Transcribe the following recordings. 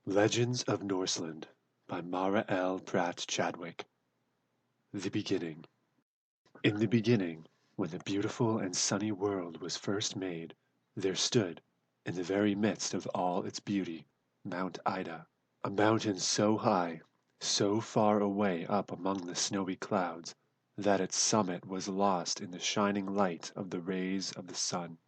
Legends of Norseland by Mara L. Pratt Chadwick. The Beginning. In the beginning, when the beautiful and sunny world was first made, there stood, in the very midst of all its beauty, Mount Ida, a mountain so high, so far away up among the snowy clouds, that its summit was lost in the shining light of the rays of the sun.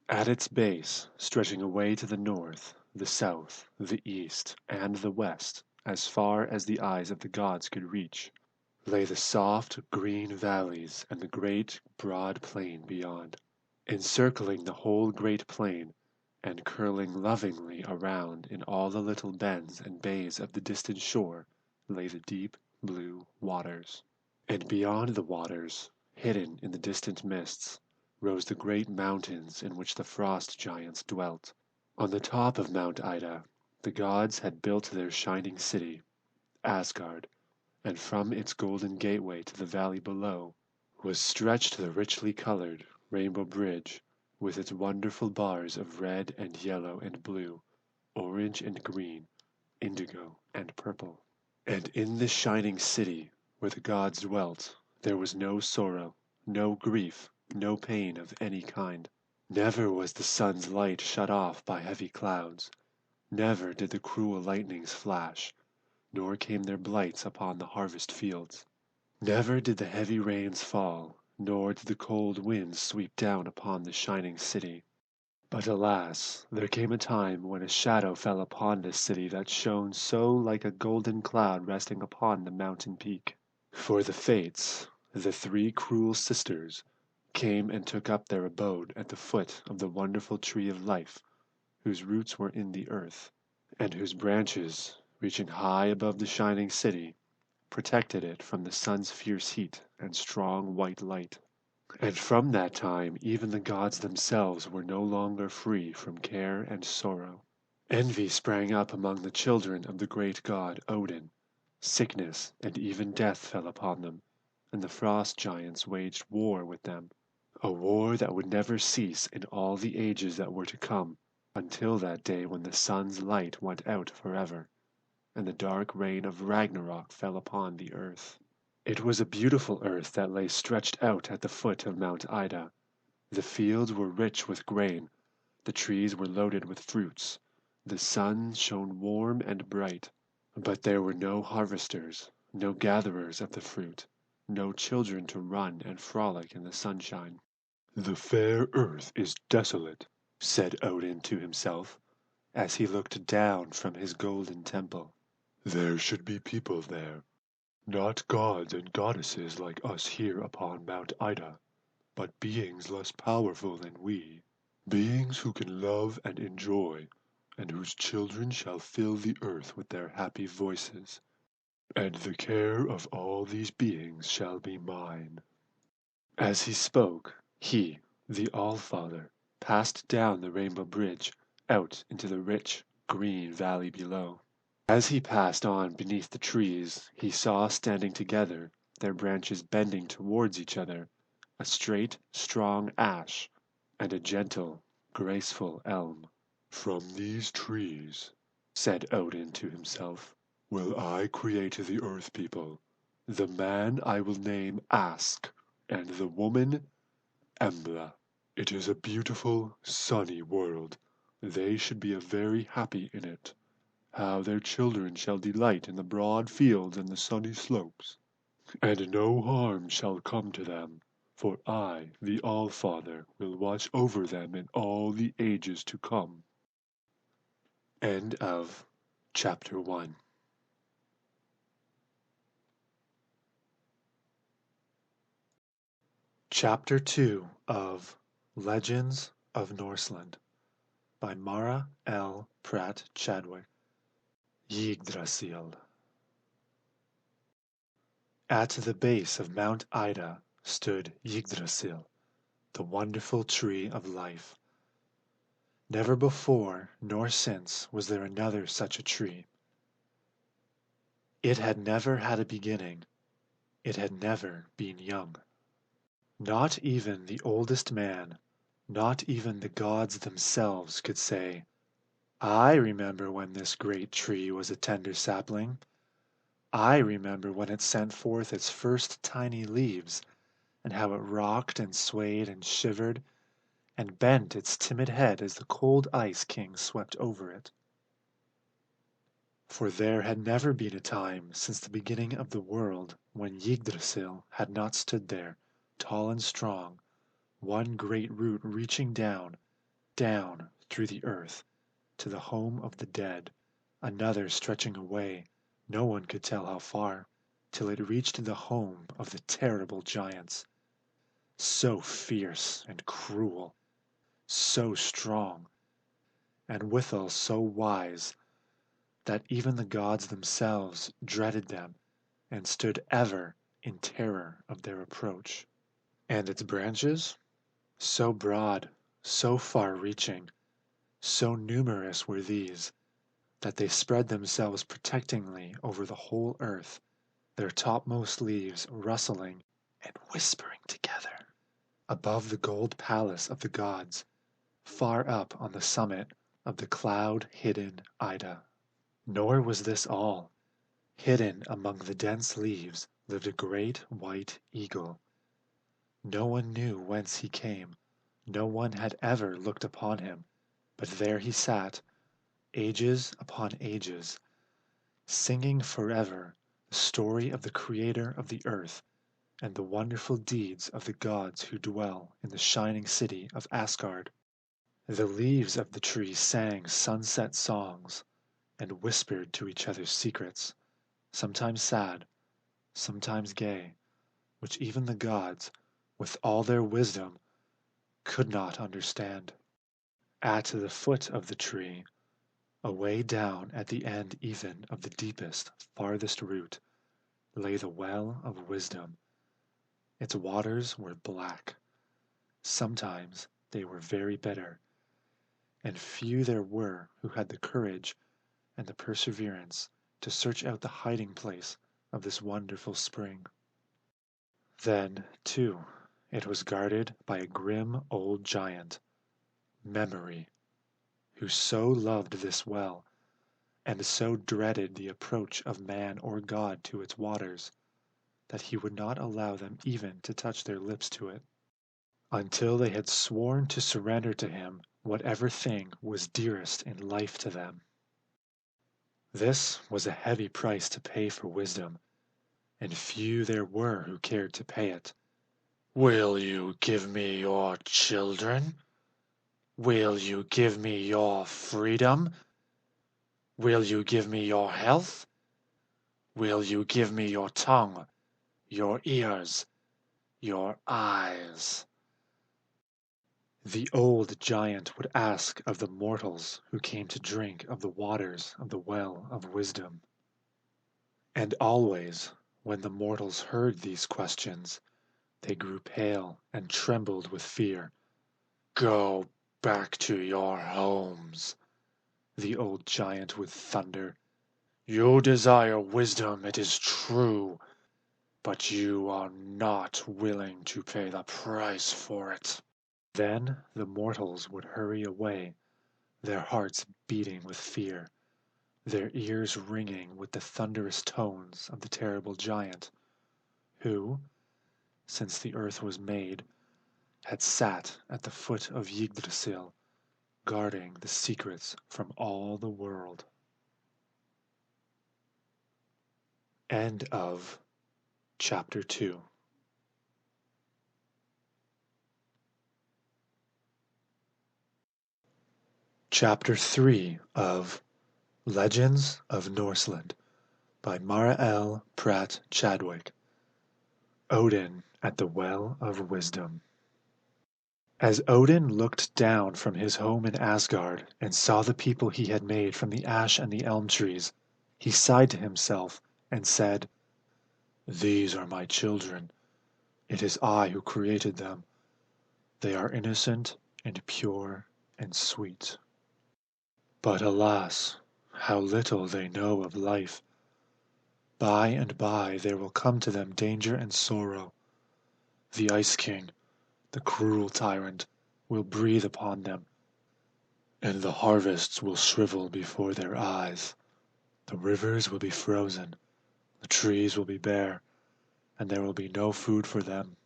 At its base, stretching away to the north, the south, the east, and the west, as far as the eyes of the gods could reach, lay the soft, green valleys and the great, broad plain beyond. Encircling the whole great plain, and curling lovingly around in all the little bends and bays of the distant shore, lay the deep blue waters. And beyond the waters, hidden in the distant mists, rose the great mountains in which the frost giants dwelt. On the top of Mount Ida, the gods had built their shining city, Asgard, and from its golden gateway to the valley below was stretched the richly colored rainbow bridge, with its wonderful bars of red and yellow and blue, orange and green, indigo and purple. And in this shining city, where the gods dwelt, there was no sorrow, no grief, no pain of any kind. Never was the sun's light shut off by heavy clouds. Never did the cruel lightnings flash, nor came their blights upon the harvest fields. Never did the heavy rains fall, nor did the cold winds sweep down upon the shining city. But alas, there came a time when a shadow fell upon this city that shone so like a golden cloud resting upon the mountain peak. For the Fates, the three cruel sisters, came and took up their abode at the foot of the wonderful tree of life, whose roots were in the earth, and whose branches, reaching high above the shining city, protected it from the sun's fierce heat and strong white light. And from that time even the gods themselves were no longer free from care and sorrow. Envy sprang up among the children of the great god Odin. Sickness and even death fell upon them, and the frost giants waged war with them, a war that would never cease in all the ages that were to come, until that day when the sun's light went out forever, and the dark reign of Ragnarok fell upon the earth. It was a beautiful earth that lay stretched out at the foot of Mount Ida. The fields were rich with grain, the trees were loaded with fruits, the sun shone warm and bright, but there were no harvesters, no gatherers of the fruit, no children to run and frolic in the sunshine. "The fair earth is desolate," said Odin to himself, as he looked down from his golden temple. "There should be people there, not gods and goddesses like us here upon Mount Ida, but beings less powerful than we, beings who can love and enjoy, and whose children shall fill the earth with their happy voices. And the care of all these beings shall be mine." As he spoke, he, the All-Father, passed down the rainbow bridge, out into the rich, green valley below. As he passed on beneath the trees, he saw standing together, their branches bending towards each other, a straight, strong ash, and a gentle, graceful elm. "From these trees," said Odin to himself, "will I create the earth people. The man I will name Ask, and the woman Embla. It is a beautiful, sunny world. They should be very happy in it. How their children shall delight in the broad fields and the sunny slopes. And no harm shall come to them, for I, the All-Father, will watch over them in all the ages to come." End of Chapter 1. Chapter 2 of Legends of Norseland by Mara L. Pratt Chadwick. Yggdrasil. At the base of Mount Ida stood Yggdrasil, the wonderful tree of life. Never before nor since was there another such a tree. It had never had a beginning. It had never been young. Not even the oldest man, not even the gods themselves could say, I remember when this great tree was a tender sapling. I remember when it sent forth its first tiny leaves, and how it rocked and swayed and shivered and bent its timid head as the cold ice king swept over it. For there had never been a time since the beginning of the world when Yggdrasil had not stood there, tall and strong, one great root reaching down, down through the earth to the home of the dead, another stretching away, no one could tell how far, till it reached the home of the terrible giants, so fierce and cruel, so strong, and withal so wise, that even the gods themselves dreaded them and stood ever in terror of their approach. And its branches? So broad, so far-reaching, so numerous were these, that they spread themselves protectingly over the whole earth, their topmost leaves rustling and whispering together above the gold palace of the gods, far up on the summit of the cloud-hidden Ida. Nor was this all. Hidden among the dense leaves lived a great white eagle. No one knew whence he came, no one had ever looked upon him, but there he sat, ages upon ages, singing forever the story of the Creator of the earth and the wonderful deeds of the gods who dwell in the shining city of Asgard. The leaves of the tree sang sunset songs and whispered to each other secrets, sometimes sad, sometimes gay, which even the gods, with all their wisdom, could not understand. At the foot of the tree, away down at the end even of the deepest, farthest root, lay the well of wisdom. Its waters were black. Sometimes they were very bitter, and few there were who had the courage and the perseverance to search out the hiding place of this wonderful spring. Then, too, it was guarded by a grim old giant, Memory, who so loved this well, and so dreaded the approach of man or god to its waters, that he would not allow them even to touch their lips to it, until they had sworn to surrender to him whatever thing was dearest in life to them. This was a heavy price to pay for wisdom, and few there were who cared to pay it. "Will you give me your children? Will you give me your freedom? Will you give me your health? Will you give me your tongue, your ears, your eyes?" The old giant would ask of the mortals who came to drink of the waters of the well of wisdom. And always, when the mortals heard these questions, they grew pale and trembled with fear. "Go back to your homes," the old giant would thunder. "You desire wisdom, it is true, but you are not willing to pay the price for it." Then the mortals would hurry away, their hearts beating with fear, their ears ringing with the thunderous tones of the terrible giant, who, since the earth was made, had sat at the foot of Yggdrasil, guarding the secrets from all the world. End of chapter 2. Chapter 3 of Legends of Norseland by Mara L. Pratt Chadwick. Odin at the Well of Wisdom. As Odin looked down from his home in Asgard and saw the people he had made from the ash and the elm trees, he sighed to himself and said, "These are my children. It is I who created them. They are innocent and pure and sweet. But alas, how little they know of life. By and by there will come to them danger and sorrow. The Ice King, the cruel tyrant, will breathe upon them. And the harvests will shrivel before their eyes. The rivers will be frozen, the trees will be bare, and there will be no food for them.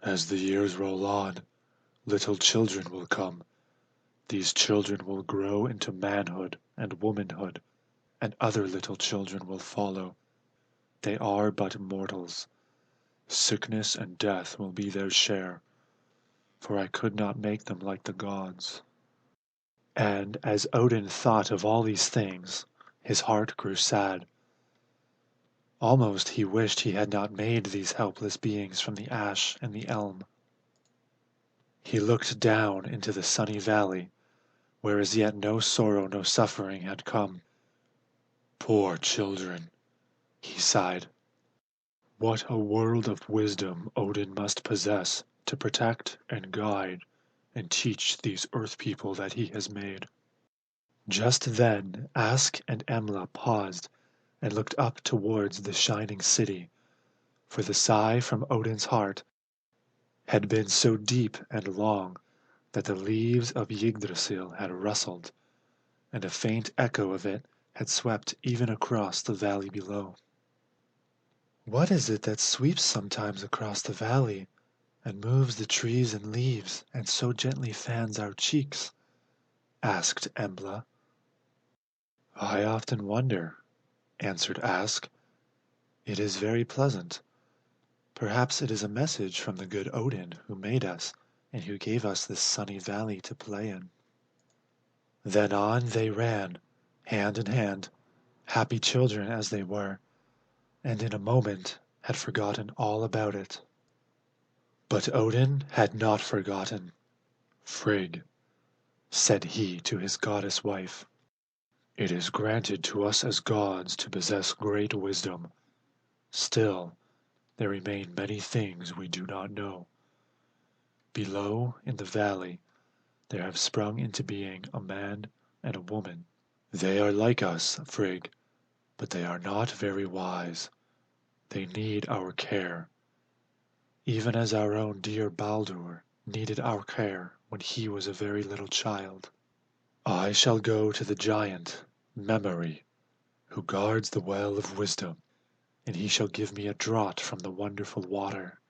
As the years roll on, little children will come. These children will grow into manhood and womanhood, and other little children will follow. They are but mortals. Sickness and death will be their share, for I could not make them like the gods. And as Odin thought of all these things, his heart grew sad. Almost he wished he had not made these helpless beings from the ash and the elm. He looked down into the sunny valley, where as yet no sorrow, no suffering had come. Poor children, he sighed. What a world of wisdom Odin must possess to protect and guide and teach these earth people that he has made. Just then Ask and Embla paused and looked up towards the shining city, for the sigh from Odin's heart had been so deep and long that the leaves of Yggdrasil had rustled, and a faint echo of it had swept even across the valley below. "What is it that sweeps sometimes across the valley, and moves the trees and leaves, and so gently fans our cheeks?" asked Embla. "I often wonder," answered Ask. "It is very pleasant. Perhaps it is a message from the good Odin who made us, and who gave us this sunny valley to play in." Then on they ran, hand in hand, happy children as they were, and in a moment had forgotten all about it. But Odin had not forgotten. "Frigg," said he to his goddess wife, "it is granted to us as gods to possess great wisdom. Still, there remain many things we do not know. Below, in the valley, there have sprung into being a man and a woman. They are like us, Frigg, but they are not very wise. They need our care, even as our own dear Baldur needed our care when he was a very little child. I shall go to the giant, Memory, who guards the well of wisdom, and he shall give me a draught from the wonderful water.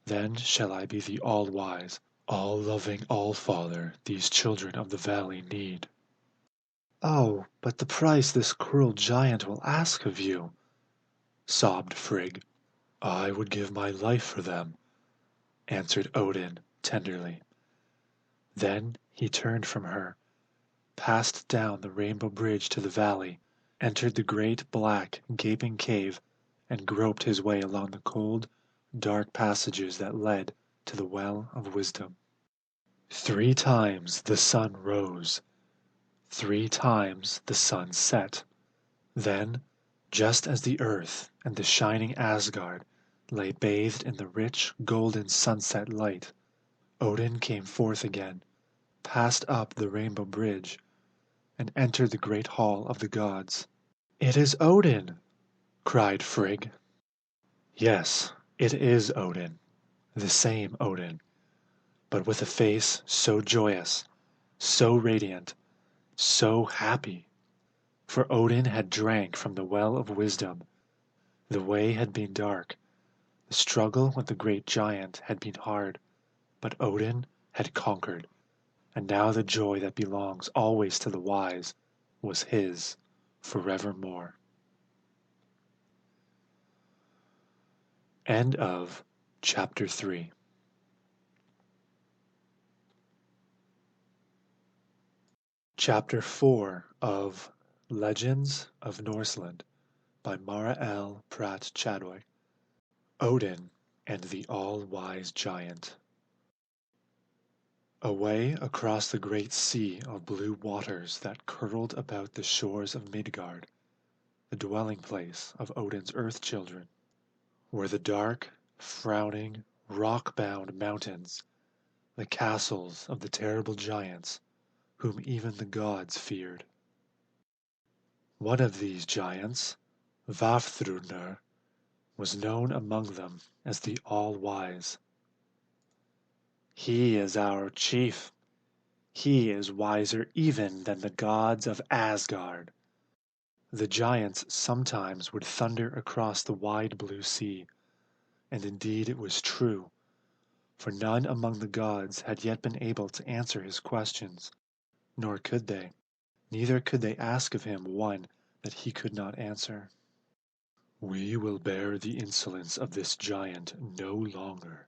Then shall I be the all-wise, all-loving All-Father these children of the valley need." "Oh, but the price this cruel giant will ask of you," sobbed Frigg. "I would give my life for them," answered Odin tenderly. Then he turned from her, passed down the rainbow bridge to the valley, entered the great black gaping cave, and groped his way along the cold, dark passages that led to the well of wisdom. 3 times the sun rose, 3 times the sun set. Then, just as the earth and the shining Asgard lay bathed in the rich golden sunset light, Odin came forth again, passed up the rainbow bridge, and entered the great hall of the gods. "It is Odin!" cried Frigg. Yes, it is Odin, the same Odin, but with a face so joyous, so radiant, so happy. For Odin had drank from the well of wisdom. The way had been dark, the struggle with the great giant had been hard, but Odin had conquered, and now the joy that belongs always to the wise was his forevermore. End of chapter 3. Chapter 4 of Legends of Norseland by Mara L. Pratt Chadwick. Odin and the All-Wise Giant. Away across the great sea of blue waters that curled about the shores of Midgard, the dwelling place of Odin's earth children, were the dark, frowning, rock-bound mountains, the castles of the terrible giants whom even the gods feared. One of these giants, Vafthrûdnir, was known among them as the All-Wise. "He is our chief. He is wiser even than the gods of Asgard. The giants sometimes would thunder across the wide blue sea, and indeed it was true, for none among the gods had yet been able to answer his questions, nor could they, neither could they ask of him one that he could not answer. "We will bear the insolence of this giant no longer,"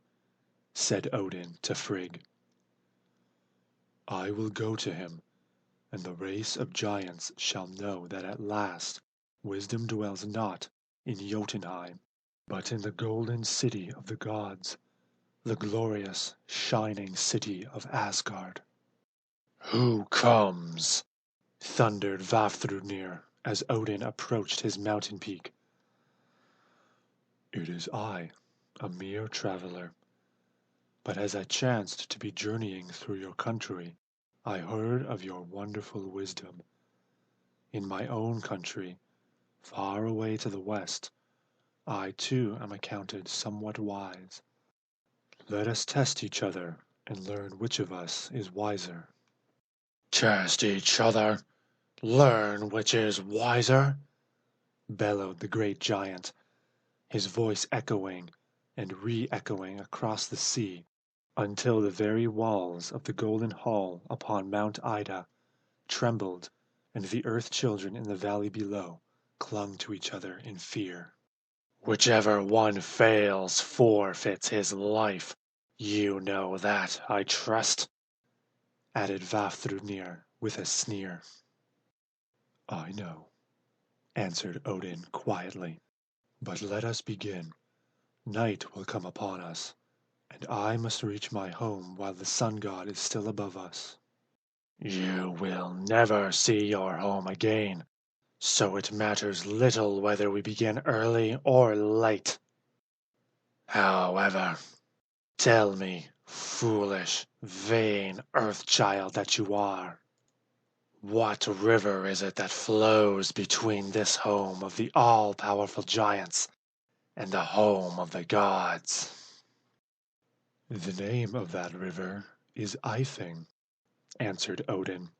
said Odin to Frigg. "I will go to him, and the race of giants shall know that at last wisdom dwells not in Jotunheim, but in the golden city of the gods, the glorious, shining city of Asgard." "Who comes?" thundered Vafthrûdnir as Odin approached his mountain peak. "It is I, a mere traveler. But as I chanced to be journeying through your country, I heard of your wonderful wisdom. In my own country, far away to the west, I too am accounted somewhat wise. Let us test each other and learn which of us is wiser." "Test each other? Learn which is wiser?" bellowed the great giant, his voice echoing and re-echoing across the sea until the very walls of the golden hall upon Mount Ida trembled and the earth children in the valley below clung to each other in fear. "Whichever one fails forfeits his life. You know that, I trust," added Vafthrûdnir with a sneer. "I know," answered Odin quietly. "But let us begin. Night will come upon us, and I must reach my home while the sun god is still above us." "You will never see your home again, so it matters little whether we begin early or late. However, tell me, foolish, vain earth child that you are, what river is it that flows between this home of the all-powerful giants and the home of the gods?" "The name of that river is Ithing," answered Odin,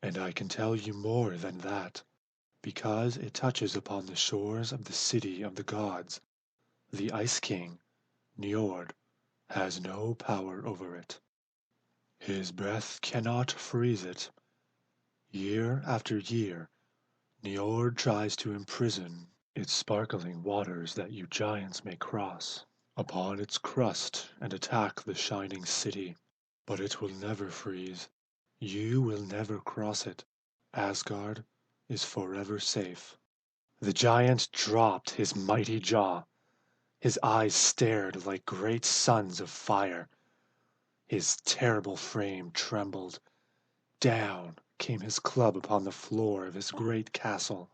"and I can tell you more than that, because it touches upon the shores of the city of the gods. The Ice King, Njord, has no power over it. His breath cannot freeze it. Year after year, Njord tries to imprison its sparkling waters that you giants may cross upon its crust and attack the shining city, but it will never freeze. You will never cross it. Asgard is forever safe." The giant dropped his mighty jaw. His eyes stared like great suns of fire. His terrible frame trembled. Down came his club upon the floor of his great castle.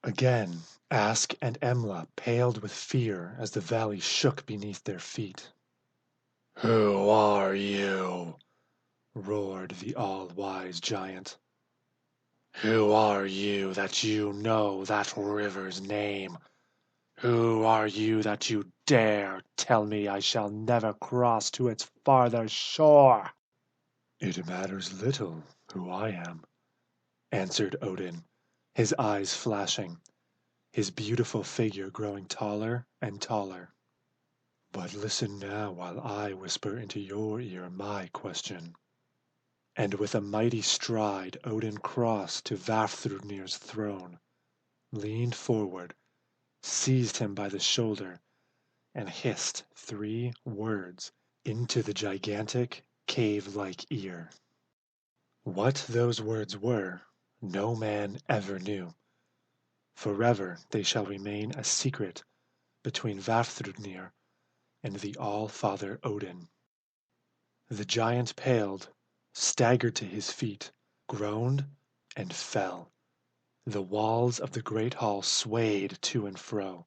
Again Ask and Embla paled with fear as the valley shook beneath their feet. "Who are you?" roared the all-wise giant. "Who are you that you know that river's name? Who are you that you dare tell me I shall never cross to its farther shore?" "It matters little who I am," answered Odin, his eyes flashing, his beautiful figure growing taller and taller. "But listen now while I whisper into your ear my question." And with a mighty stride Odin crossed to Vafthrûdnir's throne, leaned forward, seized him by the shoulder, and hissed 3 words into the gigantic, cave-like ear. What those words were, no man ever knew. Forever they shall remain a secret between Vafthrûdnir and the All-Father Odin. The giant paled, staggered to his feet, groaned, and fell. The walls of the great hall swayed to and fro.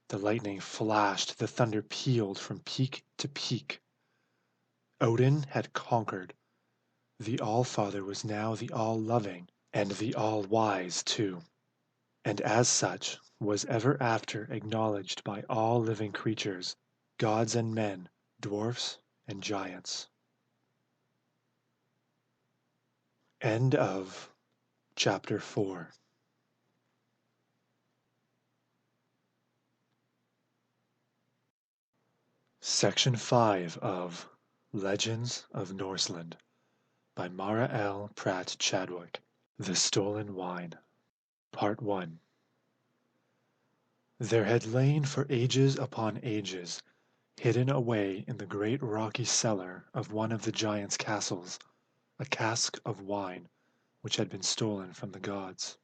The lightning flashed, the thunder pealed from peak to peak. Odin had conquered. The All-Father was now the All-Loving, and the All-Wise too, and as such was ever after acknowledged by all living creatures, gods and men, dwarfs and giants. End of chapter 4. Section 5 of Legends of Norseland by Mara L. Pratt Chadwick. The Stolen Wine. Part 1. There had lain for ages upon ages, hidden away in the great rocky cellar of one of the giants' castles, a cask of wine which had been stolen from the gods.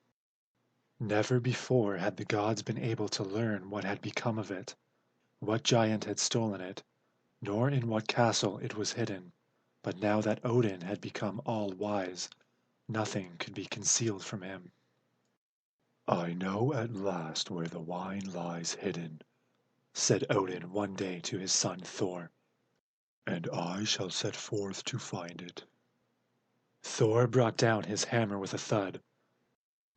Never before had the gods been able to learn what had become of it, what giant had stolen it, nor in what castle it was hidden, but now that Odin had become all-wise, nothing could be concealed from him. "I know at last where the wine lies hidden," said Odin one day to his son Thor, "and I shall set forth to find it." Thor brought down his hammer with a thud.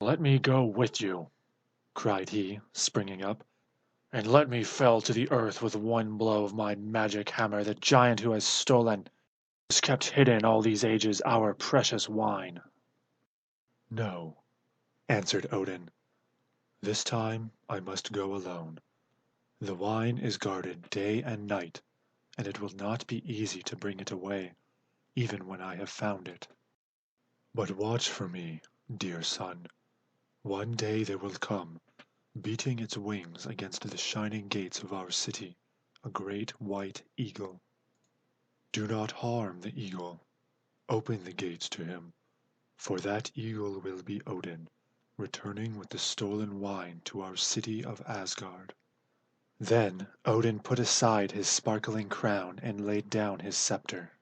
"Let me go with you," cried he, springing up, "and let me fell to the earth with one blow of my magic hammer the giant who has stolen, has kept hidden all these ages, our precious wine." "No," answered Odin. "This time I must go alone. The wine is guarded day and night, and it will not be easy to bring it away, even when I have found it. But watch for me, dear son. One day there will come, beating its wings against the shining gates of our city, a great white eagle. Do not harm the eagle. Open the gates to him, for that eagle will be Odin, returning with the stolen wine to our city of Asgard." Then Odin put aside his sparkling crown and laid down his scepter.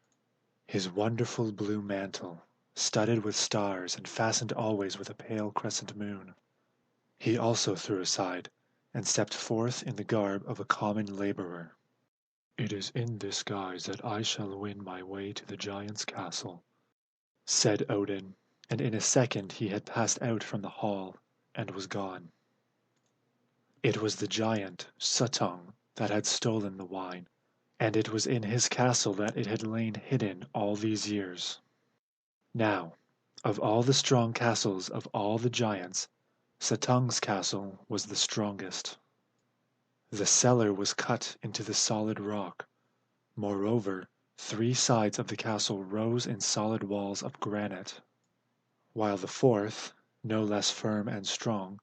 His wonderful blue mantle, studded with stars and fastened always with a pale crescent moon, he also threw aside, and stepped forth in the garb of a common laborer. "It is in this guise that I shall win my way to the giant's castle," said Odin, and in a second he had passed out from the hall and was gone. It was the giant, Suttung, that had stolen the wine, and it was in his castle that it had lain hidden all these years. Now, of all the strong castles of all the giants, Suttung's castle was the strongest. The cellar was cut into the solid rock. Moreover, 3 sides of the castle rose in solid walls of granite, while the fourth, no less firm and strong,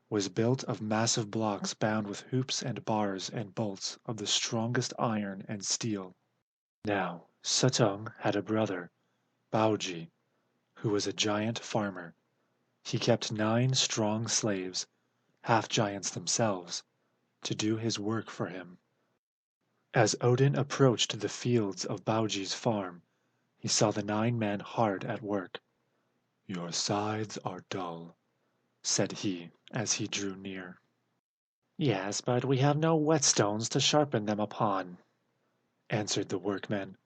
was built of massive blocks bound with hoops and bars and bolts of the strongest iron and steel. Now, Suttung had a brother, Baugi, who was a giant farmer. He kept 9 strong slaves, half giants themselves, to do his work for him. As Odin approached the fields of Baugi's farm, he saw the 9 men hard at work. "Your scythes are dull," said he as he drew near. "Yes, but we have no whetstones to sharpen them upon," answered the workmen,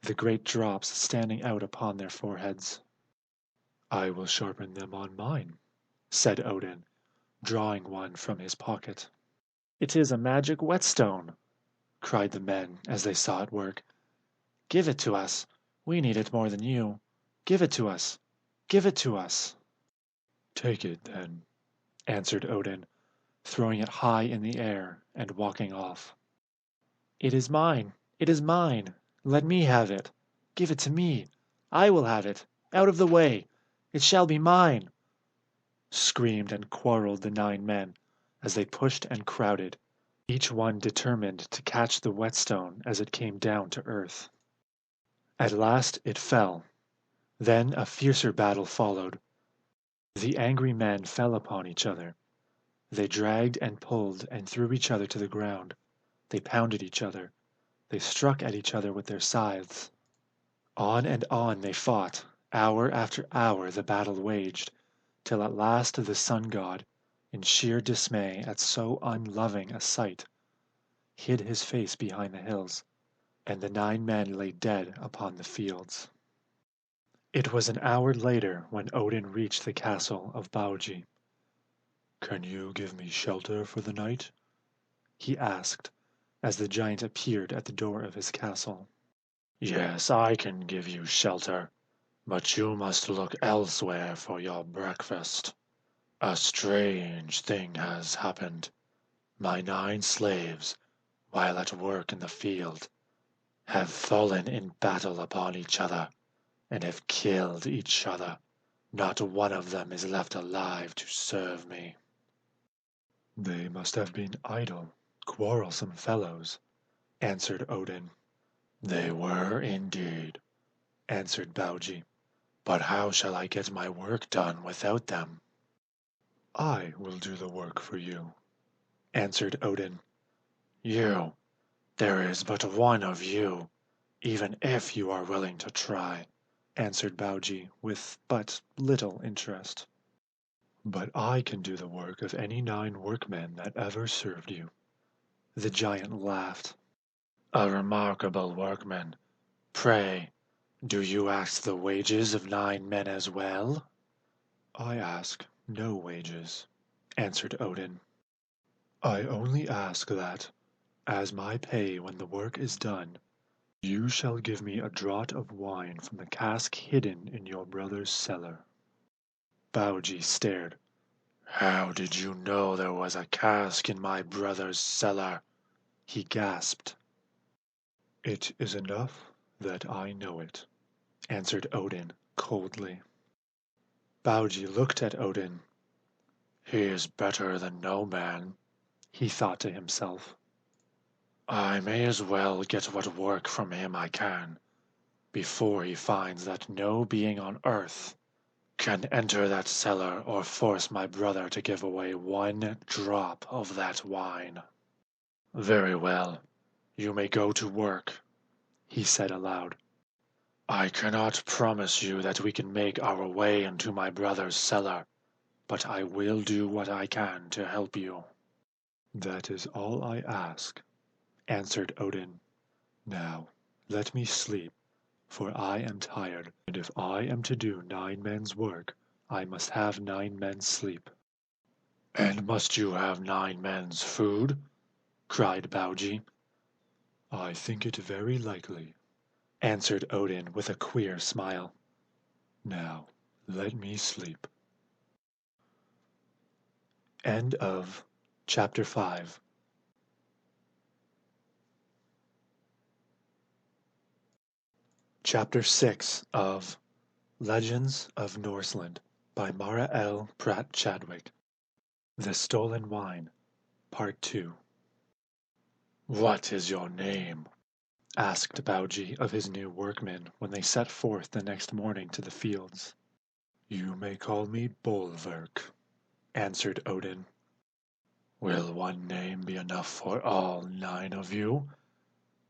the great drops standing out upon their foreheads. "I will sharpen them on mine," said Odin, drawing one from his pocket. "It is a magic whetstone," cried the men as they saw it work. "Give it to us. We need it more than you. Give it to us. Give it to us." "Take it, then," answered Odin, throwing it high in the air and walking off. "It is mine. It is mine. Let me have it. Give it to me. I will have it. Out of the way. It shall be mine," screamed and quarreled the 9 men, as they pushed and crowded, each one determined to catch the whetstone as it came down to earth. At last it fell. Then a fiercer battle followed. The angry men fell upon each other. They dragged and pulled and threw each other to the ground. They pounded each other. They struck at each other with their scythes. On and on they fought. Hour after hour the battle waged, till at last the sun god, in sheer dismay at so unloving a sight, hid his face behind the hills, and the 9 men lay dead upon the fields. It was an hour later when Odin reached the castle of Baugi. "Can you give me shelter for the night?" he asked, as the giant appeared at the door of his castle. "Yes, I can give you shelter," But you must look elsewhere for your breakfast. A strange thing has happened. My 9 slaves, while at work in the field, have fallen in battle upon each other, and have killed each other. Not one of them is left alive to serve me." "They must have been idle, quarrelsome fellows," answered Odin. "They were indeed," answered Baugi. "But how shall I get my work done without them?" "I will do the work for you," answered Odin. "You! There is but one of you, even if you are willing to try," answered Baugi with but little interest. "But I can do the work of any 9 workmen that ever served you." The giant laughed. "A remarkable workman. Pray, do you ask the wages of 9 men as well?" "I ask no wages," answered Odin. "I only ask that, as my pay when the work is done, you shall give me a draught of wine from the cask hidden in your brother's cellar." Baugi stared. "How did you know there was a cask in my brother's cellar?" He gasped. "It is enough that I know it," answered Odin coldly. Baugi looked at Odin. "He is better than no man," he thought to himself. "I may as well get what work from him I can, before he finds that no being on earth can enter that cellar or force my brother to give away 1 drop of that wine." "Very well, you may go to work," he said aloud. "I cannot promise you that we can make our way into my brother's cellar, but I will do what I can to help you." "That is all I ask," answered Odin. "Now let me sleep, for I am tired, and if I am to do 9 men's work, I must have 9 men's sleep." "And must you have 9 men's food?" cried Baugi. "I think it very likely," answered Odin with a queer smile. "Now let me sleep." End of chapter 5. Chapter 6 of Legends of Norseland by Mara L. Pratt Chadwick. The Stolen Wine, Part 2. "What is your name?" asked Baugi of his new workmen when they set forth the next morning to the fields. "You may call me Bolverk," answered Odin. "Will one name be enough for all 9 of you?"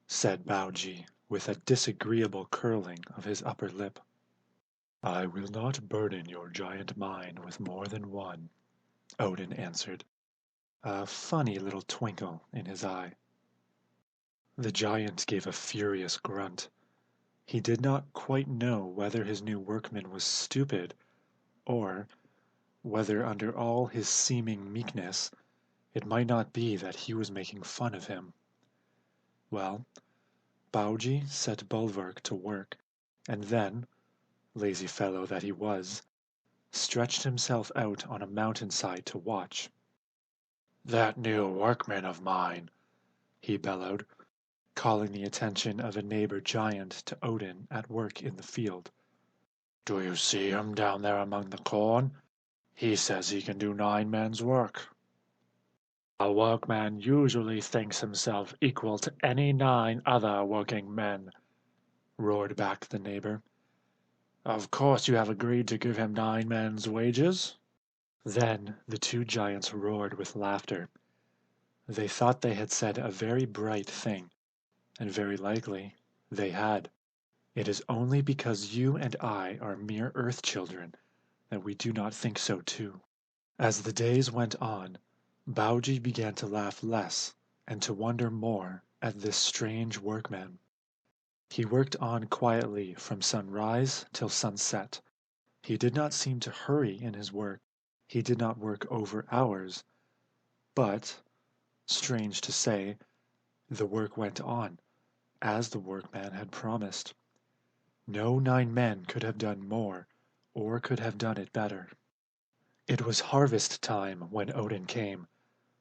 said Baugi with a disagreeable curling of his upper lip. "I will not burden your giant mind with more than one," Odin answered, a funny little twinkle in his eye. The giant gave a furious grunt. He did not quite know whether his new workman was stupid, or whether under all his seeming meekness it might not be that he was making fun of him. Well, Baugi set Bolverk to work, and then, lazy fellow that he was, stretched himself out on a mountainside to watch. "That new workman of mine," he bellowed, calling the attention of a neighbor giant to Odin at work in the field. "Do you see him down there among the corn? He says he can do 9 men's work." "A workman usually thinks himself equal to any 9 other working men," roared back the neighbor. "Of course you have agreed to give him 9 men's wages?" Then the 2 giants roared with laughter. They thought they had said a very bright thing, and very likely they had. It is only because you and I are mere earth children that we do not think so too. As the days went on, Baugi began to laugh less and to wonder more at this strange workman. He worked on quietly from sunrise till sunset. He did not seem to hurry in his work. He did not work over hours. But, strange to say, the work went on, as the workman had promised. No 9 men could have done more, or could have done it better. It was harvest time when Odin came,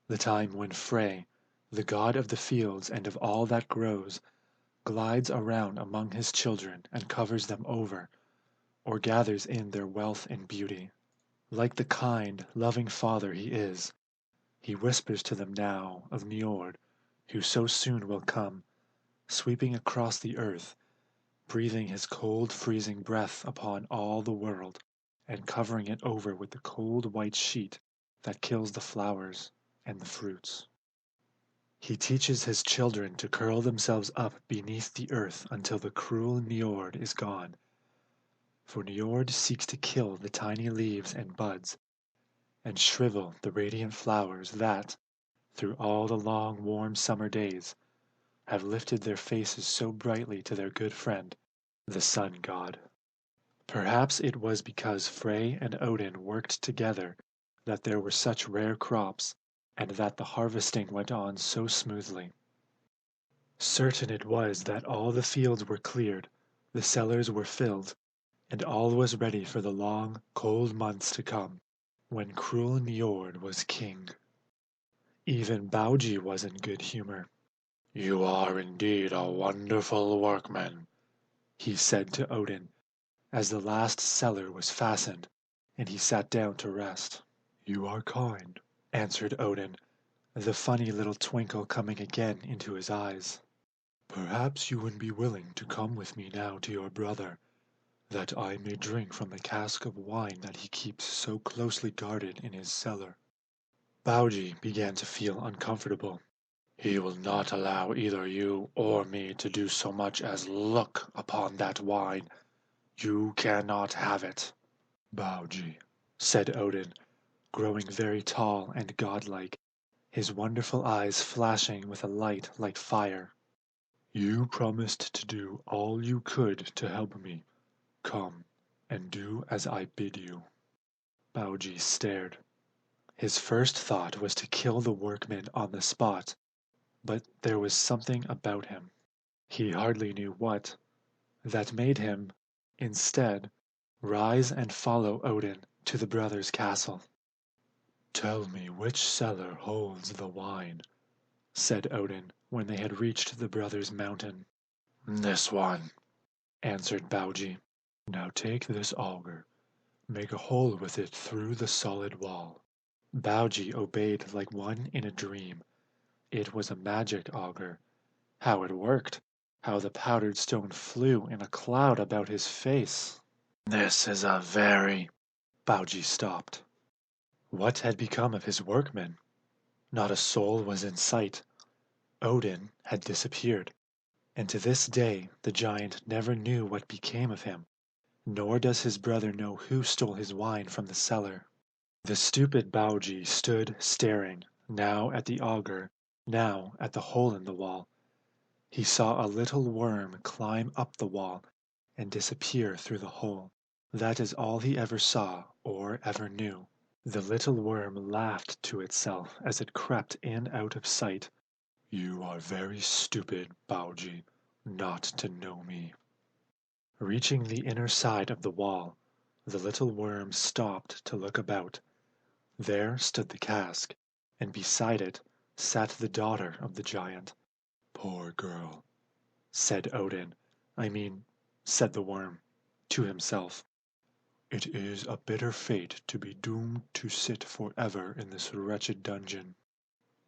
the time when Frey, the god of the fields and of all that grows, glides around among his children and covers them over, or gathers in their wealth and beauty. Like the kind, loving father he is, he whispers to them now of Njord, who so soon will come, sweeping across the earth, breathing his cold freezing breath upon all the world, and covering it over with the cold white sheet that kills the flowers and the fruits. He teaches his children to curl themselves up beneath the earth until the cruel Njord is gone. For Njord seeks to kill the tiny leaves and buds, and shrivel the radiant flowers that, through all the long warm summer days, have lifted their faces so brightly to their good friend, the sun god. Perhaps it was because Frey and Odin worked together that there were such rare crops, and that the harvesting went on so smoothly. Certain it was that all the fields were cleared, the cellars were filled, and all was ready for the long, cold months to come, when cruel Njord was king. Even Baugi was in good humor. "You are indeed a wonderful workman," he said to Odin, as the last cellar was fastened, and he sat down to rest. "You are kind," answered Odin, the funny little twinkle coming again into his eyes. "Perhaps you would be willing to come with me now to your brother, that I may drink from the cask of wine that he keeps so closely guarded in his cellar." Baugi began to feel uncomfortable. "He will not allow either you or me to do so much as look upon that wine. You cannot have it." "Baugi," said Odin, growing very tall and godlike, his wonderful eyes flashing with a light like fire. "You promised to do all you could to help me. Come and do as I bid you." Baugi stared. His first thought was to kill the workman on the spot, but there was something about him, he hardly knew what, that made him, instead, rise and follow Odin to the brothers' castle. "Tell me which cellar holds the wine," said Odin when they had reached the brothers' mountain. "This one," answered Baugi. "Now take this auger, make a hole with it through the solid wall." Baugi obeyed like one in a dream. It was a magic auger. How it worked! How the powdered stone flew in a cloud about his face! "This is a very—" Baugi stopped. What had become of his workmen? Not a soul was in sight. Odin had disappeared, and to this day the giant never knew what became of him, nor does his brother know who stole his wine from the cellar. The stupid Baugi stood staring, now at the auger, now at the hole in the wall. He saw a little worm climb up the wall and disappear through the hole. That is all he ever saw or ever knew. The little worm laughed to itself as it crept in out of sight. "You are very stupid, Baugi, not to know me." Reaching the inner side of the wall, the little worm stopped to look about. There stood the cask, and beside it sat the daughter of the giant. "Poor girl," said the worm, to himself. "It is a bitter fate to be doomed to sit forever in this wretched dungeon,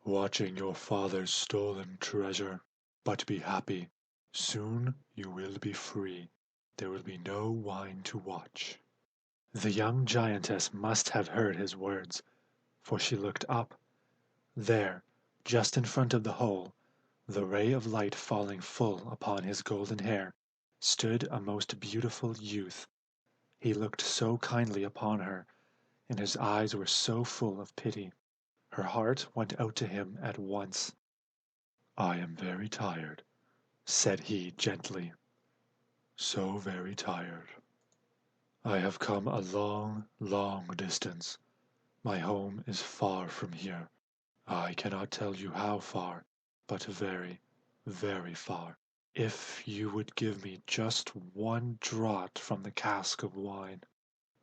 watching your father's stolen treasure. But be happy. Soon you will be free. There will be no wine to watch." The young giantess must have heard his words, for she looked up. There, just in front of the hole, the ray of light falling full upon his golden hair, stood a most beautiful youth. He looked so kindly upon her, and his eyes were so full of pity. Her heart went out to him at once. "I am very tired," said he gently. "So very tired. I have come a long, long distance. My home is far from here. I cannot tell you how far, but very, very far. If you would give me just one draught from the cask of wine.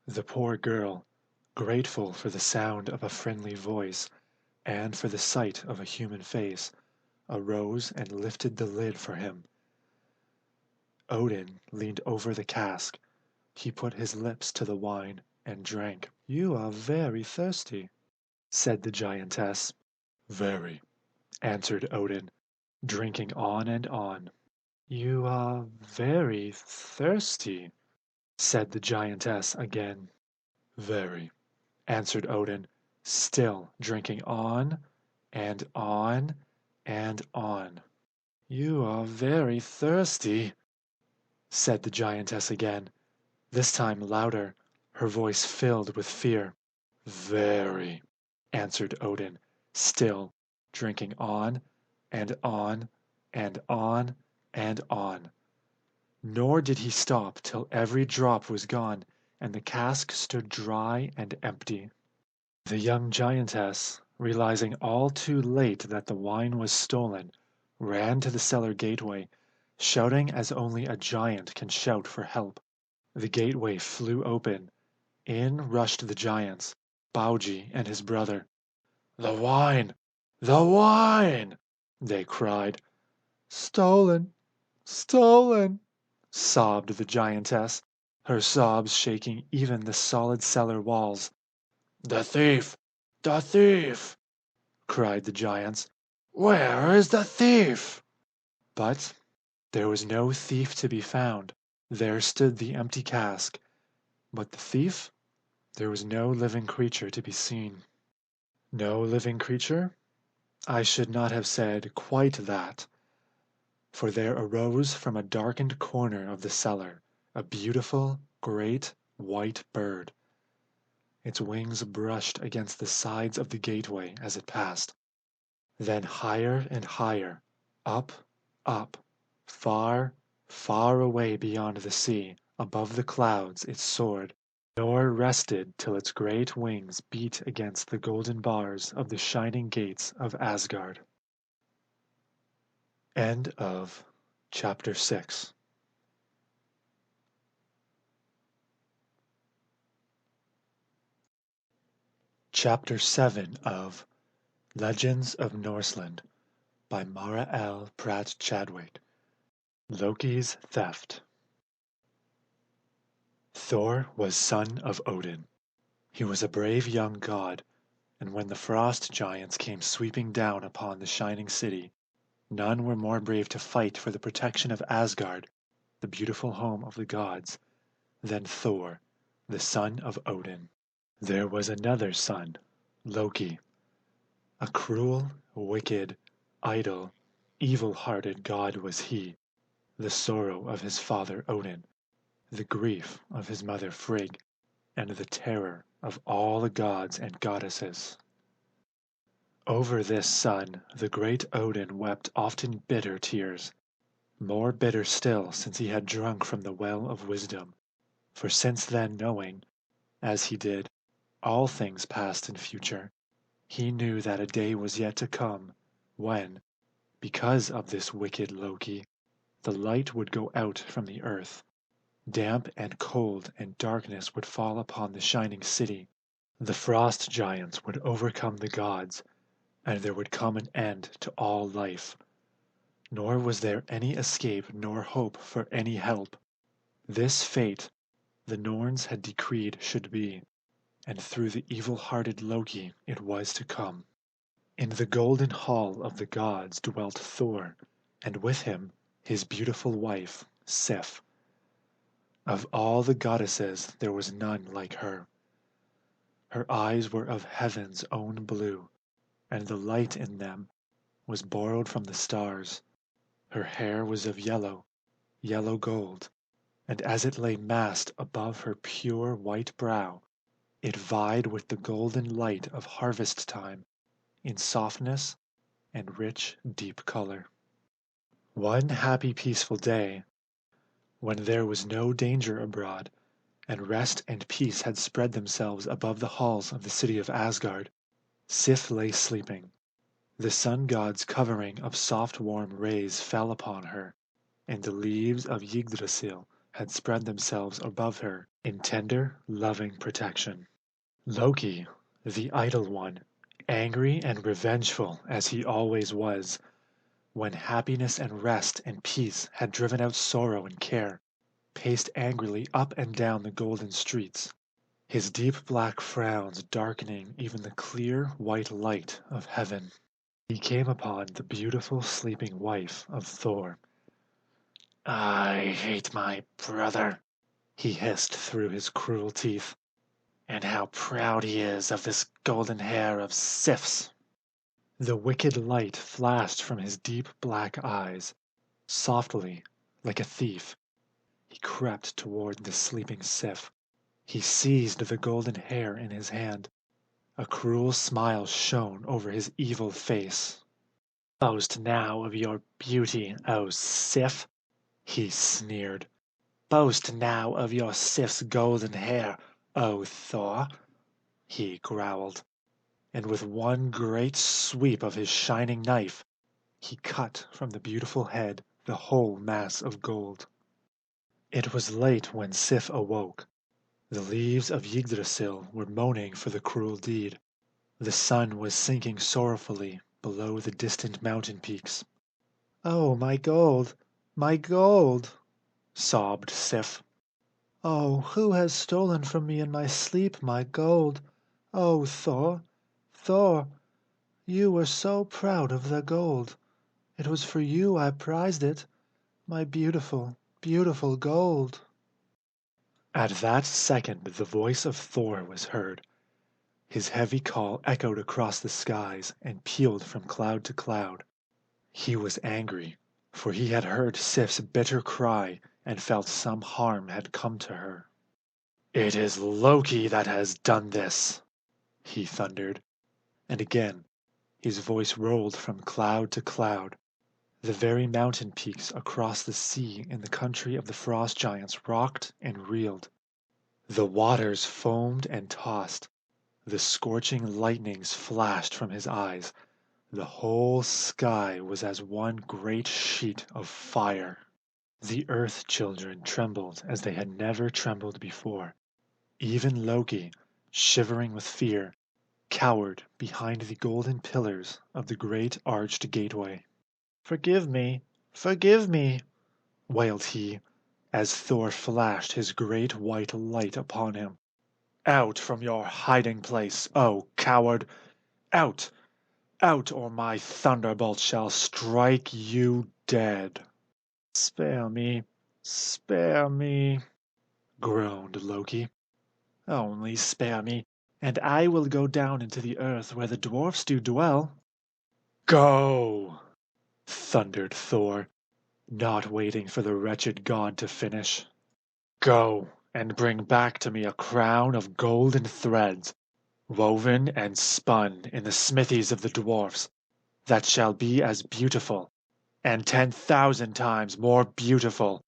The poor girl, grateful for the sound of a friendly voice and for the sight of a human face, arose and lifted the lid for him. Odin leaned over the cask. He put his lips to the wine and drank. "You are very thirsty," said the giantess. "Very," answered Odin, drinking on and on. "You are very thirsty," said the giantess again. "Very," answered Odin, still drinking on and on and on. "You are very thirsty," said the giantess again, this time louder, her voice filled with fear. "Very," answered Odin, still drinking on and on and on and on. Nor did he stop till every drop was gone and the cask stood dry and empty. The young giantess, realizing all too late that the wine was stolen, ran to the cellar gateway, shouting as only a giant can shout for help. The gateway flew open. In rushed the giants, Baugi and his brother. "The wine! The wine!" they cried. "Stolen! Stolen!" sobbed the giantess, her sobs shaking even the solid cellar walls. "The thief! The thief!" cried the giants. "Where is the thief?" But there was no thief to be found. There stood the empty cask. But the thief? There was no living creature to be seen. No living creature? I should not have said quite that. For there arose from a darkened corner of the cellar a beautiful, great, white bird. Its wings brushed against the sides of the gateway as it passed. Then higher and higher, up, up, far, far away beyond the sea, above the clouds it soared, nor rested till its great wings beat against the golden bars of the shining gates of Asgard. End of chapter 6. Chapter 7 of Legends of Norseland by Mara L. Pratt Chadwick. Loki's Theft. Thor was son of Odin. He was a brave young god, and when the frost giants came sweeping down upon the shining city, none were more brave to fight for the protection of Asgard, the beautiful home of the gods, than Thor, the son of Odin. There was another son, Loki. A cruel, wicked, idle, evil-hearted god was he, the sorrow of his father Odin, the grief of his mother Frigg, and the terror of all the gods and goddesses. Over this son the great Odin wept often bitter tears, more bitter still since he had drunk from the well of wisdom, for since then knowing, as he did, all things past and future, he knew that a day was yet to come when, because of this wicked Loki, the light would go out from the earth. Damp and cold and darkness would fall upon the shining city. The frost giants would overcome the gods, and there would come an end to all life. Nor was there any escape nor hope for any help. This fate the Norns had decreed should be, and through the evil-hearted Loki it was to come. In the golden hall of the gods dwelt Thor, and with him his beautiful wife, Sif. Of all the goddesses there was none like her. Her eyes were of heaven's own blue, and the light in them was borrowed from the stars. Her hair was of yellow, yellow gold, and as it lay massed above her pure white brow, it vied with the golden light of harvest time in softness and rich deep color. One happy peaceful day, when there was no danger abroad, and rest and peace had spread themselves above the halls of the city of Asgard, Sif lay sleeping. The sun god's covering of soft warm rays fell upon her, and the leaves of Yggdrasil had spread themselves above her in tender, loving protection. Loki, the idle one, angry and revengeful as he always was, when happiness and rest and peace had driven out sorrow and care, paced angrily up and down the golden streets, his deep black frowns darkening even the clear white light of heaven. He came upon the beautiful sleeping wife of Thor. I hate my brother, He hissed through his cruel teeth. and how proud he is of this golden hair of Sif's. The wicked light flashed from his deep black eyes. Softly, like a thief, he crept toward the sleeping Sif. He seized the golden hair in his hand. A cruel smile shone over his evil face. Boast now of your beauty, O Sif, He sneered. boast now of your Sif's golden hair, O Thor, He growled. And with one great sweep of his shining knife, he cut from the beautiful head the whole mass of gold. It was late when Sif awoke. The leaves of Yggdrasil were moaning for the cruel deed. The sun was sinking sorrowfully below the distant mountain peaks. "Oh, my gold, my gold!" sobbed Sif. "Oh, who has stolen from me in my sleep my gold? Oh, Thor, Thor, you were so proud of the gold. It was for you I prized it, my beautiful, beautiful gold." At that second the voice of Thor was heard. His heavy call echoed across the skies and pealed from cloud to cloud. He was angry, for he had heard Sif's bitter cry and felt some harm had come to her. "It is Loki that has done this," he thundered. And again his voice rolled from cloud to cloud. The very mountain peaks across the sea in the country of the frost giants rocked and reeled. The waters foamed and tossed. The scorching lightnings flashed from his eyes. The whole sky was as one great sheet of fire. The earth children trembled as they had never trembled before. Even Loki, shivering with fear, cowered behind the golden pillars of the great arched gateway. "Forgive me, forgive me," wailed he, as Thor flashed his great white light upon him. "Out from your hiding place, O coward! Out, out, or my thunderbolt shall strike you dead." "Spare me, spare me," groaned Loki. "Only spare me, and I will go down into the earth where the dwarfs do dwell." "Go!" thundered Thor, not waiting for the wretched god to finish. "Go, and bring back to me a crown of golden threads, woven and spun in the smithies of the dwarfs, that shall be as beautiful, and 10,000 times more beautiful,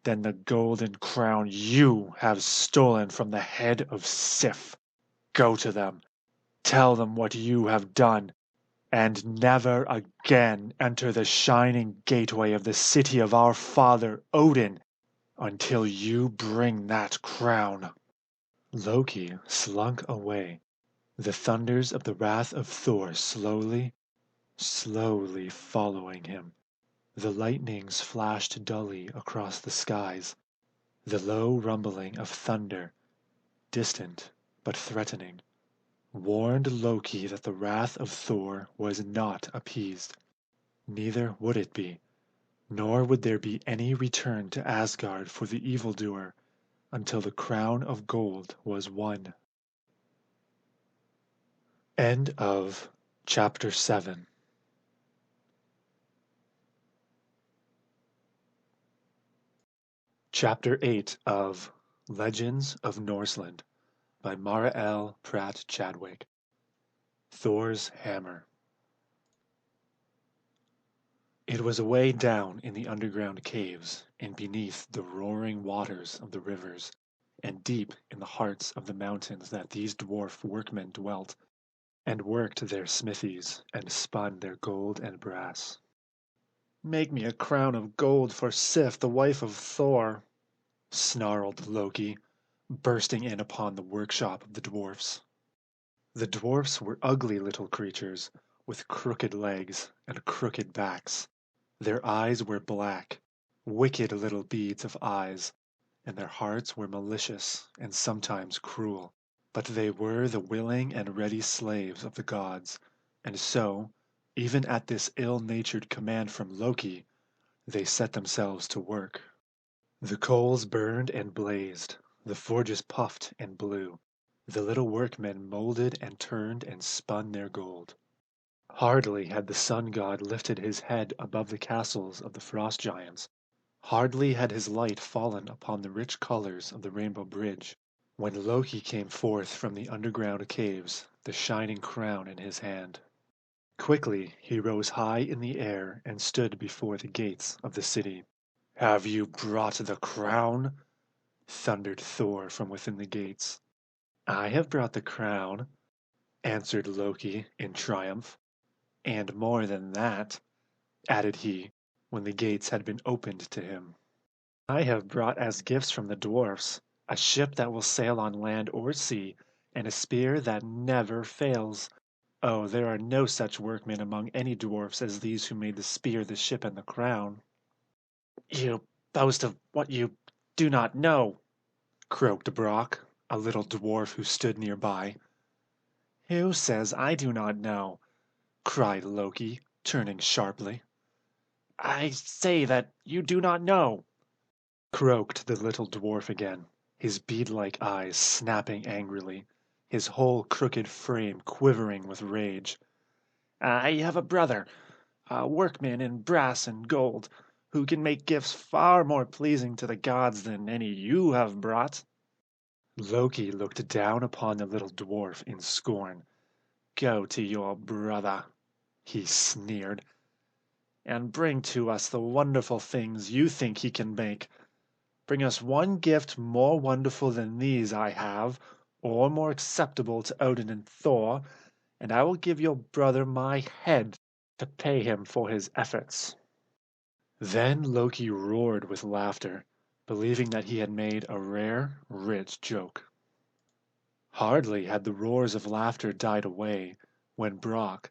than the golden crown you have stolen from the head of Sif. Go to them, tell them what you have done, and never again enter the shining gateway of the city of our father Odin until you bring that crown." Loki slunk away, the thunders of the wrath of Thor slowly, slowly following him. The lightnings flashed dully across the skies. The low rumbling of thunder, distant but threatening, warned Loki that the wrath of Thor was not appeased. Neither would it be, nor would there be any return to Asgard for the evildoer until the crown of gold was won. End of chapter 7. Chapter 8 of Legends of Norseland by Mara L. Pratt Chadwick. Thor's Hammer. It was away down in the underground caves and beneath the roaring waters of the rivers, and deep in the hearts of the mountains that these dwarf workmen dwelt, and worked their smithies and spun their gold and brass. Make me a crown of gold for Sif, the wife of Thor, snarled Loki, bursting in upon the workshop of the dwarfs. The dwarfs were ugly little creatures, with crooked legs and crooked backs. Their eyes were black, wicked little beads of eyes, and their hearts were malicious and sometimes cruel. But they were the willing and ready slaves of the gods, and so, even at this ill-natured command from Loki, they set themselves to work. The coals burned and blazed, the forges puffed and blew, the little workmen molded and turned and spun their gold. Hardly had the sun god lifted his head above the castles of the frost giants, hardly had his light fallen upon the rich colors of the rainbow bridge, when Loki came forth from the underground caves, the shining crown in his hand. Quickly he rose high in the air and stood before the gates of the city. "Have you brought the crown?" thundered Thor from within the gates. "I have brought the crown," answered Loki in triumph. "And more than that," added he, when the gates had been opened to him. "I have brought as gifts from the dwarfs a ship that will sail on land or sea, and a spear that never fails. Oh, there are no such workmen among any dwarfs as these who made the spear, the ship, and the crown." "You boast of what you do not know," croaked Brock, a little dwarf who stood near by. "Who says I do not know?" cried Loki, turning sharply. "I say that you do not know," croaked the little dwarf again, his bead-like eyes snapping angrily, his whole crooked frame quivering with rage. "I have a brother, a workman in brass and gold, who can make gifts far more pleasing to the gods than any you have brought." Loki looked down upon the little dwarf in scorn. "Go to your brother," he sneered, "and bring to us the wonderful things you think he can make. Bring us one gift more wonderful than these I have, or more acceptable to Odin and Thor, and I will give your brother my head to pay him for his efforts." Then Loki roared with laughter, believing that he had made a rare, rich joke. Hardly had the roars of laughter died away, when Brock,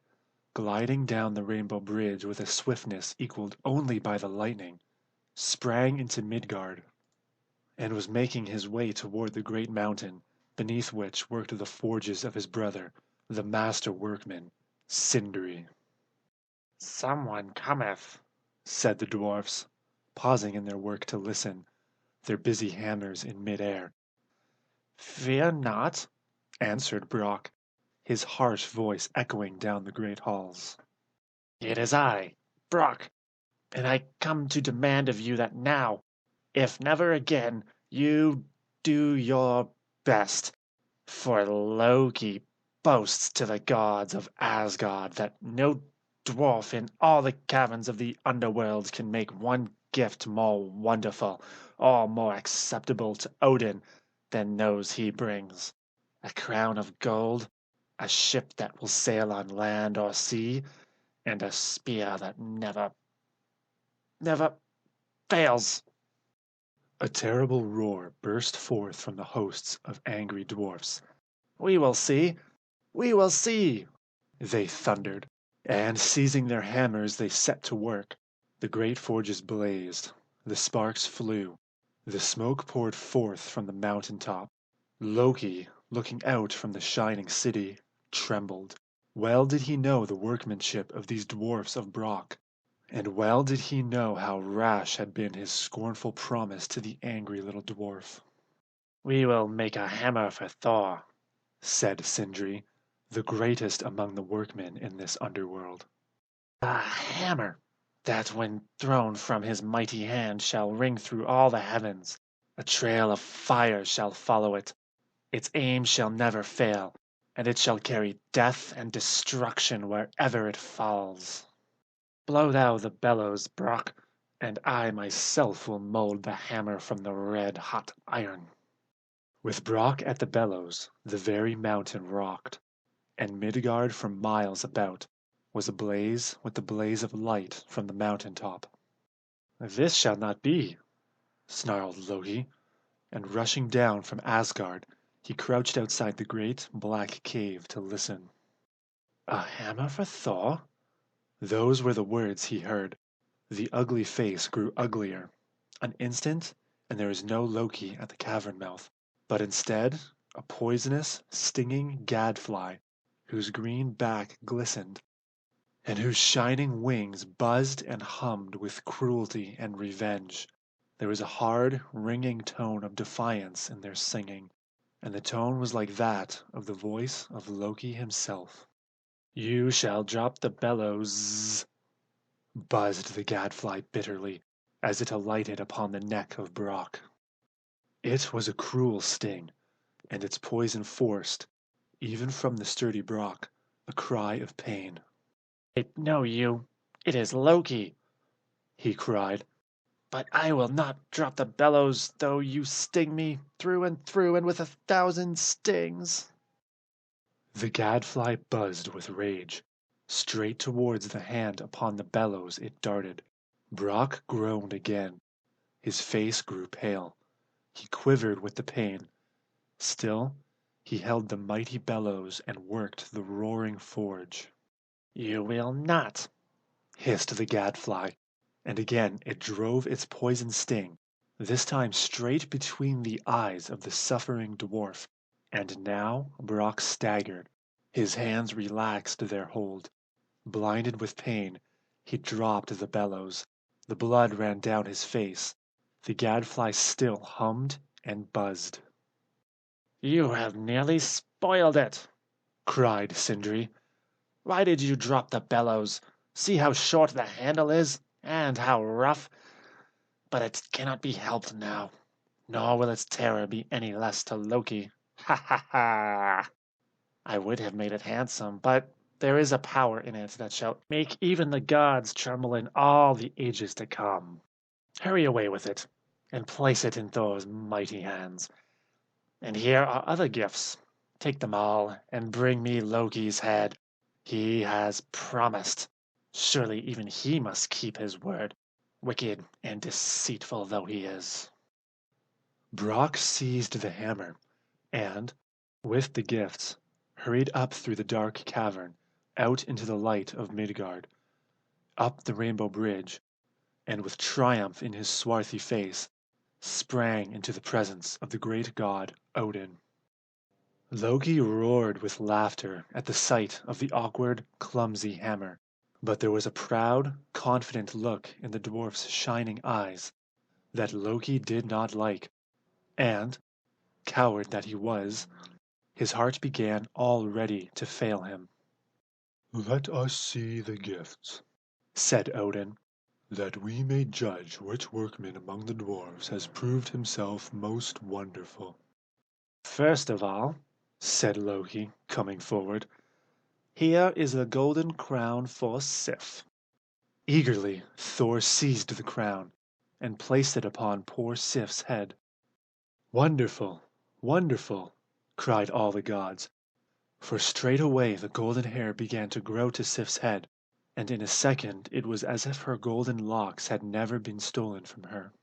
gliding down the rainbow bridge with a swiftness equaled only by the lightning, sprang into Midgard, and was making his way toward the great mountain, beneath which worked the forges of his brother, the master workman, Sindri. "Someone cometh," said the dwarfs, pausing in their work to listen, their busy hammers in mid-air. "Fear not," answered Brock, his harsh voice echoing down the great halls. "It is I, Brock, and I come to demand of you that now, if never again, you do your best. For Loki boasts to the gods of Asgard that no dwarf in all the caverns of the underworld can make one gift more wonderful or more acceptable to Odin than those he brings. A crown of gold, a ship that will sail on land or sea, and a spear that never fails." A terrible roar burst forth from the hosts of angry dwarfs. "We will see! We will see!" they thundered, and seizing their hammers they set to work. The great forges blazed, the sparks flew, the smoke poured forth from the mountain top. Loki, looking out from the shining city, trembled. Well did he know the workmanship of these dwarfs of Brock, and well did he know how rash had been his scornful promise to the angry little dwarf. "We will make a hammer for Thor," said Sindri, the greatest among the workmen in this underworld. "A hammer that when thrown from his mighty hand shall ring through all the heavens. A trail of fire shall follow it. Its aim shall never fail, and it shall carry death and destruction wherever it falls. Blow thou the bellows, Brock, and I myself will mold the hammer from the red-hot iron." With Brock at the bellows, the very mountain rocked, and Midgard for miles about, was ablaze with the blaze of light from the mountain top. "This shall not be," snarled Loki, and rushing down from Asgard, he crouched outside the great black cave to listen. "A hammer for Thor?" Those were the words he heard. The ugly face grew uglier. An instant, and there was no Loki at the cavern mouth, but instead a poisonous, stinging gadfly, whose green back glistened, and whose shining wings buzzed and hummed with cruelty and revenge. There was a hard, ringing tone of defiance in their singing, and the tone was like that of the voice of Loki himself. "You shall drop the bellows," buzzed the gadfly bitterly, as it alighted upon the neck of Brock. It was a cruel sting, and its poison forced, even from the sturdy Brock, a cry of pain. "I know you. It is Loki," he cried. "But I will not drop the bellows, though you sting me through and with 1,000 stings." The gadfly buzzed with rage. Straight towards the hand upon the bellows it darted. Brock groaned again. His face grew pale. He quivered with the pain. Still, he held the mighty bellows and worked the roaring forge. "You will not," hissed the gadfly, and again it drove its poison sting, this time straight between the eyes of the suffering dwarf. And now Brock staggered. His hands relaxed their hold. Blinded with pain, he dropped the bellows. The blood ran down his face. The gadfly still hummed and buzzed. "You have nearly spoiled it," cried Sindri. "Why did you drop the bellows? See how short the handle is, and how rough. But it cannot be helped now, nor will its terror be any less to Loki. Ha ha ha! I would have made it handsome, but there is a power in it that shall make even the gods tremble in all the ages to come. Hurry away with it, and place it in Thor's mighty hands. And here are other gifts. Take them all, and bring me Loki's head. He has promised. Surely even he must keep his word, wicked and deceitful though he is." Brock seized the hammer, and, with the gifts, hurried up through the dark cavern, out into the light of Midgard, up the rainbow bridge, and with triumph in his swarthy face, sprang into the presence of the great god Odin. Loki roared with laughter at the sight of the awkward, clumsy hammer, but there was a proud, confident look in the dwarf's shining eyes that Loki did not like, and, coward that he was, his heart began already to fail him. "Let us see the gifts," said Odin, "that we may judge which workman among the dwarves has proved himself most wonderful." "First of all," said Loki, coming forward, "here is the golden crown for Sif." Eagerly Thor seized the crown and placed it upon poor Sif's head. "Wonderful! Wonderful!" cried all the gods, for straightway the golden hair began to grow to Sif's head, and in a second it was as if her golden locks had never been stolen from her.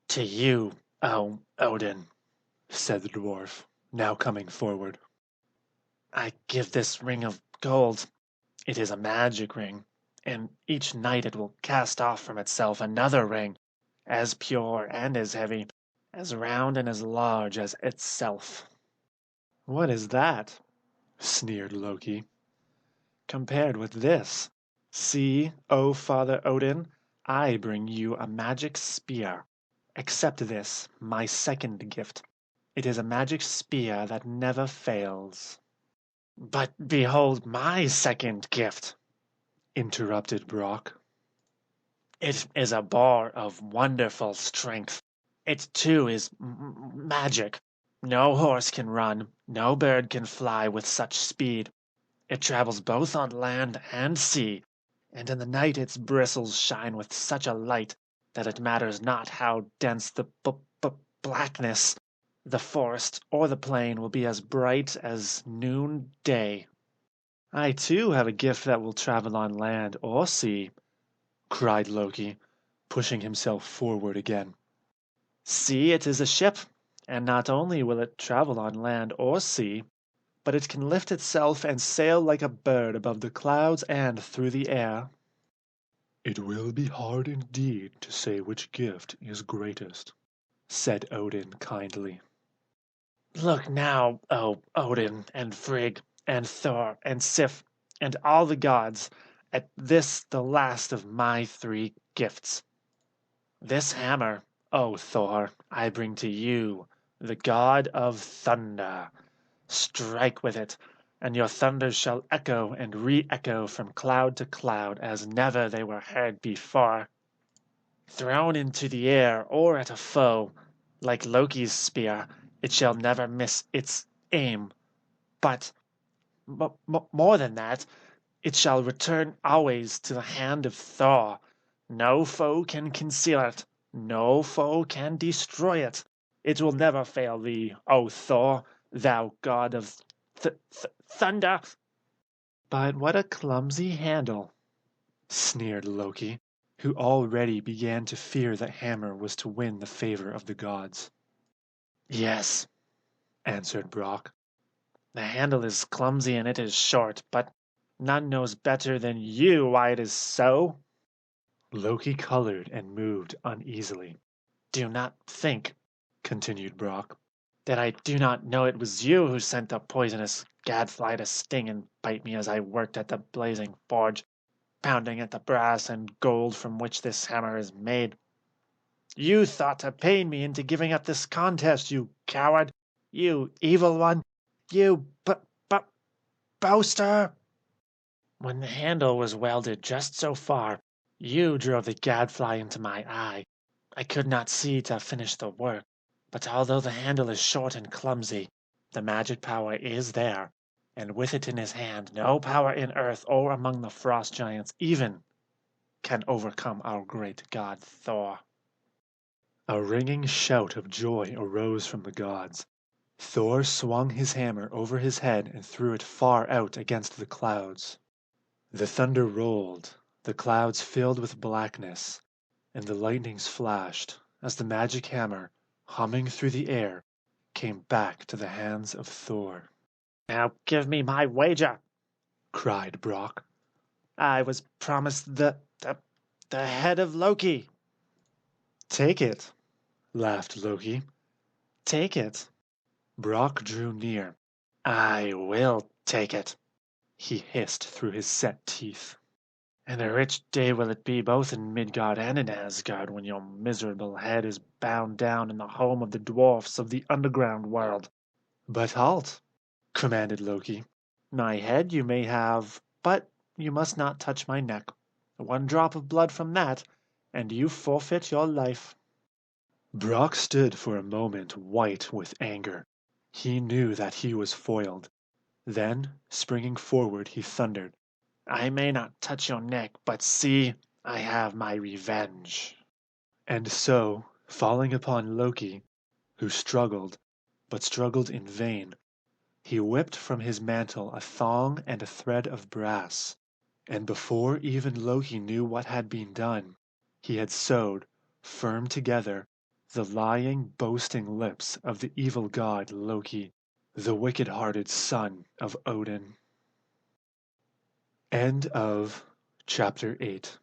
"To you, O Odin," said the dwarf, now coming forward, "I give this ring of gold. It is a magic ring, and each night it will cast off from itself another ring, as pure and as heavy, as round and as large as itself." "What is that?" sneered Loki. "Compared with this, see, O Father Odin, I bring you a magic spear. Accept this, my second gift. It is a magic spear that never fails." "But behold my second gift," interrupted Brock. "It is a boar of wonderful strength. It too is magic. No horse can run, no bird can fly with such speed. It travels both on land and sea, and in the night its bristles shine with such a light that it matters not how dense the blackness. The forest or the plain will be as bright as noonday." I too have a gift that will travel on land or sea, cried Loki, pushing himself forward again. See, it is a ship, and not only will it travel on land or sea, but it can lift itself and sail like a bird above the clouds and through the air. It will be hard indeed to say which gift is greatest, said Odin kindly. Look now, O Odin and Frigg and Thor and Sif and all the gods, at this the last of my 3 gifts. This hammer, O Thor, I bring to you, the god of thunder. Strike with it, and your thunders shall echo and re-echo from cloud to cloud as never they were heard before. Thrown into the air or at a foe, like Loki's spear, it shall never miss its aim, but, more than that, it shall return always to the hand of Thor. No foe can conceal it, no foe can destroy it. It will never fail thee, O Thor, thou god of thunder. But what a clumsy handle, sneered Loki, who already began to fear that hammer was to win the favor of the gods. Yes, answered Brock. The handle is clumsy and it is short, but none knows better than you why it is so. Loki colored and moved uneasily. Do not think, continued Brock, that I do not know it was you who sent the poisonous gadfly to sting and bite me as I worked at the blazing forge, pounding at the brass and gold from which this hammer is made. You thought to pain me into giving up this contest, you coward, you evil one, you boaster. When the handle was welded just so far, you drove the gadfly into my eye. I could not see to finish the work, but although the handle is short and clumsy, the magic power is there, and with it in his hand, no power in earth or among the frost giants even can overcome our great god Thor. A ringing shout of joy arose from the gods. Thor swung his hammer over his head and threw it far out against the clouds. The thunder rolled, the clouds filled with blackness, and the lightnings flashed as the magic hammer, humming through the air, came back to the hands of Thor. Now give me my wager, cried Brock. I was promised the head of Loki. Take it, laughed Loki. Take it. Brock drew near. I will take it, he hissed through his set teeth. And a rich day will it be both in Midgard and in Asgard when your miserable head is bound down in the home of the dwarfs of the underground world. But halt, commanded Loki. My head you may have, but you must not touch my neck. 1 drop of blood from that, and you forfeit your life. Brock stood for a moment white with anger. He knew that he was foiled. Then, springing forward, he thundered, I may not touch your neck, but see, I have my revenge. And so, falling upon Loki, who struggled, but struggled in vain, he whipped from his mantle a thong and a thread of brass, and before even Loki knew what had been done, he had sewed, firm together, the lying, boasting lips of the evil god Loki, the wicked-hearted son of Odin. End of chapter 8.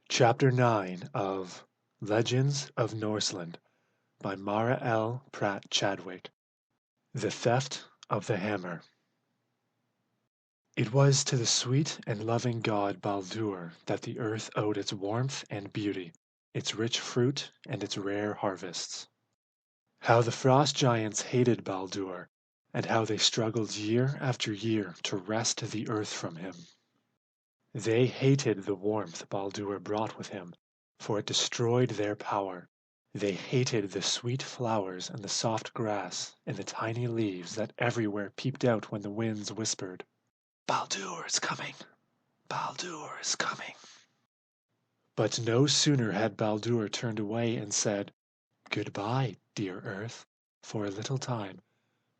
Chapter 9 of Legends of Norseland by Mara L. Pratt Chadwick. The Theft of the Hammer. It was to the sweet and loving god Baldur that the earth owed its warmth and beauty, its rich fruit and its rare harvests. How the frost giants hated Baldur, and how they struggled year after year to wrest the earth from him. They hated the warmth Baldur brought with him, for it destroyed their power. They hated the sweet flowers and the soft grass and the tiny leaves that everywhere peeped out when the winds whispered, Baldur is coming! Baldur is coming! But no sooner had Baldur turned away and said, Goodbye, dear earth, For a little time.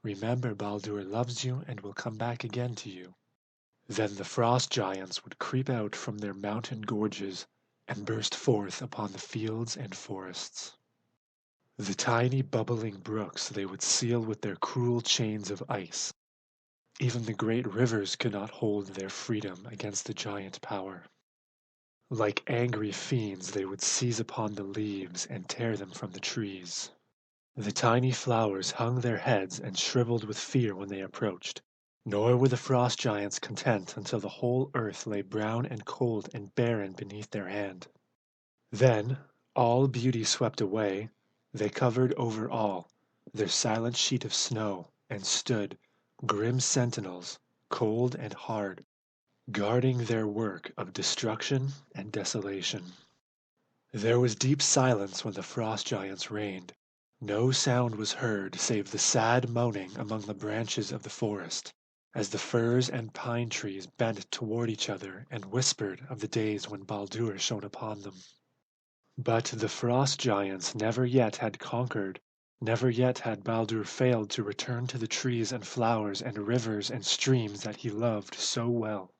Remember, Baldur loves you and will come back again to you." Then the frost giants would creep out from their mountain gorges and burst forth upon the fields and forests. The tiny bubbling brooks they would seal with their cruel chains of ice. Even the great rivers could not hold their freedom against the giant power. Like angry fiends they would seize upon the leaves and tear them from the trees. The tiny flowers hung their heads and shriveled with fear when they approached, nor were the frost giants content until the whole earth lay brown and cold and barren beneath their hand. Then, all beauty swept away, they covered over all their silent sheet of snow and stood, grim sentinels, cold and hard, guarding their work of destruction and desolation. There was deep silence when the frost giants reigned. No sound was heard save the sad moaning among the branches of the forest, as the firs and pine trees bent toward each other and whispered of the days when Baldur shone upon them. But the frost giants never yet had conquered, never yet had Baldur failed to return to the trees and flowers and rivers and streams that he loved so well.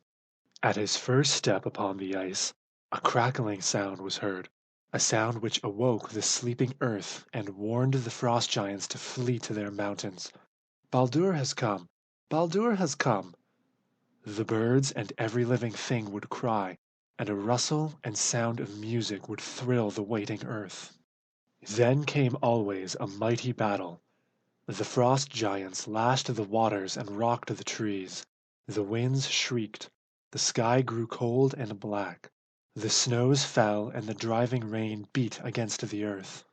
At his first step upon the ice, a crackling sound was heard, a sound which awoke the sleeping earth and warned the frost giants to flee to their mountains. "Baldur has come! Baldur has come!" The birds and every living thing would cry, and a rustle and sound of music would thrill the waiting earth. Then came always a mighty battle. The frost giants lashed the waters and rocked the trees. The winds shrieked. The sky grew cold and black. The snows fell and the driving rain beat against the earth.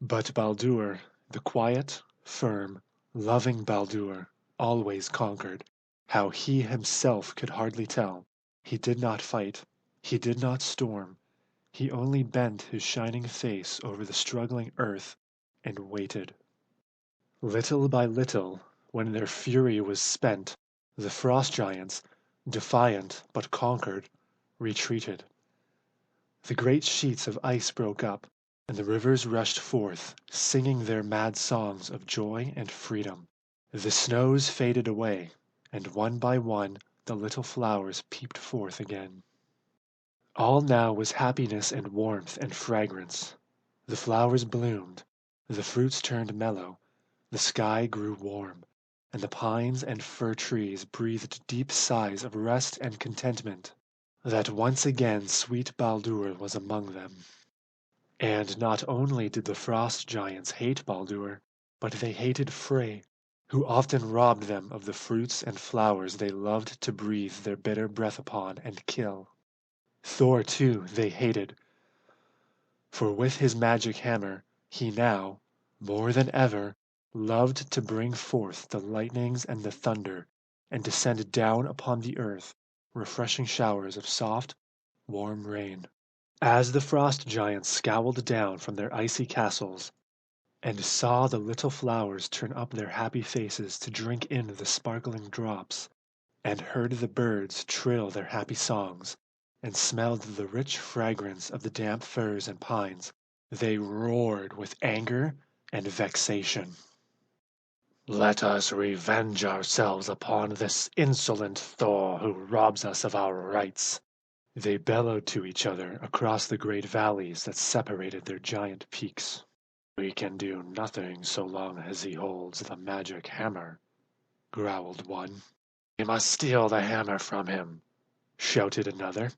But Baldur, the quiet, firm, loving Baldur, always conquered. How he himself could hardly tell. He did not fight. He did not storm. He only bent his shining face over the struggling earth and waited. Little by little, when their fury was spent, the frost giants, defiant but conquered, retreated. The great sheets of ice broke up, and the rivers rushed forth, singing their mad songs of joy and freedom. The snows faded away, and one by one the little flowers peeped forth again. All now was happiness and warmth and fragrance. The flowers bloomed, the fruits turned mellow, the sky grew warm, and the pines and fir trees breathed deep sighs of rest and contentment, that once again sweet Baldur was among them. And not only did the frost giants hate Baldur, but they hated Frey, who often robbed them of the fruits and flowers they loved to breathe their bitter breath upon and kill. Thor, too, they hated, for with his magic hammer he now, more than ever, loved to bring forth the lightnings and the thunder, and to send down upon the earth refreshing showers of soft, warm rain. As the frost giants scowled down from their icy castles, and saw the little flowers turn up their happy faces to drink in the sparkling drops, and heard the birds trill their happy songs, and smelled the rich fragrance of the damp firs and pines, they roared with anger and vexation. "Let us revenge ourselves upon this insolent Thor who robs us of our rights," they bellowed to each other across the great valleys that separated their giant peaks. "We can do nothing so long as he holds the magic hammer," growled one. "We must steal the hammer from him," shouted another.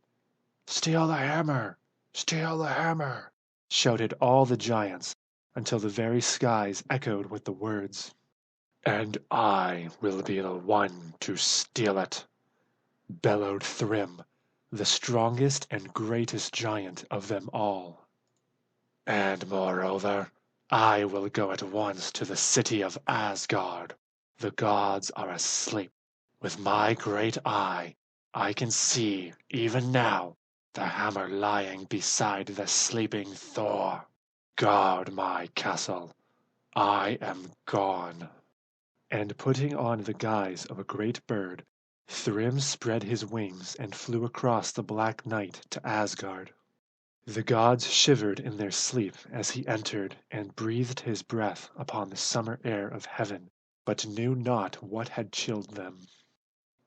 "Steal the hammer! Steal the hammer!" shouted all the giants, until the very skies echoed with the words. "And I will be the one to steal it," bellowed Thrym, the strongest and greatest giant of them all. "And moreover, I will go at once to the city of Asgard. The gods are asleep. With my great eye, I can see, even now, the hammer lying beside the sleeping Thor. Guard my castle. I am gone." And putting on the guise of a great bird, Thrym spread his wings and flew across the black night to Asgard. The gods shivered in their sleep as he entered and breathed his breath upon the summer air of heaven, but knew not what had chilled them.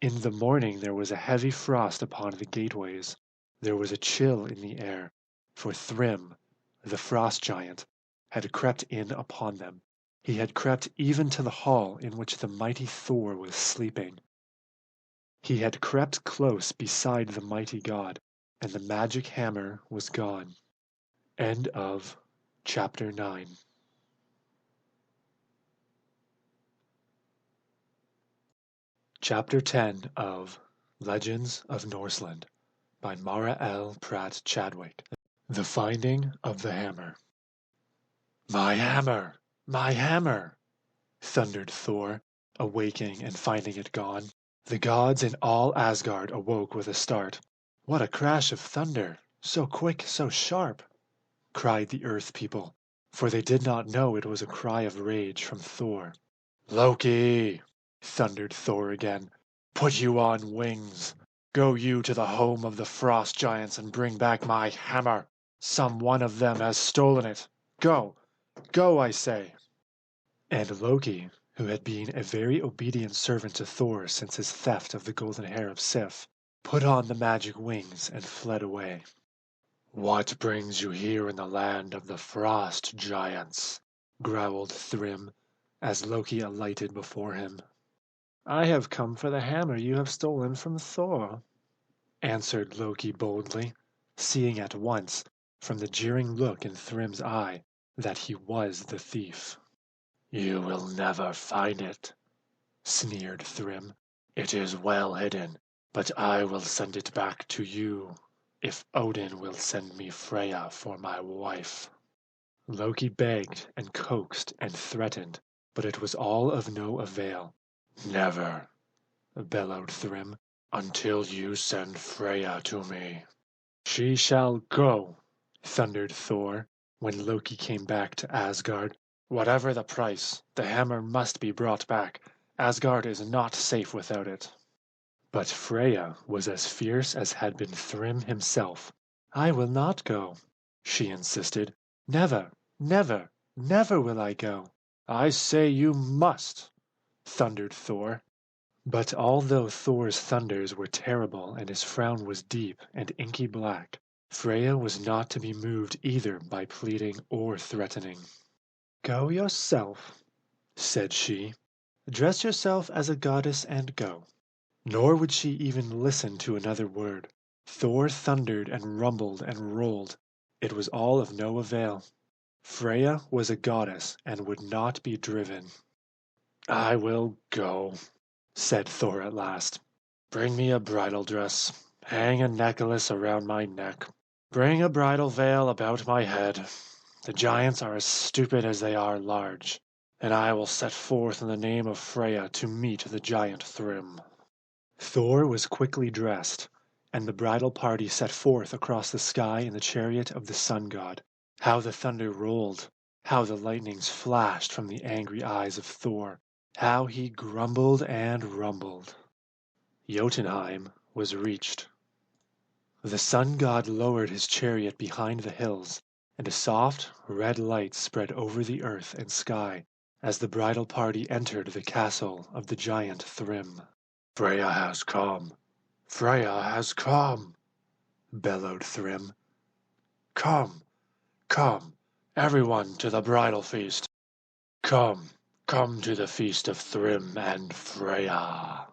In the morning there was a heavy frost upon the gateways. There was a chill in the air, for Thrym, the frost giant, had crept in upon them. He had crept even to the hall in which the mighty Thor was sleeping. He had crept close beside the mighty god, and the magic hammer was gone. End of chapter 9. Chapter 10 of Legends of Norseland by Mara L. Pratt Chadwick. The Finding of the Hammer. My hammer! My hammer! thundered Thor, awaking and finding it gone. The gods in all Asgard awoke with a start. What a crash of thunder! So quick, so sharp! cried the earth people, for they did not know it was a cry of rage from Thor. Loki! thundered Thor again. Put you on wings! Go you to the home of the frost giants and bring back my hammer! Some one of them has stolen it! Go! Go, I say! And Loki, who had been a very obedient servant to Thor since his theft of the golden hair of Sif, put on the magic wings and fled away. What brings you here in the land of the frost giants? growled Thrym, as Loki alighted before him. I have come for the hammer you have stolen from Thor, answered Loki boldly, seeing at once, from the jeering look in Thrym's eye, that he was the thief. You will never find it, sneered Thrym. It is well hidden, but I will send it back to you, if Odin will send me Freya for my wife. Loki begged and coaxed and threatened, but it was all of no avail. Never, bellowed Thrym, until you send Freya to me. She shall go, thundered Thor, when Loki came back to Asgard. Whatever the price, the hammer must be brought back. Asgard is not safe without it. But Freya was as fierce as had been Thrym himself. I will not go, she insisted. Never, never, never will I go. I say you must, thundered Thor. But although Thor's thunders were terrible and his frown was deep and inky black, Freya was not to be moved either by pleading or threatening. Go yourself, said she. Dress yourself as a goddess and go. Nor would she even listen to another word. Thor thundered and rumbled and rolled. It was all of no avail. Freya was a goddess and would not be driven. I will go, said Thor at last. Bring me a bridal dress. Hang a necklace around my neck. Bring a bridal veil about my head. The giants are as stupid as they are large, and I will set forth in the name of Freya to meet the giant Thrym. Thor was quickly dressed, and the bridal party set forth across the sky in the chariot of the sun god. How the thunder rolled! How the lightnings flashed from the angry eyes of Thor! How he grumbled and rumbled! Jotunheim was reached. The sun god lowered his chariot behind the hills, and a soft, red light spread over the earth and sky as the bridal party entered the castle of the giant Thrym. Freya has come! Freya has come! bellowed Thrym. Come, come, everyone to the bridal feast. Come, come to the feast of Thrym and Freya.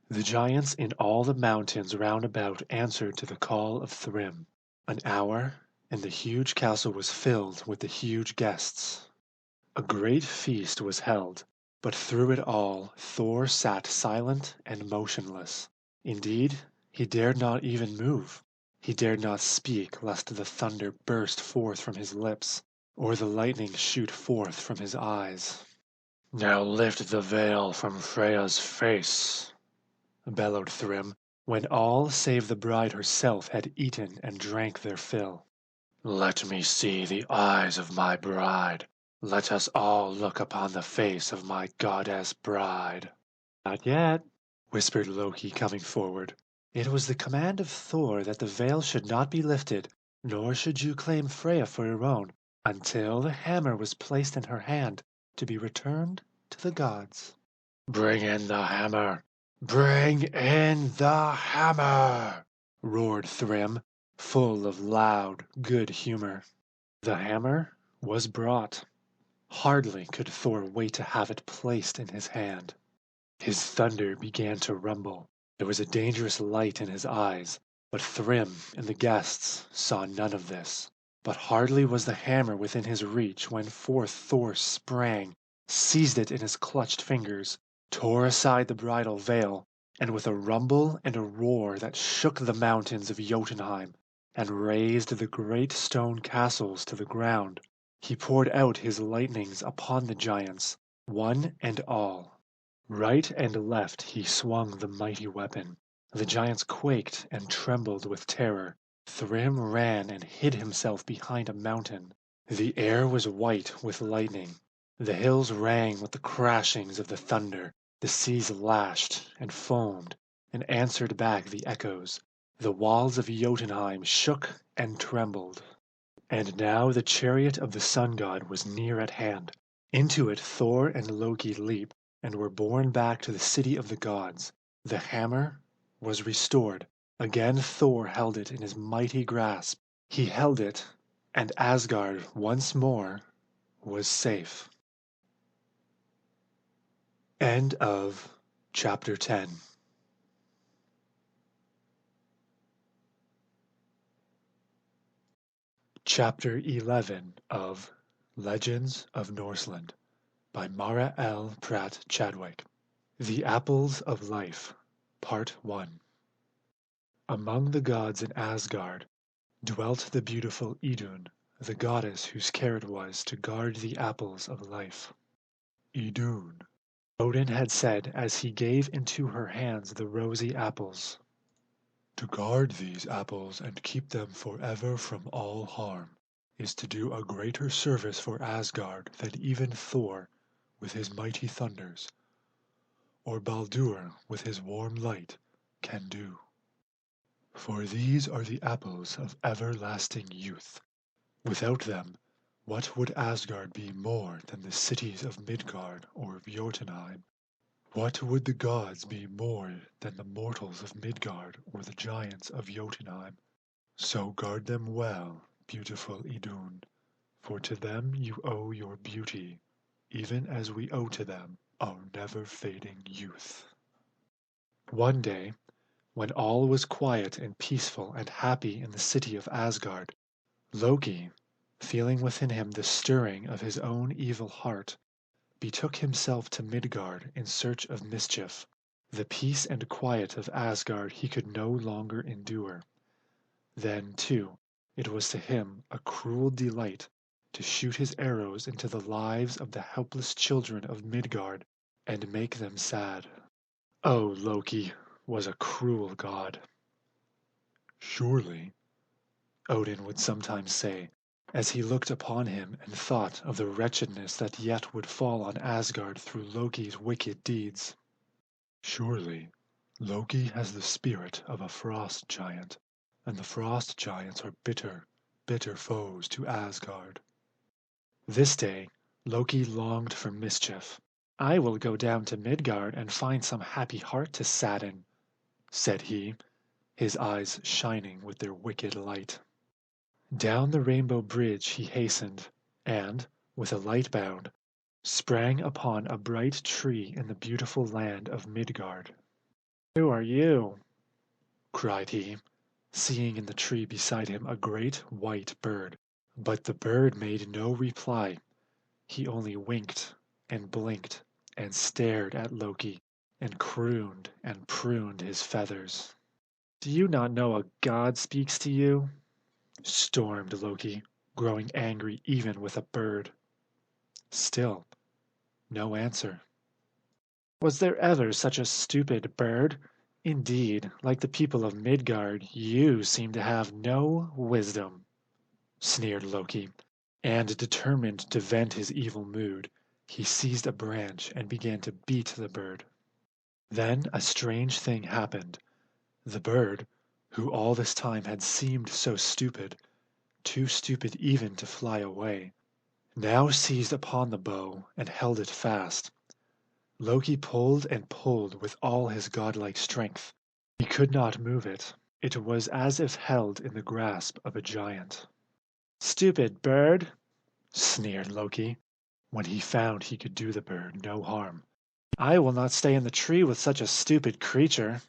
The giants in all the mountains round about answered to the call of Thrym. An hour, and the huge castle was filled with the huge guests. A great feast was held, but through it all Thor sat silent and motionless. Indeed, he dared not even move. He dared not speak lest the thunder burst forth from his lips, or the lightning shoot forth from his eyes. Now lift the veil from Freya's face, bellowed Thrym, when all save the bride herself had eaten and drank their fill. Let me see the eyes of my bride. Let us all look upon the face of my goddess bride. Not yet, whispered Loki, coming forward. It was the command of Thor that the veil should not be lifted nor should you claim Freya for your own until the hammer was placed in her hand to be returned to the gods. Bring in the hammer! Bring in the hammer! Roared Thrym, full of loud good humor. The hammer was brought. Hardly could Thor wait to have it placed in his hand. His thunder began to rumble. There was a dangerous light in his eyes, but Thrym and the guests saw none of this. But hardly was the hammer within his reach when forth Thor sprang, seized it in his clutched fingers, tore aside the bridal veil, and with a rumble and a roar that shook the mountains of Jotunheim and razed the great stone castles to the ground, he poured out his lightnings upon the giants, one and all. Right and left he swung the mighty weapon. The giants quaked and trembled with terror. Thrym ran and hid himself behind a mountain. The air was white with lightning. The hills rang with the crashings of the thunder. The seas lashed and foamed and answered back the echoes. The walls of Jotunheim shook and trembled. And now the chariot of the sun god was near at hand. Into it Thor and Loki leaped, and were borne back to the city of the gods. The hammer was restored. Again Thor held it in his mighty grasp. He held it, and Asgard once more was safe. End of chapter 10. Chapter 11 of Legends of Norseland by Mara L. Pratt Chadwick. The Apples of Life, Part 1. Among the gods in Asgard dwelt the beautiful Idun, the goddess whose care it was to guard the apples of life. Idun, Odin had said as he gave into her hands the rosy apples. To guard these apples and keep them forever from all harm is to do a greater service for Asgard than even Thor with his mighty thunders, or Baldur with his warm light, can do. For these are the apples of everlasting youth. Without them, what would Asgard be more than the cities of Midgard or of Jotunheim? What would the gods be more than the mortals of Midgard or the giants of Jotunheim? So guard them well, beautiful Idun, for to them you owe your beauty, even as we owe to them our never-fading youth. One day, when all was quiet and peaceful and happy in the city of Asgard, Loki, feeling within him the stirring of his own evil heart, betook himself to Midgard in search of mischief. The peace and quiet of Asgard he could no longer endure. Then, too, it was to him a cruel delight to shoot his arrows into the lives of the helpless children of Midgard and make them sad. Oh, Loki was a cruel god. Surely, Odin would sometimes say, as he looked upon him and thought of the wretchedness that yet would fall on Asgard through Loki's wicked deeds. Surely, Loki has the spirit of a frost giant, and the frost giants are bitter, bitter foes to Asgard. This day, Loki longed for mischief. I will go down to Midgard and find some happy heart to sadden, said he, his eyes shining with their wicked light. Down the rainbow bridge he hastened, and, with a light bound, sprang upon a bright tree in the beautiful land of Midgard. Who are you? Cried he, seeing in the tree beside him a great white bird. But the bird made no reply. He only winked and blinked and stared at Loki and crooned and pruned his feathers. Do you not know a god speaks to you? Stormed Loki, growing angry even with a bird. Still, no answer. Was there ever such a stupid bird? Indeed, like the people of Midgard, you seem to have no wisdom, sneered Loki, and determined to vent his evil mood, he seized a branch and began to beat the bird. Then a strange thing happened. The bird, who all this time had seemed so stupid, too stupid even to fly away, now seized upon the bow and held it fast. Loki pulled and pulled with all his godlike strength. He could not move it. It was as if held in the grasp of a giant. "Stupid bird!" sneered Loki, when he found he could do the bird no harm. "I will not stay in the tree with such a stupid creature."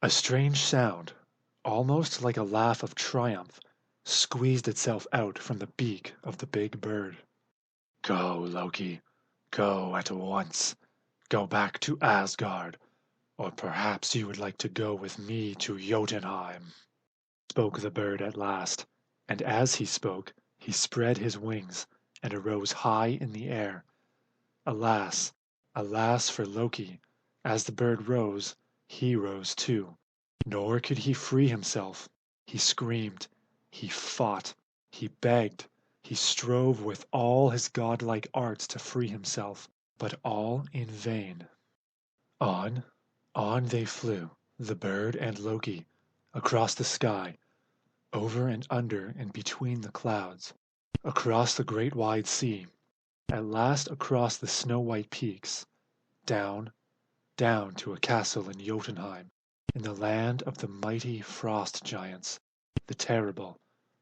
A strange sound, almost like a laugh of triumph, squeezed itself out from the beak of the big bird. "Go, Loki, go at once. Go back to Asgard, or perhaps you would like to go with me to Jotunheim," spoke the bird at last, and as he spoke he spread his wings and arose high in the air. Alas, alas for Loki! As the bird rose, he rose too, nor could he free himself. He screamed, he fought, he begged, he strove with all his godlike arts to free himself, but all in vain. On, on they flew, the bird and Loki, across the sky, over and under and between the clouds, across the great wide sea, at last across the snow-white peaks, down, down to a castle in Jotunheim, in the land of the mighty frost giants, the terrible,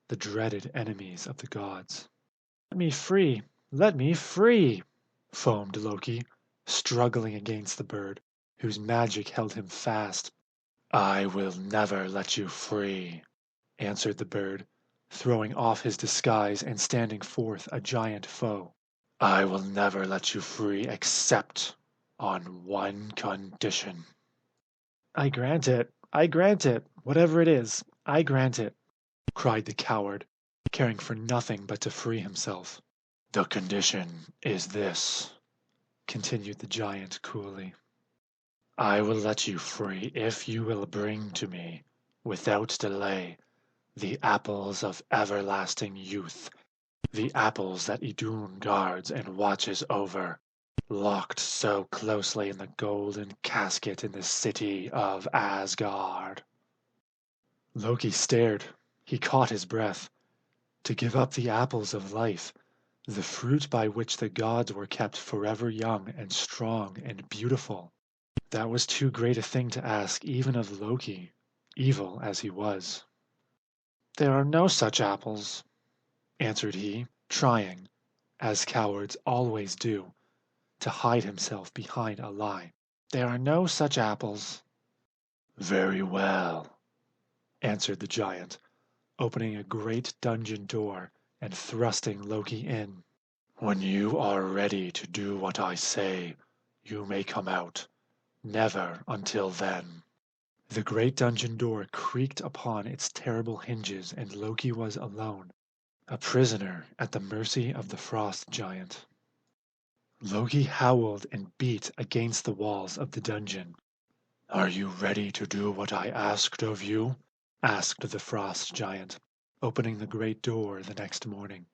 the dreaded enemies of the gods. "Let me free! Let me free!" foamed Loki, struggling against the bird, whose magic held him fast. "I will never let you free," answered the bird, throwing off his disguise and standing forth a giant foe. "I will never let you free except on one condition." "I grant it, whatever it is, I grant it," cried the coward, caring for nothing but to free himself. "The condition is this," continued the giant coolly. "I will let you free if you will bring to me, without delay, the apples of everlasting youth, the apples that Idun guards and watches over, locked so closely in the golden casket in the city of Asgard." Loki stared. He caught his breath. To give up the apples of life, the fruit by which the gods were kept forever young and strong and beautiful. That was too great a thing to ask even of Loki, evil as he was. "There are no such apples," answered he, trying, as cowards always do, to hide himself behind a lie. "There are no such apples." "Very well," answered the giant, opening a great dungeon door and thrusting Loki in. "When you are ready to do what I say, you may come out. Never until then." The great dungeon door creaked upon its terrible hinges, and Loki was alone, a prisoner at the mercy of the frost giant. Loki howled and beat against the walls of the dungeon. "Are you ready to do what I asked of you?" asked the frost giant, opening the great door the next morning.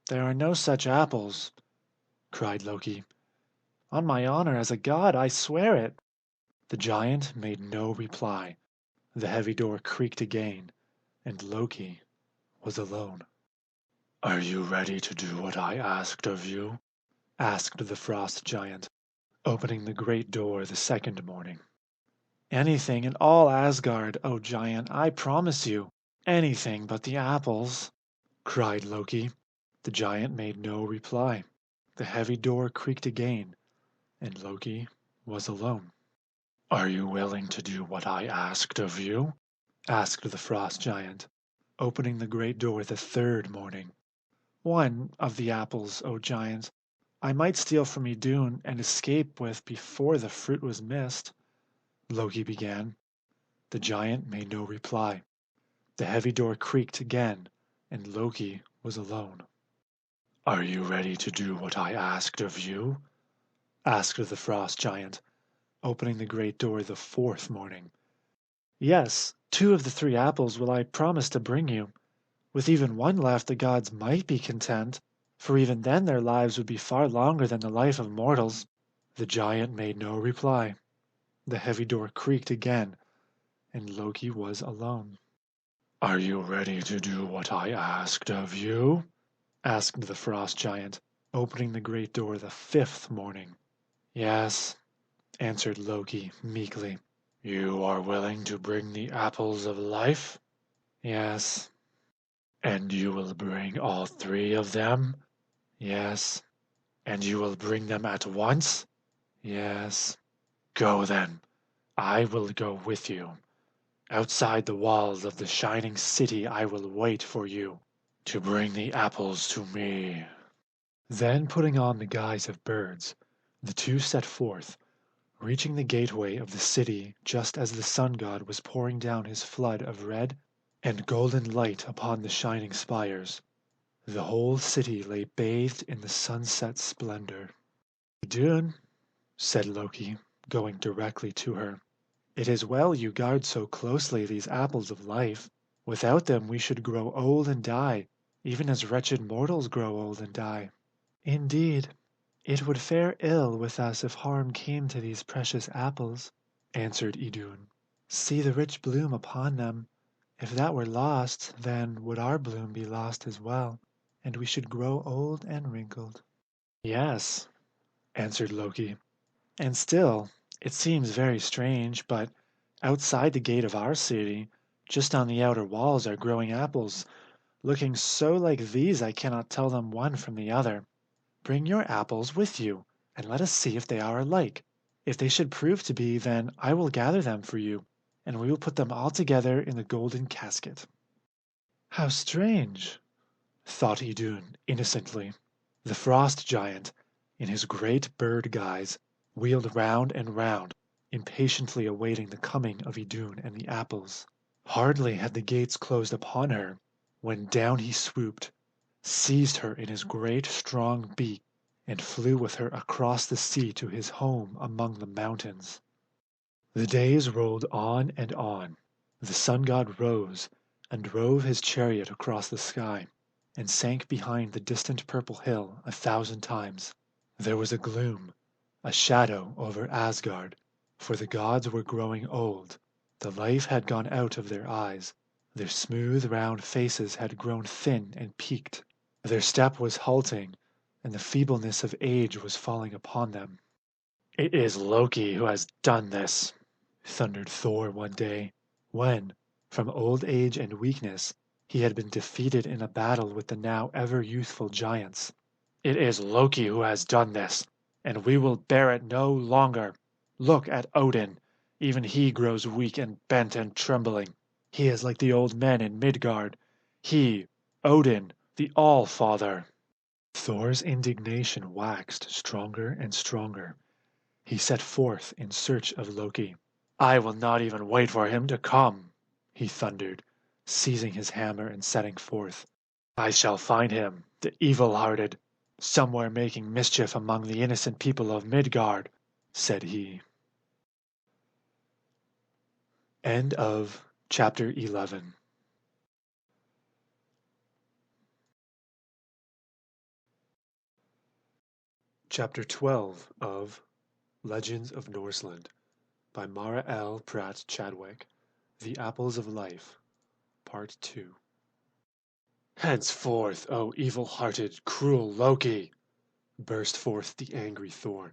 "There are no such apples," cried Loki. "On my honor as a god, I swear it." The giant made no reply. The heavy door creaked again, and Loki was alone. "Are you ready to do what I asked of you?" asked the frost giant, opening the great door the second morning. "Anything in all Asgard, O giant, I promise you. Anything but the apples," cried Loki. The giant made no reply. The heavy door creaked again, and Loki was alone. "Are you willing to do what I asked of you?" asked the frost giant, opening the great door the third morning. "One of the apples, O giant, I might steal from Idun and escape with before the fruit was missed," Loki began. The giant made no reply. The heavy door creaked again, and Loki was alone. "Are you ready to do what I asked of you?" asked the frost giant, opening the great door the fourth morning. "Yes, 2 of the 3 apples will I promise to bring you. With even one left the gods might be content, for even then their lives would be far longer than the life of mortals." The giant made no reply. The heavy door creaked again, and Loki was alone. Are you ready to do what I asked of you? Asked the frost giant, opening the great door the 5th morning. Yes, answered Loki meekly. You are willing to bring the apples of life? Yes. And you will bring all 3 of them? Yes. And you will bring them at once? Yes. Go then. I will go with you. Outside the walls of the shining city I will wait for you to bring the apples to me. Then, putting on the guise of birds, the 2 set forth, reaching the gateway of the city just as the sun god was pouring down his flood of red and golden light upon the shining spires. The whole city lay bathed in the sunset splendor. Idun, said Loki, going directly to her, it is well you guard so closely these apples of life. Without them we should grow old and die, even as wretched mortals grow old and die. Indeed, it would fare ill with us if harm came to these precious apples, answered Idun. See the rich bloom upon them. If that were lost, then would our bloom be lost as well, and we should grow old and wrinkled. Yes, answered Loki. And still, it seems very strange, but outside the gate of our city, just on the outer walls, are growing apples, looking so like these I cannot tell them one from the other. Bring your apples with you, and let us see if they are alike. If they should prove to be, then I will gather them for you, and we will put them all together in the golden casket. How strange, thought Idun innocently. The frost giant, in his great bird guise, wheeled round and round, impatiently awaiting the coming of Idun and the apples. Hardly had the gates closed upon her, when down he swooped, seized her in his great strong beak, and flew with her across the sea to his home among the mountains. The days rolled on and on. The sun god rose and drove his chariot across the sky, and sank behind the distant purple hill 1,000 times. There was a gloom, a shadow over Asgard, for the gods were growing old. The life had gone out of their eyes. Their smooth round faces had grown thin and peaked. Their step was halting, and the feebleness of age was falling upon them. It is Loki who has done this, thundered Thor one day, when, from old age and weakness, he had been defeated in a battle with the now ever youthful giants. It is Loki who has done this, and we will bear it no longer. Look at Odin. Even he grows weak and bent and trembling. He is like the old men in Midgard. He, Odin, the All-Father. Thor's indignation waxed stronger and stronger. He set forth in search of Loki. I will not even wait for him to come, he thundered, seizing his hammer and setting forth. I shall find him, the evil-hearted, somewhere making mischief among the innocent people of Midgard, said he. End of chapter 11. Chapter 12 of Legends of Norseland by Mara L. Pratt Chadwick. The Apples of Life, Part 2. Henceforth, O evil-hearted, cruel Loki, burst forth the angry Thor.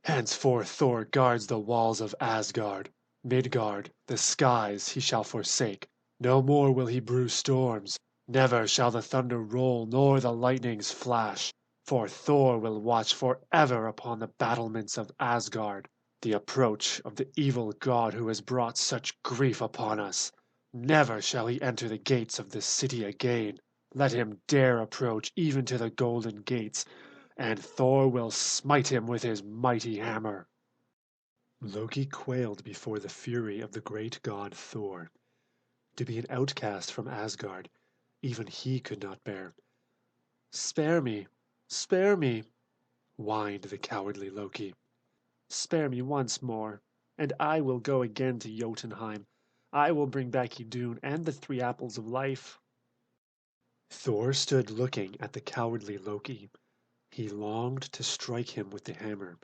Henceforth Thor guards the walls of Asgard, Midgard, the skies he shall forsake. No more will he brew storms, never shall the thunder roll nor the lightnings flash, for Thor will watch forever upon the battlements of Asgard, the approach of the evil god who has brought such grief upon us. Never shall he enter the gates of this city again. Let him dare approach even to the golden gates, and Thor will smite him with his mighty hammer. Loki quailed before the fury of the great god Thor. To be an outcast from Asgard, even he could not bear. Spare me, whined the cowardly Loki. Spare me once more, and I will go again to Jotunheim. I will bring back Idun and the 3 apples of life. Thor stood looking at the cowardly Loki. He longed to strike him with the hammer,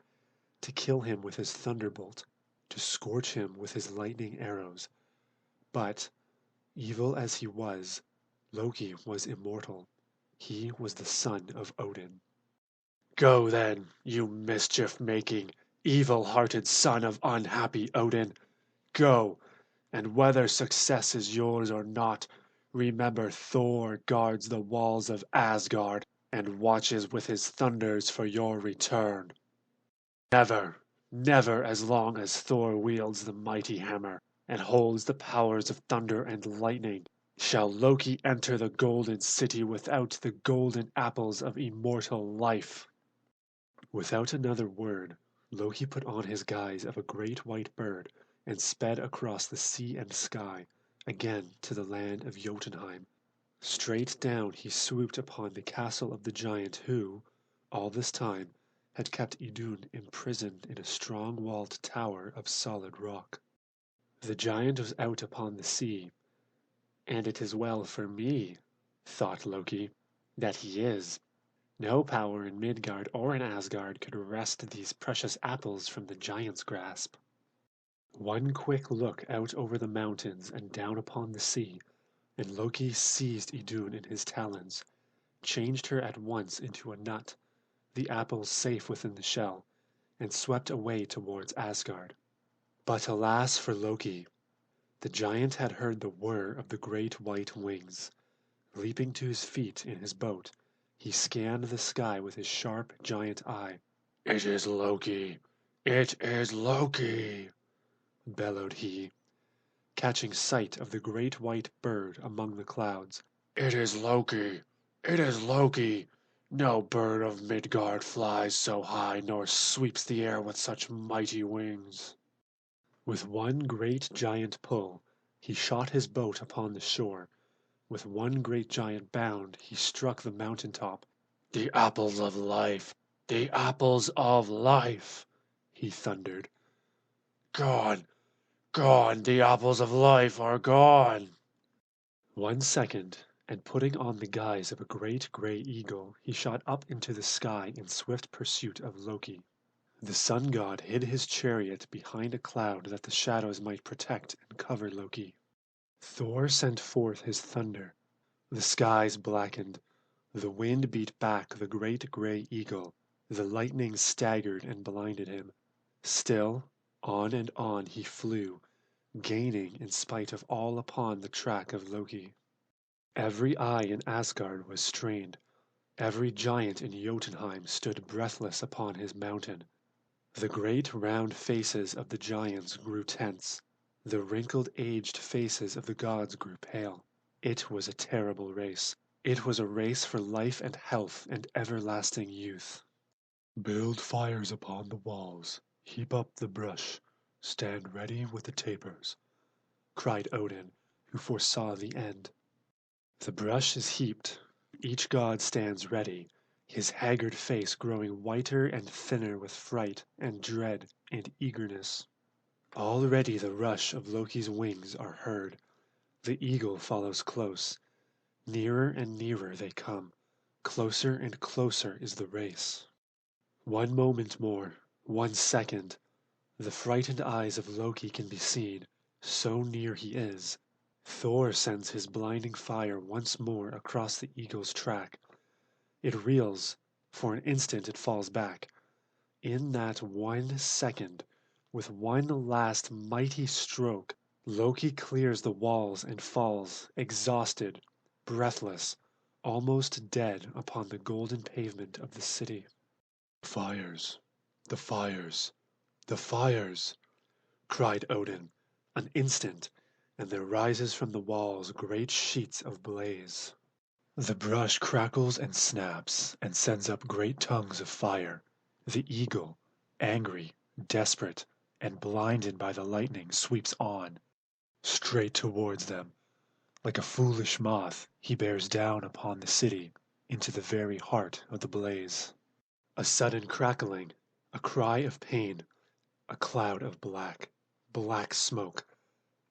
to kill him with his thunderbolt, to scorch him with his lightning arrows. But Evil as he was, Loki was immortal. He was the son of Odin. Go then, you mischief-making, evil-hearted son of unhappy Odin. Go, and whether success is yours or not, remember Thor guards the walls of Asgard and watches with his thunders for your return. Never, never as long as Thor wields the mighty hammer and holds the powers of thunder and lightning, shall Loki enter the golden city without the golden apples of immortal life. Without another word, Loki put on his guise of a great white bird and sped across the sea and sky, again to the land of Jotunheim. Straight down he swooped upon the castle of the giant who, all this time, had kept Idun imprisoned in a strong-walled tower of solid rock. The giant was out upon the sea, and it is well for me, thought Loki, that he is. No power in Midgard or in Asgard could wrest these precious apples from the giant's grasp. One quick look out over the mountains and down upon the sea, and Loki seized Idun in his talons, changed her at once into a nut, the apples safe within the shell, and swept away towards Asgard. But alas for Loki! The giant had heard the whir of the great white wings. Leaping to his feet in his boat, he scanned the sky with his sharp giant eye. "It is Loki! It is Loki!" bellowed he, catching sight of the great white bird among the clouds. "It is Loki! It is Loki! No bird of Midgard flies so high nor sweeps the air with such mighty wings." With one great giant pull, he shot his boat upon the shore. With one great giant bound, he struck the mountain top. "The apples of life! The apples of life!" he thundered. "Gone! Gone! The apples of life are gone!" 1 second, and putting on the guise of a great gray eagle, he shot up into the sky in swift pursuit of Loki. The sun god hid his chariot behind a cloud that the shadows might protect and cover Loki. Thor sent forth his thunder. The skies blackened. The wind beat back the great gray eagle. The lightning staggered and blinded him. Still, on and on he flew, gaining in spite of all upon the track of Loki. Every eye in Asgard was strained. Every giant in Jotunheim stood breathless upon his mountain. The great round faces of the giants grew tense. The wrinkled aged faces of the gods grew pale. It was a terrible race. It was a race for life and health and everlasting youth. Build fires upon the walls, heap up the brush, stand ready with the tapers, cried Odin, who foresaw the end. The brush is heaped. Each god stands ready, his haggard face growing whiter and thinner with fright and dread and eagerness. Already the rush of Loki's wings are heard. The eagle follows close. Nearer and nearer they come. Closer and closer is the race. 1 moment more, 1 second. The frightened eyes of Loki can be seen, so near he is. Thor sends his blinding fire once more across the eagle's track. It reels. For an instant it falls back. In that 1 second, with one last mighty stroke, Loki clears the walls and falls, exhausted, breathless, almost dead upon the golden pavement of the city. "The fires! The fires! The fires!" cried Odin. An instant, and there rises from the walls great sheets of blaze. The brush crackles and snaps and sends up great tongues of fire. The eagle, angry, desperate, and blinded by the lightning, sweeps on. Straight towards them. Like a foolish moth, he bears down upon the city, into the very heart of the blaze. A sudden crackling, a cry of pain, a cloud of black, black smoke,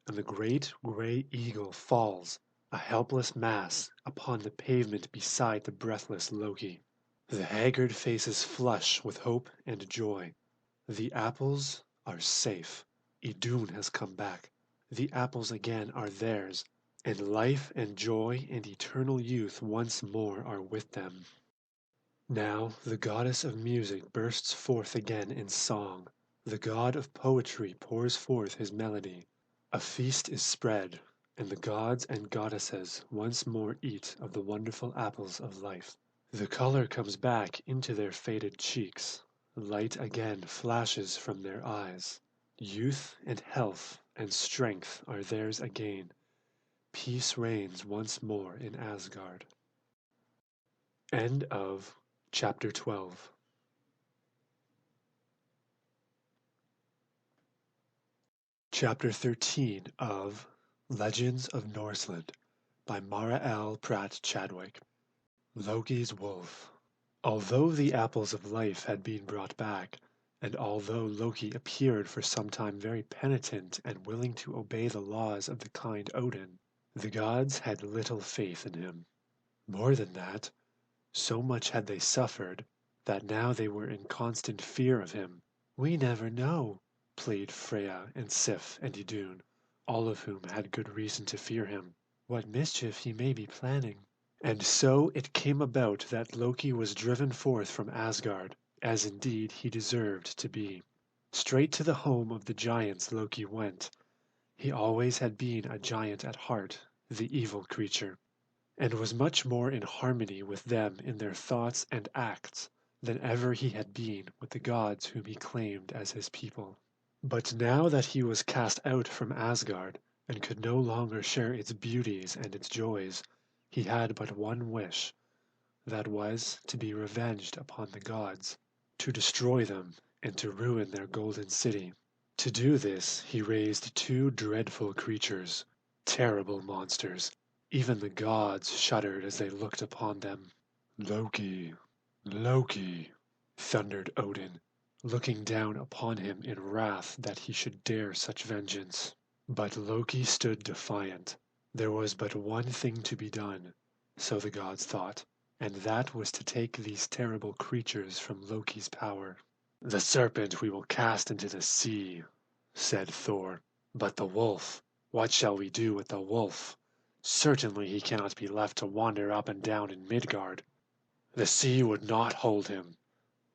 and the great gray eagle falls, a helpless mass, upon the pavement beside the breathless Loki. The haggard faces flush with hope and joy. The apples are safe. Idun has come back. The apples again are theirs. and life and joy and eternal youth once more are with them. Now the goddess of music bursts forth again in song, the god of poetry pours forth his melody. A feast is spread, and the gods and goddesses once more eat of the wonderful apples of life. The color comes back into their faded cheeks, light again flashes from their eyes. Youth and health and strength are theirs again. Peace reigns once more in Asgard. End of chapter 12. Chapter 13 of Legends of Norseland by Mara L. Pratt Chadwick. Loki's Wolf. Although the apples of life had been brought back, and although Loki appeared for some time very penitent and willing to obey the laws of the kind Odin, the gods had little faith in him. More than that, so much had they suffered, that now they were in constant fear of him. "We never know," plead Freya and Sif and Idun, all of whom had good reason to fear him, "what mischief he may be planning." And so it came about that Loki was driven forth from Asgard, as indeed he deserved to be. Straight to the home of the giants Loki went. He always had been a giant at heart, the evil creature, and was much more in harmony with them in their thoughts and acts than ever he had been with the gods whom he claimed as his people. But now that he was cast out from Asgard, and could no longer share its beauties and its joys, he had but one wish, that was to be revenged upon the gods, to destroy them and to ruin their golden city. To do this he raised two dreadful creatures, terrible monsters. Even the gods shuddered as they looked upon them. "Loki, Loki," thundered Odin, looking down upon him in wrath that he should dare such vengeance. But Loki stood defiant. There was but one thing to be done, so the gods thought, and that was to take these terrible creatures from Loki's power. "The serpent we will cast into the sea," said Thor. "But the wolf, what shall we do with the wolf? Certainly he cannot be left to wander up and down in Midgard. The sea would not hold him.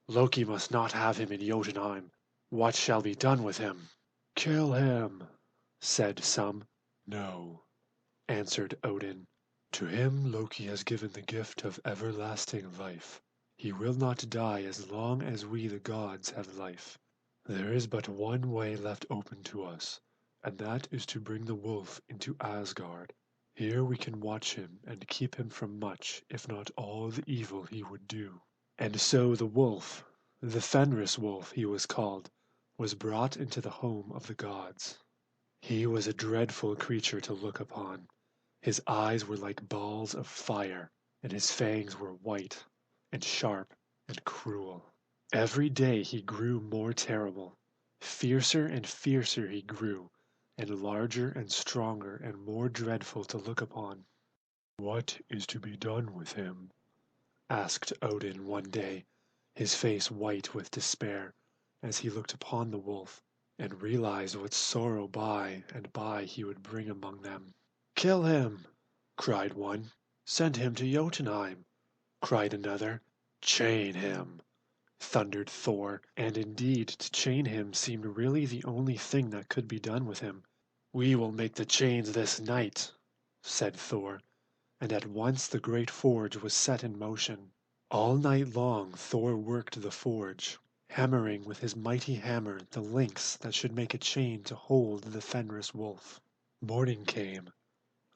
Loki must not have him in Jotunheim. What shall be done with him?" "Kill him," said some. "No," answered Odin. "To him Loki has given the gift of everlasting life. He will not die as long as we the gods have life. There is but one way left open to us, and that is to bring the wolf into Asgard. Here we can watch him and keep him from much, if not all, the evil he would do." And so the wolf, the Fenris wolf he was called, was brought into the home of the gods. He was a dreadful creature to look upon. His eyes were like balls of fire, and his fangs were white, and sharp, and cruel. Every day he grew more terrible. Fiercer and fiercer he grew, and larger and stronger and more dreadful to look upon. "What is to be done with him?" asked Odin one day, his face white with despair, as he looked upon the wolf, and realized what sorrow by and by he would bring among them. "Kill him," cried one. "Send him to Jotunheim," cried another. "Chain him," thundered Thor, and indeed to chain him seemed really the only thing that could be done with him. "We will make the chains this night," said Thor, and at once the great forge was set in motion. All night long Thor worked the forge, hammering with his mighty hammer the links that should make a chain to hold the Fenris wolf. Morning came.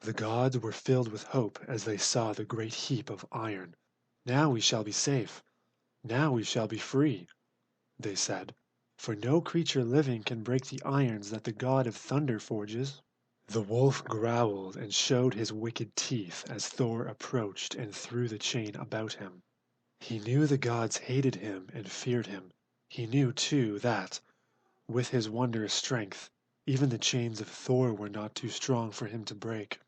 The gods were filled with hope as they saw the great heap of iron. "Now we shall be safe. Now we shall be free," they said, "for no creature living can break the irons that the god of thunder forges." The wolf growled and showed his wicked teeth as Thor approached and threw the chain about him. He knew the gods hated him and feared him. He knew, too, that, with his wondrous strength, even the chains of Thor were not too strong for him to break.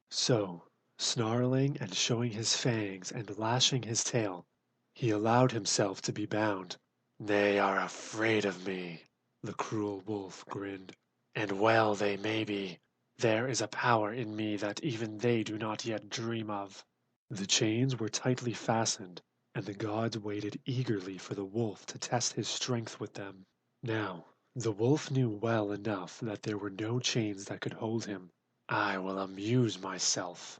So, snarling and showing his fangs and lashing his tail, he allowed himself to be bound. "They are afraid of me," the cruel wolf grinned. "And well they may be. There is a power in me that even they do not yet dream of." The chains were tightly fastened, and the gods waited eagerly for the wolf to test his strength with them. Now, the wolf knew well enough that there were no chains that could hold him. "I will amuse myself,"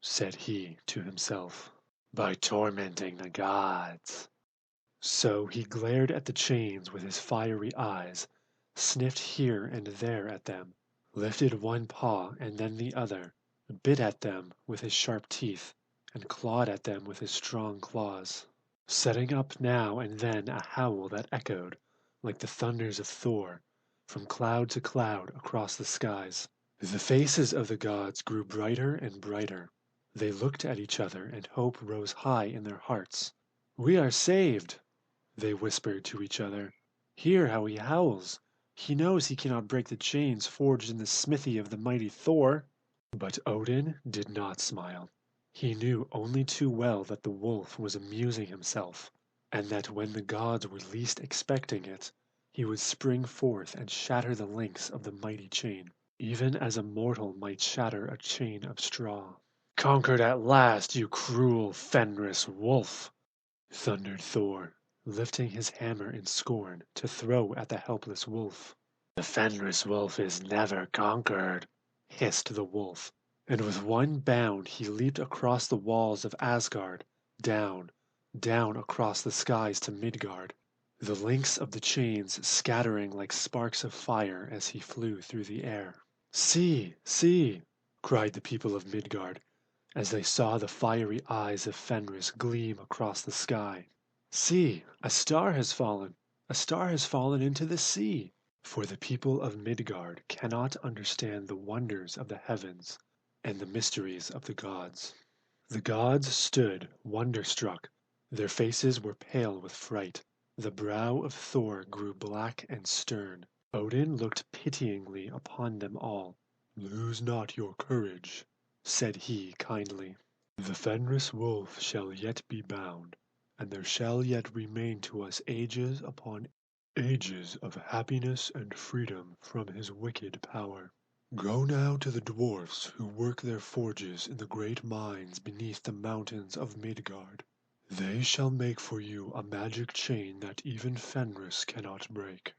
said he to himself, "by tormenting the gods." So he glared at the chains with his fiery eyes, sniffed here and there at them, lifted one paw and then the other, bit at them with his sharp teeth, and clawed at them with his strong claws, setting up now and then a howl that echoed, like the thunders of Thor, from cloud to cloud across the skies. The faces of the gods grew brighter and brighter. They looked at each other, and hope rose high in their hearts. "We are saved," they whispered to each other. "Hear how he howls. He knows he cannot break the chains forged in the smithy of the mighty Thor." But Odin did not smile. He knew only too well that the wolf was amusing himself, and that when the gods were least expecting it, he would spring forth and shatter the links of the mighty chain, even as a mortal might shatter a chain of straw. "Conquered at last, you cruel Fenris wolf!" thundered Thor, lifting his hammer in scorn to throw at the helpless wolf. "The Fenris wolf is never conquered," hissed the wolf, and with one bound he leaped across the walls of Asgard, down, down across the skies to Midgard, the links of the chains scattering like sparks of fire as he flew through the air. "See, see!" cried the people of Midgard, as they saw the fiery eyes of Fenris gleam across the sky. "See, a star has fallen! A star has fallen into the sea!" For the people of Midgard cannot understand the wonders of the heavens and the mysteries of the gods. The gods stood wonderstruck. Their faces were pale with fright. The brow of Thor grew black and stern. Odin looked pityingly upon them all. "Lose not your courage," said he kindly. "The Fenris wolf shall yet be bound, and there shall yet remain to us ages upon ages of happiness and freedom from his wicked power. Go now to the dwarfs who work their forges in the great mines beneath the mountains of Midgard. They shall make for you a magic chain that even Fenris cannot break."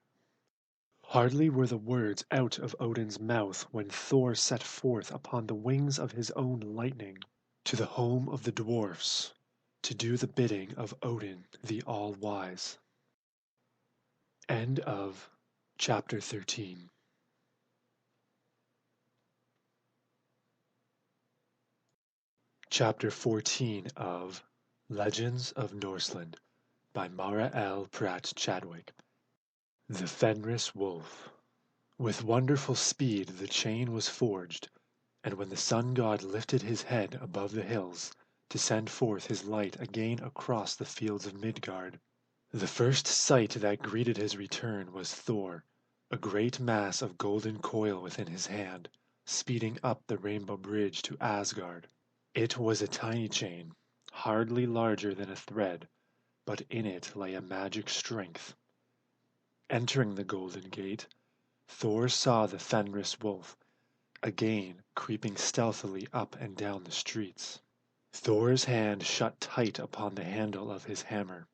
Hardly were the words out of Odin's mouth when Thor set forth upon the wings of his own lightning to the home of the dwarfs to do the bidding of Odin the All-Wise. End of chapter 13. Chapter 14 of Legends of Norseland by Mara L. Pratt Chadwick. The Fenris Wolf. With wonderful speed the chain was forged, and when the sun god lifted his head above the hills to send forth his light again across the fields of Midgard, the first sight that greeted his return was Thor, a great mass of golden coil within his hand, speeding up the rainbow bridge to Asgard. It was a tiny chain, hardly larger than a thread, but in it lay a magic strength. Entering the golden gate, Thor saw the Fenris wolf, again creeping stealthily up and down the streets. Thor's hand shut tight upon the handle of his hammer.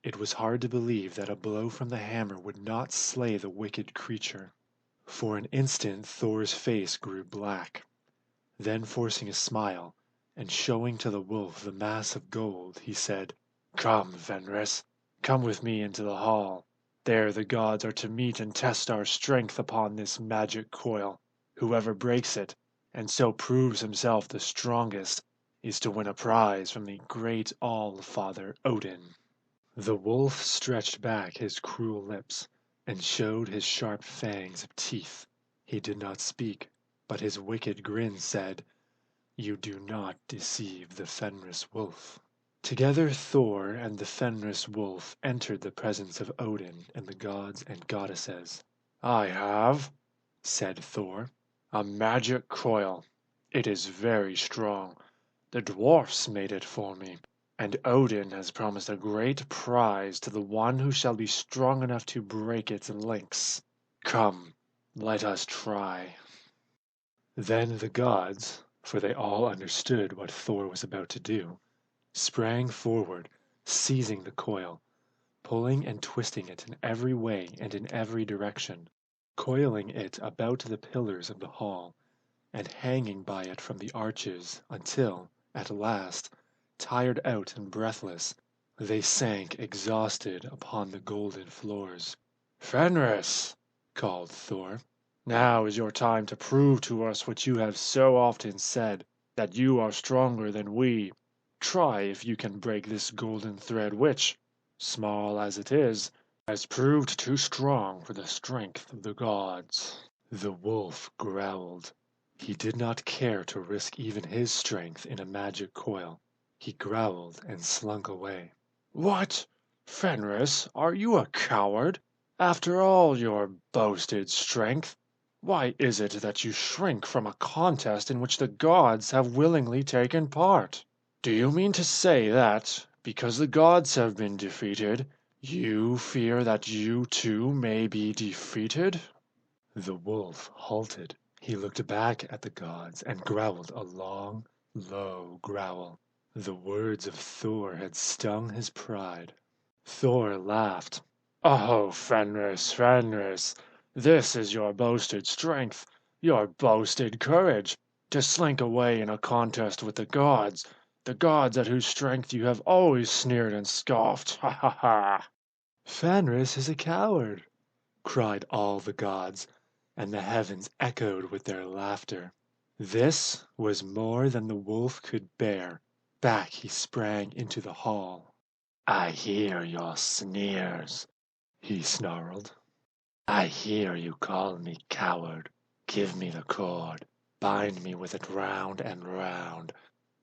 It was hard to believe that a blow from the hammer would not slay the wicked creature. For an instant Thor's face grew black. Then forcing a smile, and showing to the wolf the mass of gold, he said, "Come, Fenris, come with me into the hall. There the gods are to meet and test our strength upon this magic coil. Whoever breaks it, and so proves himself the strongest, is to win a prize from the great All-Father Odin." The wolf stretched back his cruel lips, and showed his sharp fangs of teeth. He did not speak, but his wicked grin said, "You do not deceive the Fenris wolf." Together Thor and the Fenris wolf entered the presence of Odin and the gods and goddesses. "I have," said Thor, "a magic coil. It is very strong. The dwarfs made it for me, and Odin has promised a great prize to the one who shall be strong enough to break its links. Come, let us try." Then the gods, for they all understood what Thor was about to do, sprang forward, seizing the coil, pulling and twisting it in every way and in every direction, coiling it about the pillars of the hall, and hanging by it from the arches until, at last, tired out and breathless, they sank exhausted upon the golden floors. "Fenris," called Thor, "now is your time to prove to us what you have so often said, that you are stronger than we. Try if you can break this golden thread which, small as it is, has proved too strong for the strength of the gods." The wolf growled. He did not care to risk even his strength in a magic coil. He growled and slunk away. "What! Fenris, are you a coward? After all your boasted strength, why is it that you shrink from a contest in which the gods have willingly taken part? Do you mean to say that, because the gods have been defeated, you fear that you too may be defeated?" The wolf halted. He looked back at the gods and growled a long, low growl. The words of Thor had stung his pride. Thor laughed. "Oh, Fenris, Fenris, this is your boasted strength, your boasted courage, to slink away in a contest with the gods at whose strength you have always sneered and scoffed. Ha ha ha!" "Fenris is a coward!" cried all the gods, and the heavens echoed with their laughter. This was more than the wolf could bear. Back he sprang into the hall. I hear your sneers, He snarled. I hear you call me coward. Give me the cord, bind me with it round and round,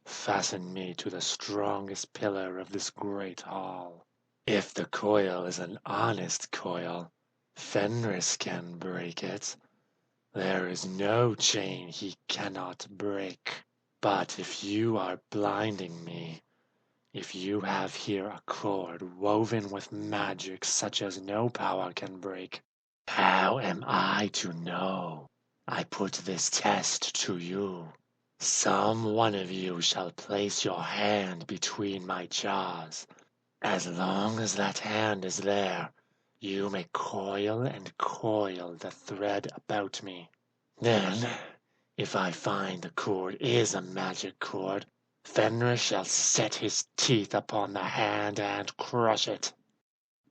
fasten me to the strongest pillar of this great hall. If the coil is an honest coil, Fenris can break it. There is no chain he cannot break. But if you are blinding me, if you have here a cord woven with magic such as no power can break, how am I to know? I put this test to you. Some one of you shall place your hand between my jaws. As long as that hand is there, you may coil and coil the thread about me. Then, if I find the cord is a magic cord, Fenris shall set his teeth upon the hand and crush it."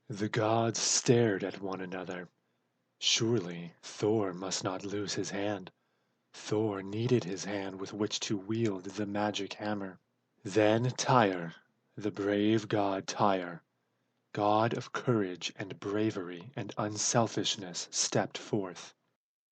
The gods stared at one another. Surely Thor must not lose his hand. Thor needed his hand with which to wield the magic hammer. Then Tyr, the brave god Tyr, god of courage and bravery and unselfishness, stepped forth.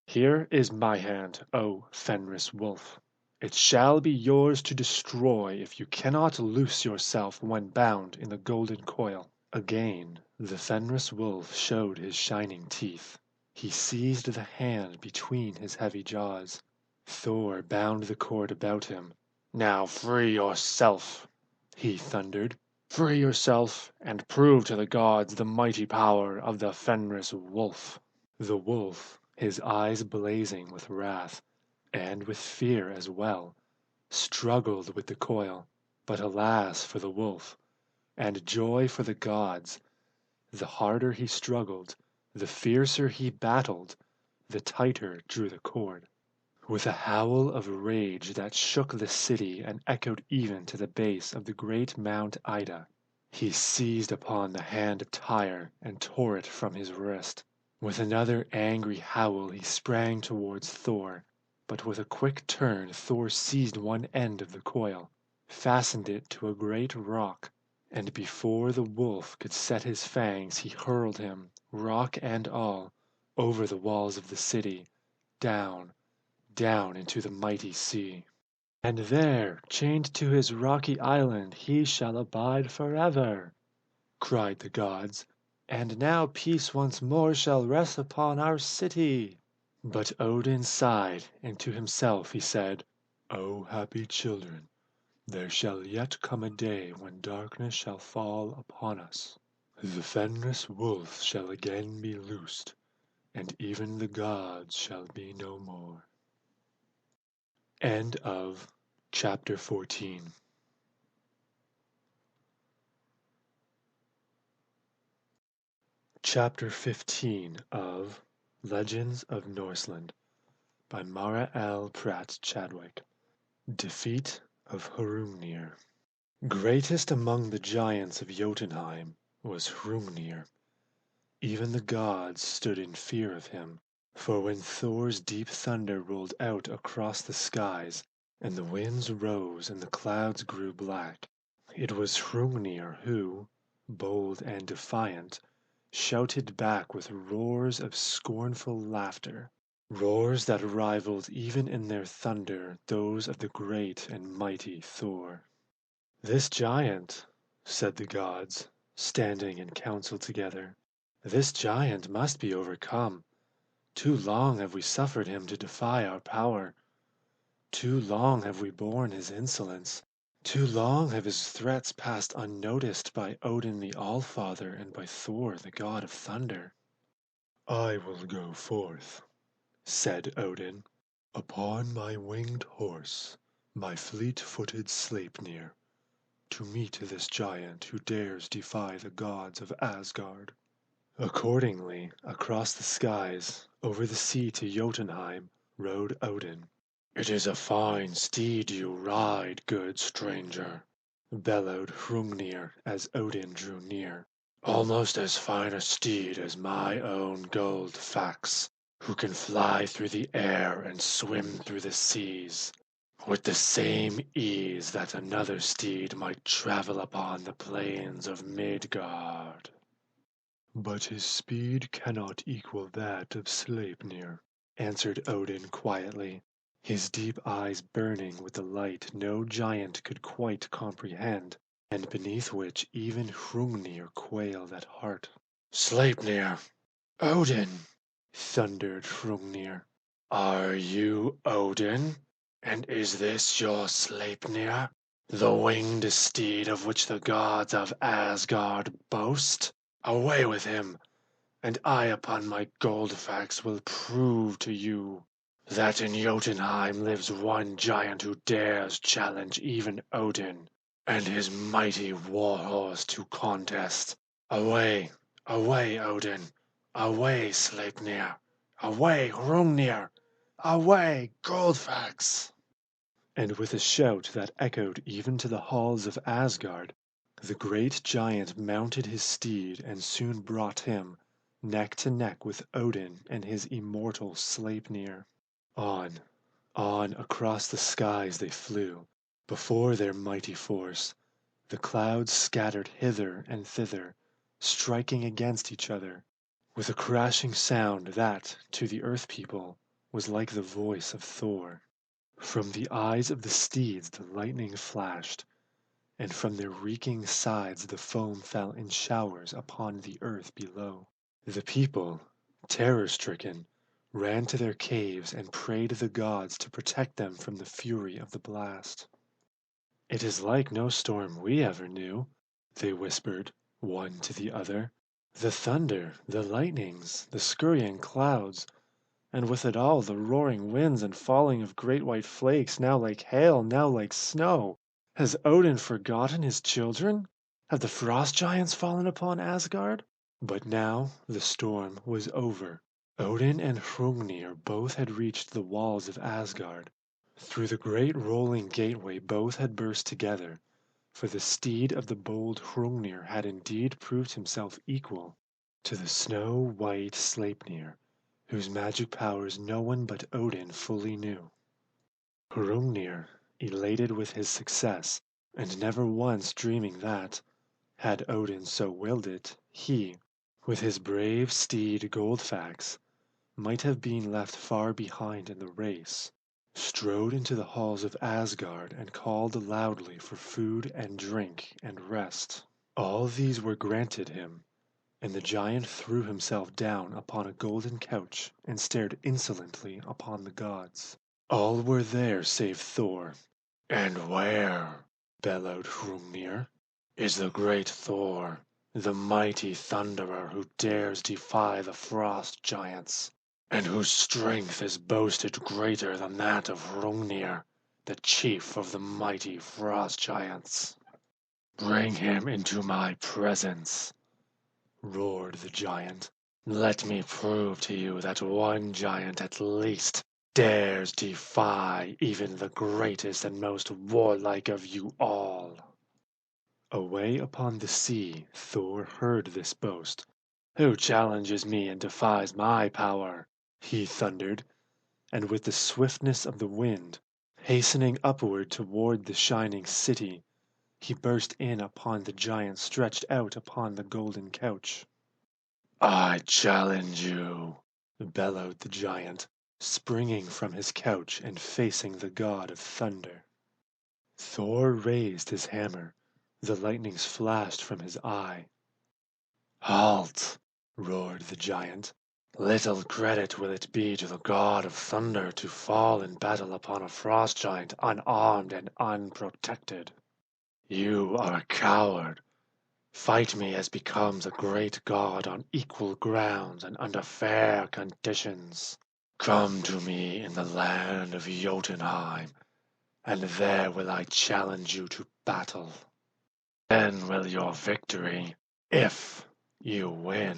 "Here is my hand, O Fenris wolf. It shall be yours to destroy if you cannot loose yourself when bound in the golden coil." Again the Fenris wolf showed his shining teeth. He seized the hand between his heavy jaws. Thor bound the cord about him. "Now free yourself," he thundered. "Free yourself, and prove to the gods the mighty power of the Fenris wolf." The wolf, his eyes blazing with wrath, and with fear as well, struggled with the coil. But alas for the wolf, and joy for the gods! The harder he struggled, the fiercer he battled, the tighter drew the cord. With a howl of rage that shook the city and echoed even to the base of the great Mount Ida, he seized upon the hand of Tyr and tore it from his wrist. With another angry howl he sprang towards Thor, but with a quick turn Thor seized one end of the coil, fastened it to a great rock, and before the wolf could set his fangs he hurled him, rock and all, over the walls of the city, down, down into the mighty sea. "And there, chained to his rocky island, he shall abide forever," cried the gods. "And now peace once more shall rest upon our city." But Odin sighed, and to himself he said, "O happy children, there shall yet come a day when darkness shall fall upon us. The Fenris wolf shall again be loosed, and even the gods shall be no more." End of chapter 14. Chapter 15 of Legends of Norseland by Mara L. Pratt Chadwick. Defeat of Hrungnir. Greatest among the giants of Jotunheim was Hrungnir. Even the gods stood in fear of him, for when Thor's deep thunder rolled out across the skies, and the winds rose and the clouds grew black, it was Hrungnir who, bold and defiant, shouted back with roars of scornful laughter, roars that rivaled even in their thunder those of the great and mighty Thor. "This giant," said the gods, standing in council together, "this giant must be overcome. Too long have we suffered him to defy our power. Too long have we borne his insolence. Too long have his threats passed unnoticed by Odin the All-Father and by Thor the God of Thunder." "I will go forth," said Odin, "upon my winged horse, my fleet-footed Sleipnir, to meet this giant who dares defy the gods of Asgard." Accordingly, across the skies, over the sea to Jotunheim, rode Odin. "It is a fine steed you ride, good stranger," bellowed Hrungnir as Odin drew near. "Almost as fine a steed as my own Goldfax, who can fly through the air and swim through the seas, with the same ease that another steed might travel upon the plains of Midgard." "But his speed cannot equal that of Sleipnir," answered Odin quietly, his deep eyes burning with a light no giant could quite comprehend, and beneath which even Hrungnir quailed at heart. "Sleipnir! Odin!" thundered Hrungnir. "Are you Odin? And is this your Sleipnir, the winged steed of which the gods of Asgard boast? Away with him, and I upon my Goldfax will prove to you that in Jotunheim lives one giant who dares challenge even Odin and his mighty war horse to contest. Away, away, Odin! Away, Sleipnir! Away, Hrungnir! Away, Goldfax!" And with a shout that echoed even to the halls of Asgard, the great giant mounted his steed and soon brought him, neck to neck with Odin and his immortal Sleipnir. On, on across the skies they flew, before their mighty force, the clouds scattered hither and thither, striking against each other, with a crashing sound that, to the earth people, was like the voice of Thor. From the eyes of the steeds the lightning flashed, and from their reeking sides the foam fell in showers upon the earth below. The people, terror-stricken, ran to their caves and prayed the gods to protect them from the fury of the blast. "It is like no storm we ever knew," they whispered, one to the other. "The thunder, the lightnings, the scurrying clouds, and with it all the roaring winds and falling of great white flakes, now like hail, now like snow. Has Odin forgotten his children? Have the frost giants fallen upon Asgard?" But now the storm was over. Odin and Hrungnir both had reached the walls of Asgard. Through the great rolling gateway both had burst together, for the steed of the bold Hrungnir had indeed proved himself equal to the snow-white Sleipnir, whose magic powers no one but Odin fully knew. Hrungnir, elated with his success, and never once dreaming that, had Odin so willed it, he, with his brave steed Goldfax, might have been left far behind in the race, strode into the halls of Asgard and called loudly for food and drink and rest. All these were granted him, and the giant threw himself down upon a golden couch and stared insolently upon the gods. All were there save Thor. "And where," bellowed Hrungnir, "is the great Thor, the mighty thunderer who dares defy the frost giants? and whose strength is boasted greater than that of Hrungnir, the chief of the mighty frost giants. Bring him into my presence, roared the giant. Let me prove to you that one giant at least dares defy even the greatest and most warlike of you all. Away upon the sea, Thor heard this boast. Who challenges me and defies my power? He thundered, and with the swiftness of the wind, hastening upward toward the shining city, he burst in upon the giant stretched out upon the golden couch. I challenge you, bellowed the giant, springing from his couch and facing the god of thunder. Thor raised his hammer. The lightnings flashed from his eye. Halt, roared the giant. Little credit will it be to the god of thunder to fall in battle upon a frost giant unarmed and unprotected. You are a coward. Fight me as becomes a great god on equal grounds and under fair conditions. Come to me in the land of Jotunheim, and there will I challenge you to battle. Then will your victory, if you win,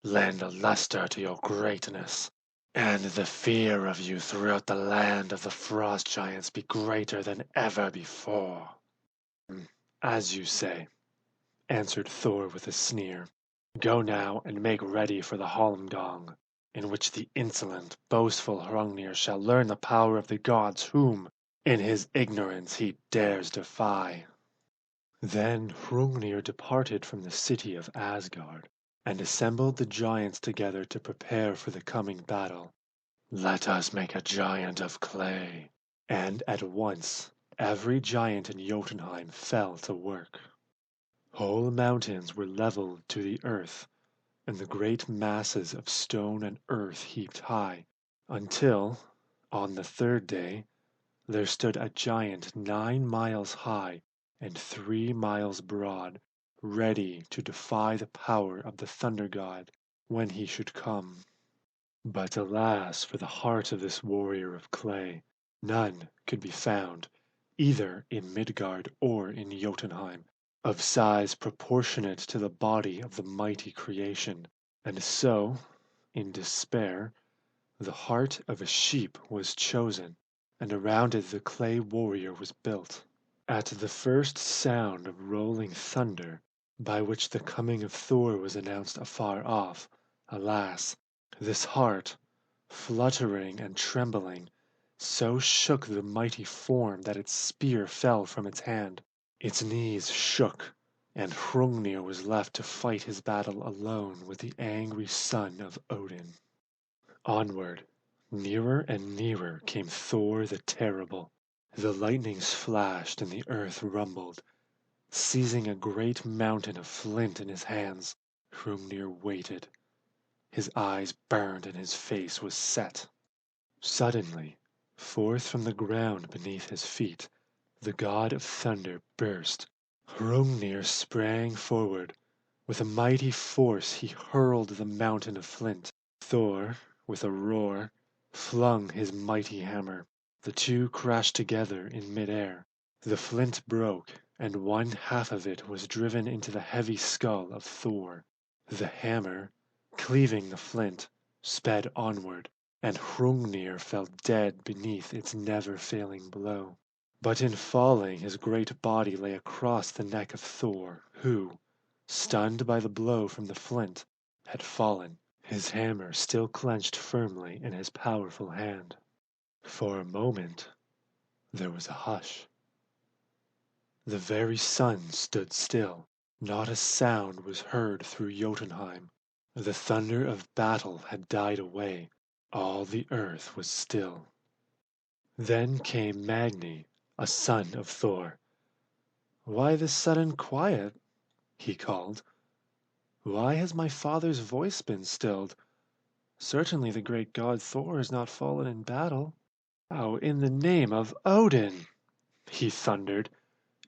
lend a luster to your greatness, and the fear of you throughout the land of the frost giants be greater than ever before. As you say, answered Thor with a sneer. Go now and make ready for the Holmgang, in which the insolent, boastful Hrungnir shall learn the power of the gods whom, in his ignorance, he dares defy. Then Hrungnir departed from the city of Asgard, and assembled the giants together to prepare for the coming battle. Let us make a giant of clay. And at once every giant in Jotunheim fell to work. Whole mountains were leveled to the earth, and the great masses of stone and earth heaped high, until, on the third day, there stood a giant 9 miles high and 3 miles broad, ready to defy the power of the thunder god when he should come. But alas for the heart of this warrior of clay! None could be found, either in Midgard or in Jotunheim, of size proportionate to the body of the mighty creation, and so, in despair, the heart of a sheep was chosen, and around it the clay warrior was built. At the first sound of rolling thunder, by which the coming of Thor was announced afar off, alas, this heart, fluttering and trembling, so shook the mighty form that its spear fell from its hand. Its knees shook, and Hrungnir was left to fight his battle alone with the angry son of Odin. Onward, nearer and nearer came Thor the Terrible. The lightnings flashed and the earth rumbled. Seizing a great mountain of flint in his hands, Hrungnir waited. His eyes burned and his face was set. Suddenly, forth from the ground beneath his feet, the god of thunder burst. Hrungnir sprang forward. With a mighty force he hurled the mountain of flint. Thor, with a roar, flung his mighty hammer. The two crashed together in mid-air. The flint broke, and one half of it was driven into the heavy skull of Thor. The hammer, cleaving the flint, sped onward, and Hrungnir fell dead beneath its never-failing blow. But in falling his great body lay across the neck of Thor, who, stunned by the blow from the flint, had fallen, his hammer still clenched firmly in his powerful hand. For a moment there was a hush. The very sun stood still. Not a sound was heard through Jotunheim. The thunder of battle had died away. All the earth was still. Then came Magni, a son of Thor. "Why this sudden quiet?" he called. "Why has my father's voice been stilled? Certainly the great god Thor has not fallen in battle. Oh, in the name of Odin!" he thundered,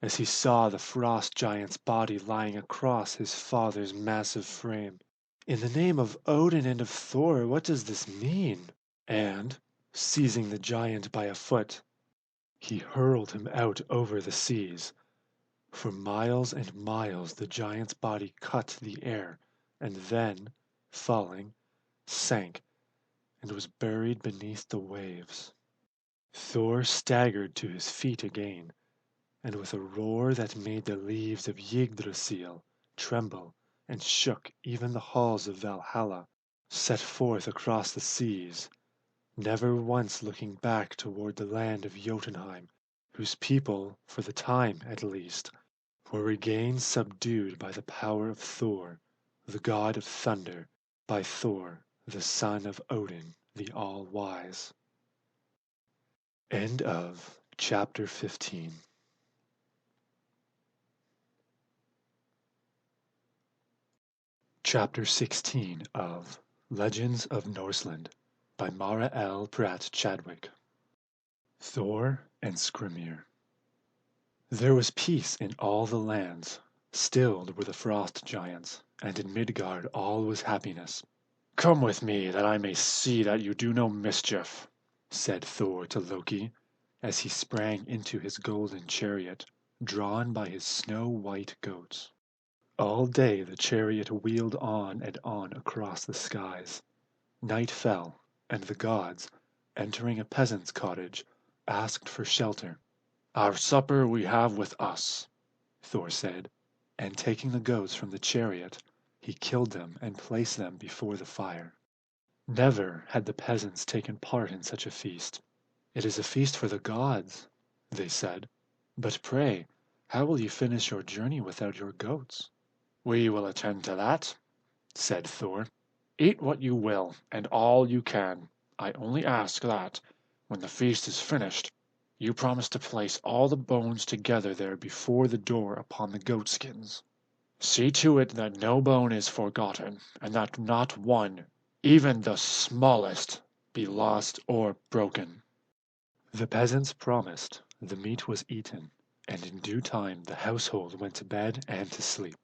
as he saw the frost giant's body lying across his father's massive frame. In the name of Odin and of Thor, what does this mean? And, seizing the giant by a foot, he hurled him out over the seas. For miles and miles the giant's body cut the air, and then, falling, sank, and was buried beneath the waves. Thor staggered to his feet again, and with a roar that made the leaves of Yggdrasil tremble and shook even the halls of Valhalla, set forth across the seas, never once looking back toward the land of Jotunheim, whose people, for the time at least, were again subdued by the power of Thor, the god of thunder, by Thor, the son of Odin, the all-wise. End of chapter 15. Chapter 16 of Legends of Norseland by Mara L. Pratt Chadwick. Thor and Skrymir. There was peace in all the lands. Stilled were the frost giants, and in Midgard all was happiness. "Come with me, that I may see that you do no mischief," said Thor to Loki, as he sprang into his golden chariot, drawn by his snow-white goats. All day the chariot wheeled on and on across the skies. Night fell, and the gods, entering a peasant's cottage, asked for shelter. "Our supper we have with us," Thor said, and taking the goats from the chariot, he killed them and placed them before the fire. Never had the peasants taken part in such a feast. "It is a feast for the gods," they said. "But pray, how will you finish your journey without your goats?" "We will attend to that," said Thor. "Eat what you will, and all you can. I only ask that, when the feast is finished, you promise to place all the bones together there before the door upon the goatskins. See to it that no bone is forgotten, and that not one, even the smallest, be lost or broken." The peasants promised, the meat was eaten, and in due time the household went to bed and to sleep.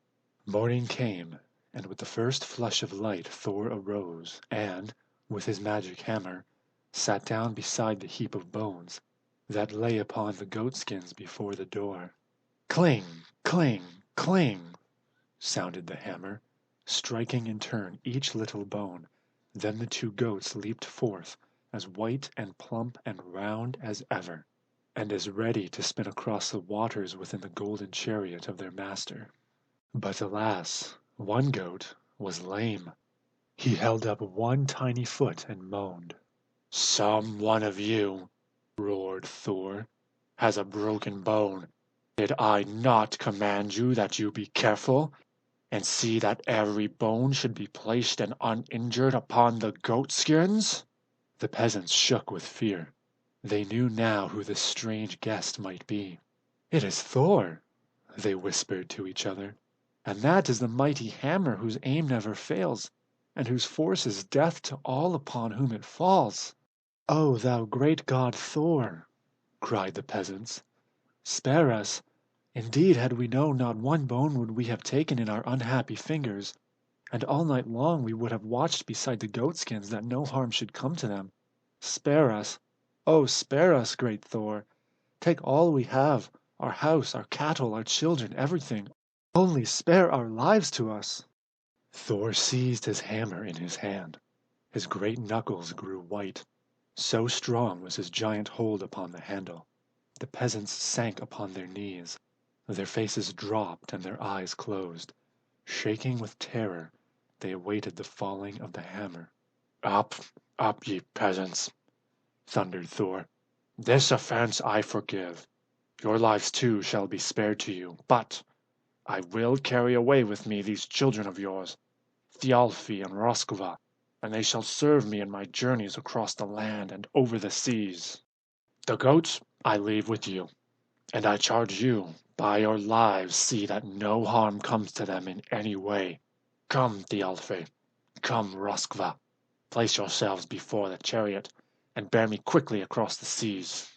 Morning came, and with the first flush of light Thor arose, and, with his magic hammer, sat down beside the heap of bones that lay upon the goatskins before the door. Cling, cling, cling, sounded the hammer, striking in turn each little bone. Then the two goats leaped forth, as white and plump and round as ever, and as ready to spin across the waters within the golden chariot of their master. But alas, one goat was lame. He held up one tiny foot and moaned. "Some one of you," roared Thor, "has a broken bone. Did I not command you that you be careful, and see that every bone should be placed and uninjured upon the goatskins?" The peasants shook with fear. They knew now who this strange guest might be. "It is Thor," they whispered to each other. "And that is the mighty hammer whose aim never fails, and whose force is death to all upon whom it falls." "O thou great god Thor," cried the peasants, "spare us. Indeed, had we known, not one bone would we have taken in our unhappy fingers, and all night long we would have watched beside the goatskins that no harm should come to them. Spare us, oh spare us, great Thor. Take all we have, our house, our cattle, our children, everything. Only spare our lives to us." Thor seized his hammer in his hand. His great knuckles grew white. So strong was his giant hold upon the handle. The peasants sank upon their knees. Their faces dropped and their eyes closed. Shaking with terror, they awaited the falling of the hammer. "Up, up, ye peasants," thundered Thor. "This offense I forgive. Your lives too shall be spared to you, but I will carry away with me these children of yours, Thialfi and Roskva, and they shall serve me in my journeys across the land and over the seas. The goats I leave with you, and I charge you, by your lives, see that no harm comes to them in any way. Come, Thialfi, come, Roskva, place yourselves before the chariot, and bear me quickly across the seas."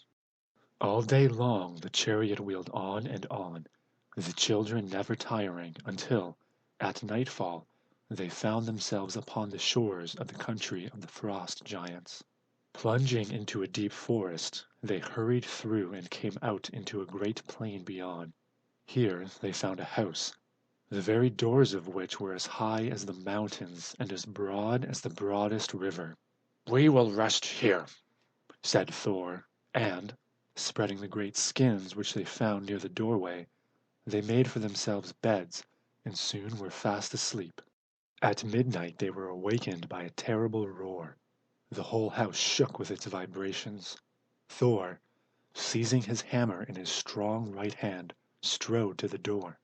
All day long the chariot wheeled on and on, the children never tiring, until, at nightfall, they found themselves upon the shores of the country of the frost giants. Plunging into a deep forest, they hurried through and came out into a great plain beyond. Here they found a house, the very doors of which were as high as the mountains and as broad as the broadest river. "We will rest here," said Thor, and, spreading the great skins which they found near the doorway, they made for themselves beds, and soon were fast asleep. At midnight they were awakened by a terrible roar. The whole house shook with its vibrations. Thor, seizing his hammer in his strong right hand, strode to the door.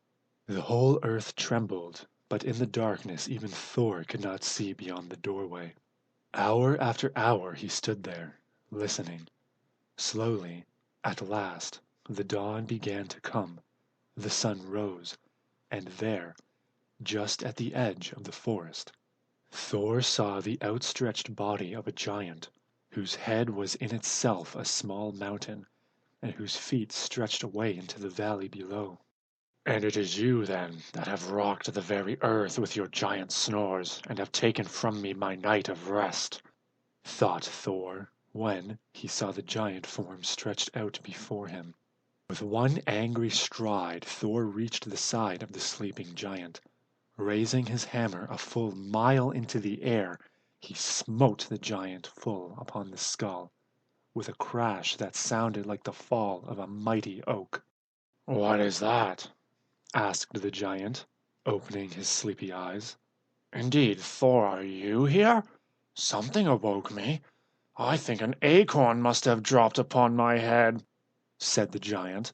The whole earth trembled, but in the darkness even Thor could not see beyond the doorway. Hour after hour he stood there, listening. Slowly, at last, the dawn began to come. The sun rose, and there, just at the edge of the forest, Thor saw the outstretched body of a giant, whose head was in itself a small mountain, and whose feet stretched away into the valley below. "And it is you, then, that have rocked the very earth with your giant snores, and have taken from me my night of rest," thought Thor, when he saw the giant form stretched out before him. With one angry stride Thor reached the side of the sleeping giant. Raising his hammer a full mile into the air, he smote the giant full upon the skull, with a crash that sounded like the fall of a mighty oak. "What is that?" asked the giant, opening his sleepy eyes. "Indeed, Thor, are you here? Something awoke me. I think an acorn must have dropped upon my head," said the giant,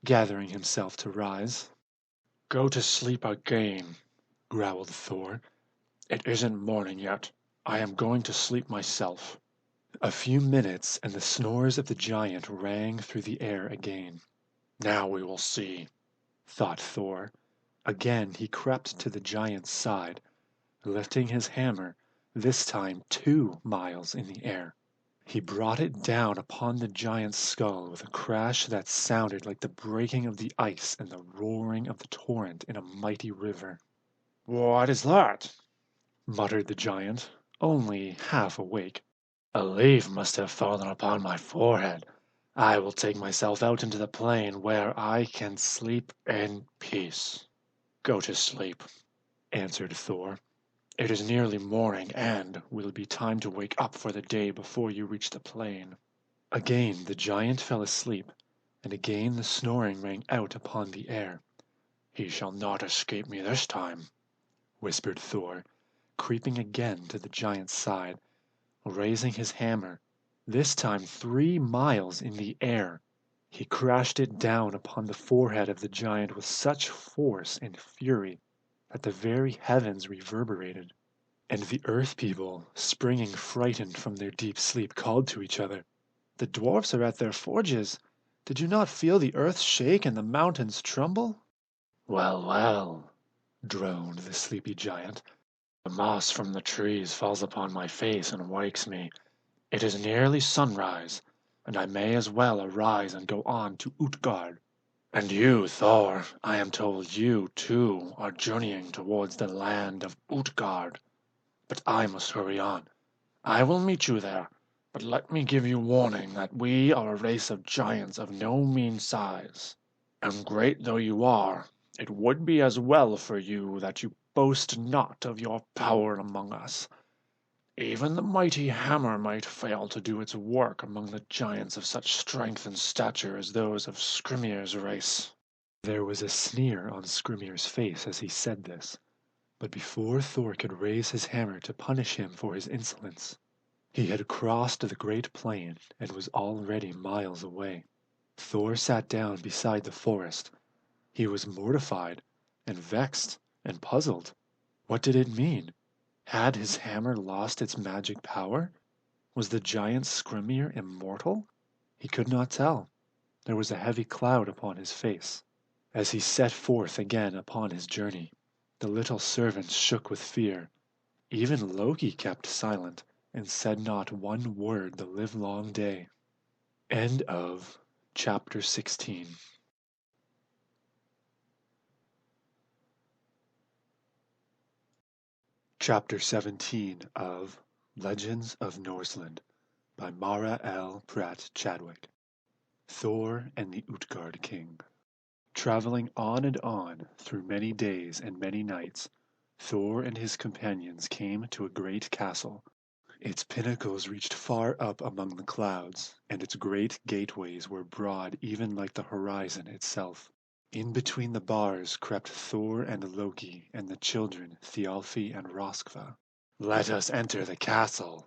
gathering himself to rise. "Go to sleep again," growled Thor. "It isn't morning yet. I am going to sleep myself." A few minutes and the snores of the giant rang through the air again. "Now we will see," thought Thor. Again he crept to the giant's side, lifting his hammer, this time 2 miles in the air. He brought it down upon the giant's skull with a crash that sounded like the breaking of the ice and the roaring of the torrent in a mighty river. "What is that?" muttered the giant, only half awake. "A leaf must have fallen upon my forehead. I will take myself out into the plain where I can sleep in peace." "Go to sleep," answered Thor. "It is nearly morning, and will be time to wake up for the day before you reach the plain." Again the giant fell asleep, and again the snoring rang out upon the air. "He shall not escape me this time," whispered Thor, creeping again to the giant's side, raising his hammer, this time 3 miles in the air. He crashed it down upon the forehead of the giant with such force and fury that the very heavens reverberated, and the earth people, springing frightened from their deep sleep, called to each other, "The dwarfs are at their forges. Did you not feel the earth shake and the mountains tremble?" "Well, well," droned the sleepy giant. "the moss from the trees falls upon my face and wakes me. It is nearly sunrise, and I may as well arise and go on to Utgard. And you, Thor, I am told you, too, are journeying towards the land of Utgard. But I must hurry on. I will meet you there, but let me give you warning that we are a race of giants of no mean size. And great though you are, it would be as well for you that you boast not of your power among us. Even the mighty hammer might fail to do its work among the giants of such strength and stature as those of Skrymmir's race." There was a sneer on Skrymmir's face as he said this, but before Thor could raise his hammer to punish him for his insolence, he had crossed the great plain and was already miles away. Thor sat down beside the forest. He was mortified and vexed and puzzled. What did it mean? Had his hammer lost its magic power? Was the giant Skrymir immortal? He could not tell. There was a heavy cloud upon his face. As he set forth again upon his journey, the little servants shook with fear. Even Loki kept silent and said not one word the livelong day. End of chapter 16. Chapter 17 of Legends of Norseland by Mara L. Pratt Chadwick. Thor and the Utgard King. Traveling on and on through many days and many nights, Thor and his companions came to a great castle. Its pinnacles reached far up among the clouds, and its great gateways were broad even like the horizon itself. In between the bars crept Thor and Loki and the children Thialfi and Roskva. "Let us enter the castle,"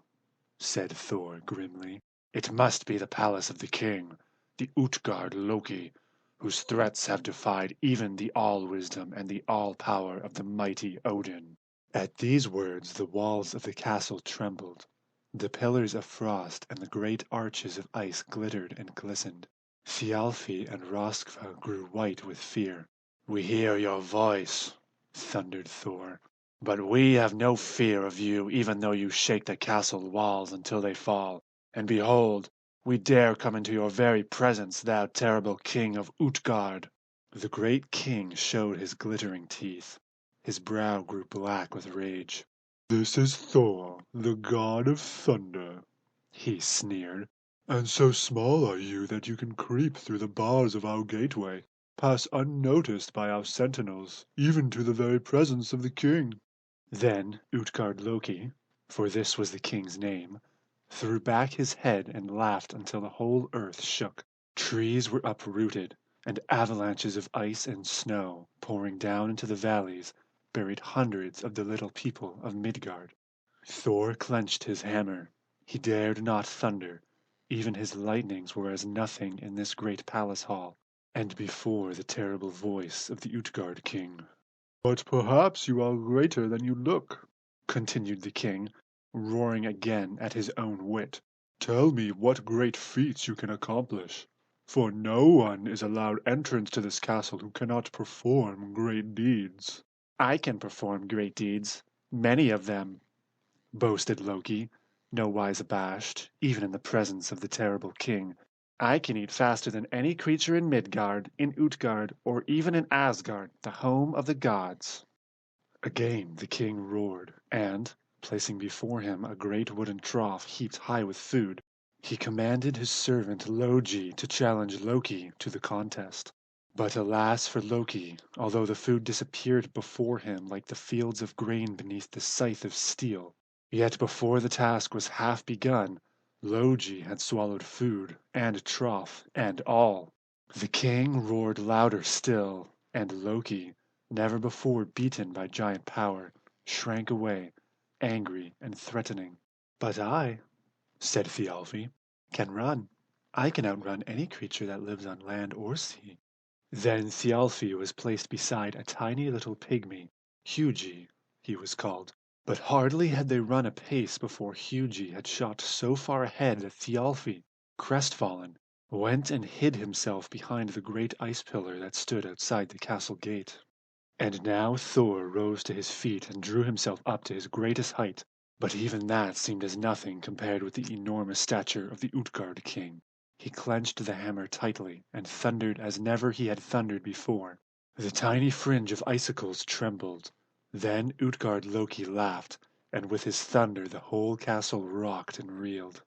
said Thor grimly. "It must be the palace of the king, the Utgard Loki, whose threats have defied even the all-wisdom and the all-power of the mighty Odin." At these words the walls of the castle trembled. The pillars of frost and the great arches of ice glittered and glistened. Thialfi and Roskva grew white with fear. "We hear your voice," thundered Thor, "but we have no fear of you even though you shake the castle walls until they fall. And behold, we dare come into your very presence, thou terrible king of Utgard." The great king showed his glittering teeth. His brow grew black with rage. "This is Thor, the god of thunder," he sneered. "And so small are you that you can creep through the bars of our gateway, pass unnoticed by our sentinels, even to the very presence of the king." Then Utgard Loki, for this was the king's name, threw back his head and laughed until the whole earth shook. Trees were uprooted, and avalanches of ice and snow, pouring down into the valleys, buried hundreds of the little people of Midgard. Thor clenched his hammer. He dared not thunder. Even his lightnings were as nothing in this great palace hall, and before the terrible voice of the Utgard king. "But perhaps you are greater than you look," continued the king, roaring again at his own wit. "Tell me what great feats you can accomplish, for no one is allowed entrance to this castle who cannot perform great deeds." "I can perform great deeds, many of them," boasted Loki, nowise abashed, even in the presence of the terrible king. "I can eat faster than any creature in Midgard, in Utgard, or even in Asgard, the home of the gods." Again the king roared, and, placing before him a great wooden trough heaped high with food, he commanded his servant Logi to challenge Loki to the contest. But alas for Loki, although the food disappeared before him like the fields of grain beneath the scythe of steel, yet before the task was half begun, Logi had swallowed food, and trough, and all. The king roared louder still, and Loki, never before beaten by giant power, shrank away, angry and threatening. "But I," said Thialfi, "can run. I can outrun any creature that lives on land or sea." Then Thialfi was placed beside a tiny little pygmy, Hugi, he was called. But hardly had they run a pace before Hugi had shot so far ahead that Thialfi, crestfallen, went and hid himself behind the great ice pillar that stood outside the castle gate. And now Thor rose to his feet and drew himself up to his greatest height, but even that seemed as nothing compared with the enormous stature of the Utgard king. He clenched the hammer tightly and thundered as never he had thundered before. The tiny fringe of icicles trembled. Then Utgard Loki laughed, and with his thunder the whole castle rocked and reeled.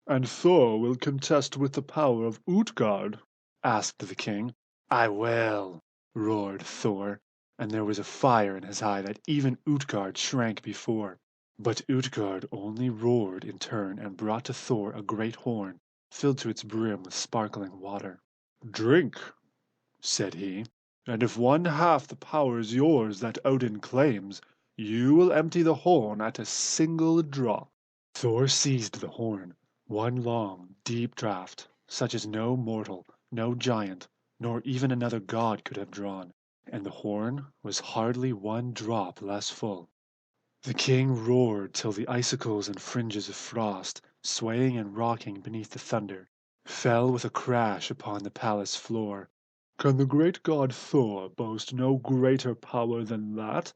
"And Thor will contest with the power of Utgard?" asked the king. "I will," roared Thor, and there was a fire in his eye that even Utgard shrank before. But Utgard only roared in turn and brought to Thor a great horn, filled to its brim with sparkling water. "Drink," said he, "and if one half the power is yours that Odin claims, you will empty the horn at a single drop." Thor seized the horn, one long, deep draught, such as no mortal, no giant, nor even another god could have drawn, and the horn was hardly one drop less full. The king roared till the icicles and fringes of frost, swaying and rocking beneath the thunder, fell with a crash upon the palace floor. "Can the great god Thor boast no greater power than that?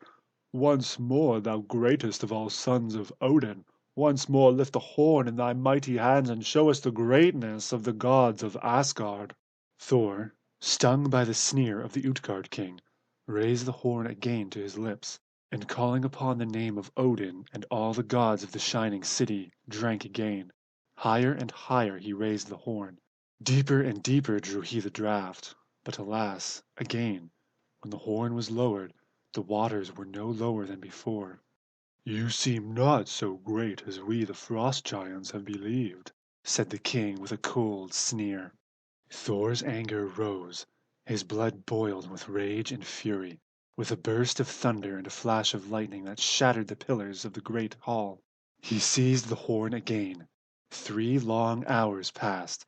Once more, thou greatest of all sons of Odin, once more lift the horn in thy mighty hands and show us the greatness of the gods of Asgard." Thor, stung by the sneer of the Utgard king, raised the horn again to his lips, and calling upon the name of Odin and all the gods of the shining city, drank again. Higher and higher he raised the horn. Deeper and deeper drew he the draught. But alas, again, when the horn was lowered, the waters were no lower than before. "You seem not so great as we the Frost Giants have believed," said the king with a cold sneer. Thor's anger rose. His blood boiled with rage and fury. With a burst of thunder and a flash of lightning that shattered the pillars of the great hall, he seized the horn again. 3 long hours passed.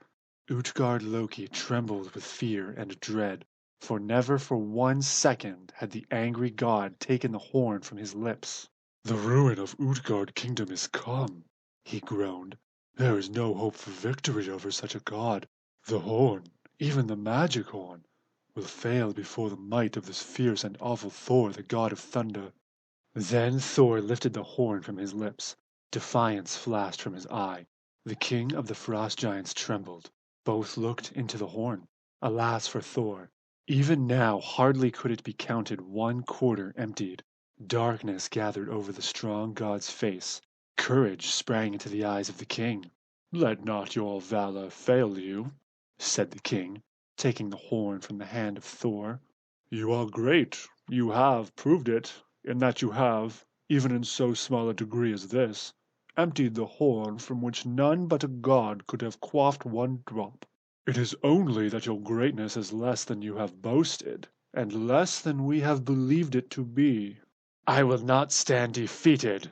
Utgard Loki trembled with fear and dread, for never for 1 second had the angry god taken the horn from his lips. "The ruin of Utgard kingdom is come," he groaned. "There is no hope for victory over such a god. The horn, even the magic horn, will fail before the might of this fierce and awful Thor, the god of thunder." Then Thor lifted the horn from his lips. Defiance flashed from his eye. The king of the Frost Giants trembled. Both looked into the horn. Alas for Thor! Even now hardly could it be counted 1/4 emptied. Darkness gathered over the strong god's face. Courage sprang into the eyes of the king. "Let not your valor fail you," said the king, taking the horn from the hand of Thor. "You are great. You have proved it, in that you have, even in so small a degree as this, emptied the horn from which none but a god could have quaffed 1 drop. It is only that your greatness is less than you have boasted, and less than we have believed it to be." "I will not stand defeated,"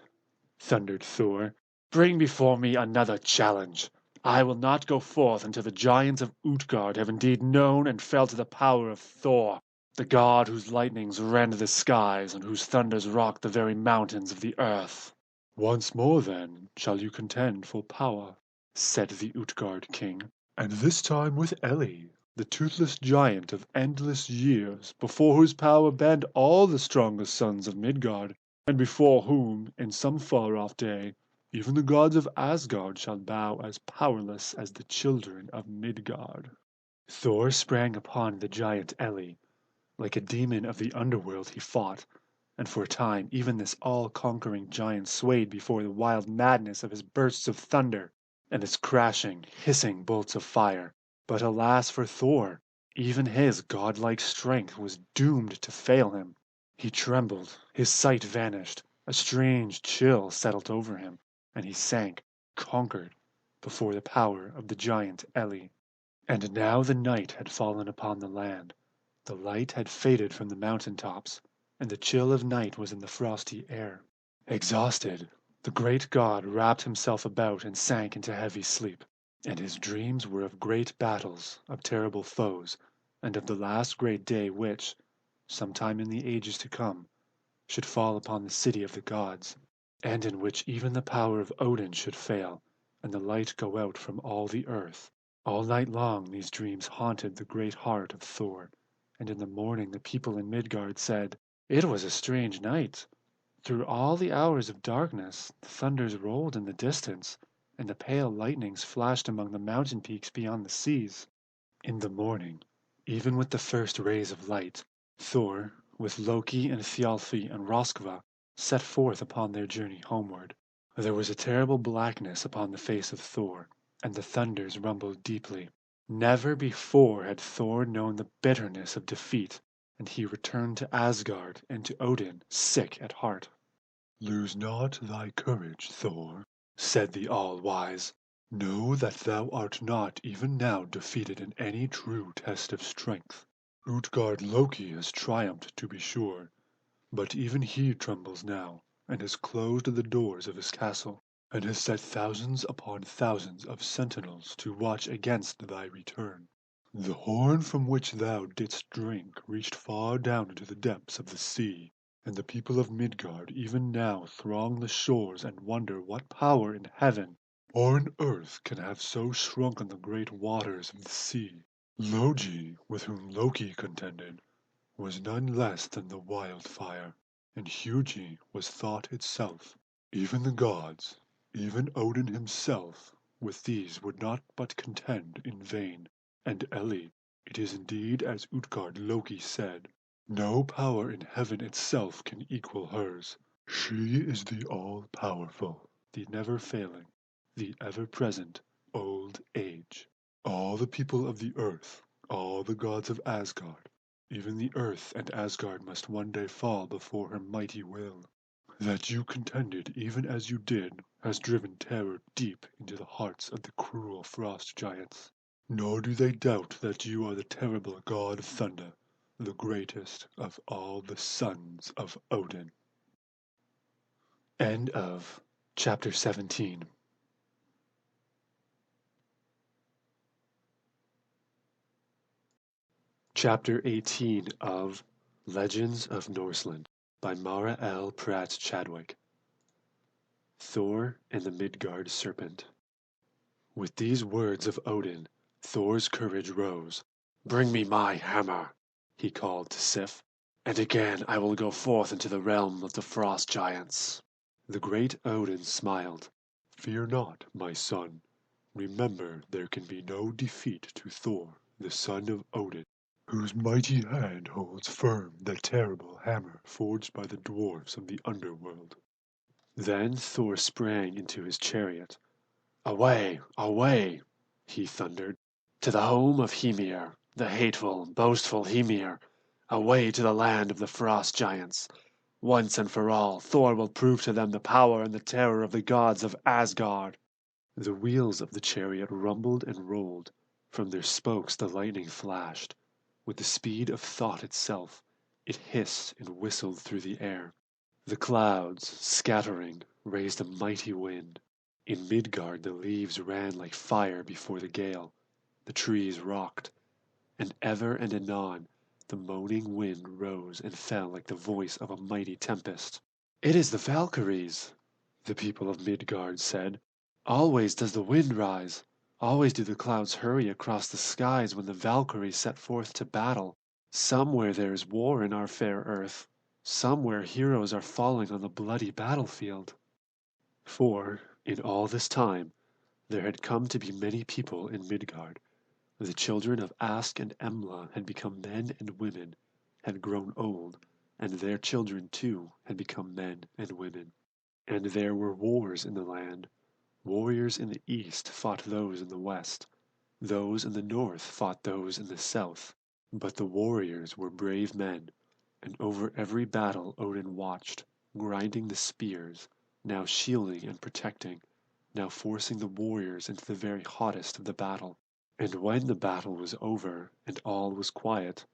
thundered Thor. "Bring before me another challenge. I will not go forth until the giants of Utgard have indeed known and felt the power of Thor, the god whose lightnings rend the skies and whose thunders rock the very mountains of the earth." "Once more, then, shall you contend for power," said the Utgard king, "and this time with Elli, the toothless giant of endless years, before whose power bend all the strongest sons of Midgard, and before whom, in some far-off day, even the gods of Asgard shall bow as powerless as the children of Midgard." Thor sprang upon the giant Elli. Like a demon of the underworld he fought, and for a time even this all-conquering giant swayed before the wild madness of his bursts of thunder and his crashing, hissing bolts of fire. But alas for Thor! Even his godlike strength was doomed to fail him. He trembled, his sight vanished, a strange chill settled over him, and he sank, conquered, before the power of the giant Elli. And now the night had fallen upon the land. The light had faded from the mountain tops, and the chill of night was in the frosty air. Exhausted, the great god wrapped himself about and sank into heavy sleep, and his dreams were of great battles, of terrible foes, and of the last great day which, sometime in the ages to come, should fall upon the city of the gods, and in which even the power of Odin should fail, and the light go out from all the earth. All night long these dreams haunted the great heart of Thor, and in the morning the people in Midgard said, "It was a strange night. Through all the hours of darkness the thunders rolled in the distance, and the pale lightnings flashed among the mountain peaks beyond the seas." In the morning, even with the first rays of light, Thor, with Loki and Thialfi and Roskva, set forth upon their journey homeward. There was a terrible blackness upon the face of Thor, and the thunders rumbled deeply. Never before had Thor known the bitterness of defeat, and he returned to Asgard and to Odin sick at heart. "Lose not thy courage, Thor," said the All-Wise. "Know that thou art not even now defeated in any true test of strength. Utgard Loki has triumphed to be sure, but even he trembles now, and has closed the doors of his castle, and has set thousands upon thousands of sentinels to watch against thy return. The horn from which thou didst drink reached far down into the depths of the sea, and the people of Midgard even now throng the shores and wonder what power in heaven or in earth can have so shrunken the great waters of the sea. Logi, with whom Loki contended, was none less than the wildfire, and Hugi was thought itself. Even the gods, even Odin himself, with these would not but contend in vain. And Elli, it is indeed as Utgard Loki said, No power in heaven itself can equal hers. She is the all-powerful, the never-failing, the ever-present old age. All the people of the earth, all the gods of Asgard, even the earth and Asgard must one day fall before her mighty will. That you contended even as you did has driven terror deep into the hearts of the cruel frost giants. Nor do they doubt that you are the terrible god of thunder, the greatest of all the sons of Odin. End of chapter 17. Chapter 18 of Legends of Norseland by Mara L. Pratt Chadwick. Thor and the Midgard Serpent. With these words of Odin, Thor's courage rose. "Bring me my hammer," he called to Sif, "and again I will go forth into the realm of the frost giants." The great Odin smiled. "Fear not, my son. Remember there can be no defeat to Thor, the son of Odin, whose mighty hand holds firm the terrible hammer forged by the dwarfs of the underworld." Then Thor sprang into his chariot. "Away, away," he thundered, "to the home of Hymir, the hateful, boastful Hymir, away to the land of the frost giants. Once and for all, Thor will prove to them the power and the terror of the gods of Asgard." The wheels of the chariot rumbled and rolled. From their spokes the lightning flashed. With the speed of thought itself, it hissed and whistled through the air. The clouds, scattering, raised a mighty wind. In Midgard the leaves ran like fire before the gale. The trees rocked. And ever and anon the moaning wind rose and fell like the voice of a mighty tempest. "It is the Valkyries," the people of Midgard said. "Always does the wind rise. Always do the clouds hurry across the skies when the Valkyries set forth to battle. Somewhere there is war in our fair earth. Somewhere heroes are falling on the bloody battlefield." For, in all this time, there had come to be many people in Midgard. The children of Ask and Embla had become men and women, had grown old, and their children too had become men and women. And there were wars in the land. Warriors in the east fought those in the west. Those in the north fought those in the south. But the warriors were brave men, and over every battle Odin watched, grinding the spears, now shielding and protecting, now forcing the warriors into the very hottest of the battle. And when the battle was over and all was quiet,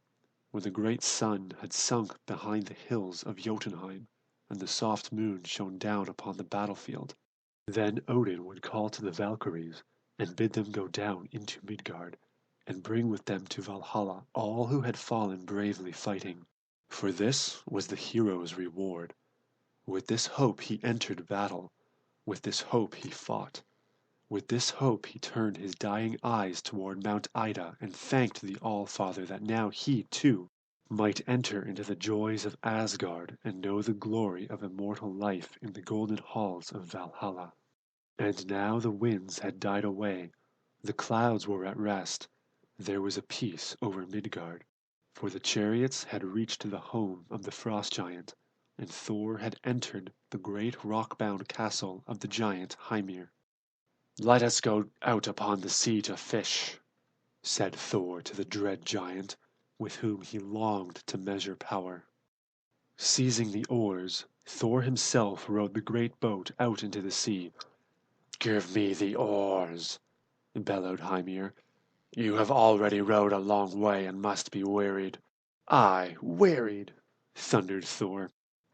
when the great sun had sunk behind the hills of Jotunheim, and the soft moon shone down upon the battlefield, then Odin would call to the Valkyries and bid them go down into Midgard, and bring with them to Valhalla all who had fallen bravely fighting. For this was the hero's reward. With this hope he entered battle. With this hope he fought. With this hope he turned his dying eyes toward Mount Ida and thanked the All-Father that now he, too, might enter into the joys of Asgard and know the glory of immortal life in the golden halls of Valhalla. And now the winds had died away, the clouds were at rest, there was a peace over Midgard, for the chariots had reached the home of the frost giant, and Thor had entered the great rock-bound castle of the giant Hymir. "Let us go out upon the sea to fish," said Thor to the dread giant, with whom he longed to measure power. Seizing the oars, Thor himself rowed the great boat out into the sea. "Give me the oars," bellowed Hymir. "You have already rowed a long way and must be wearied." "I wearied!" thundered Thor.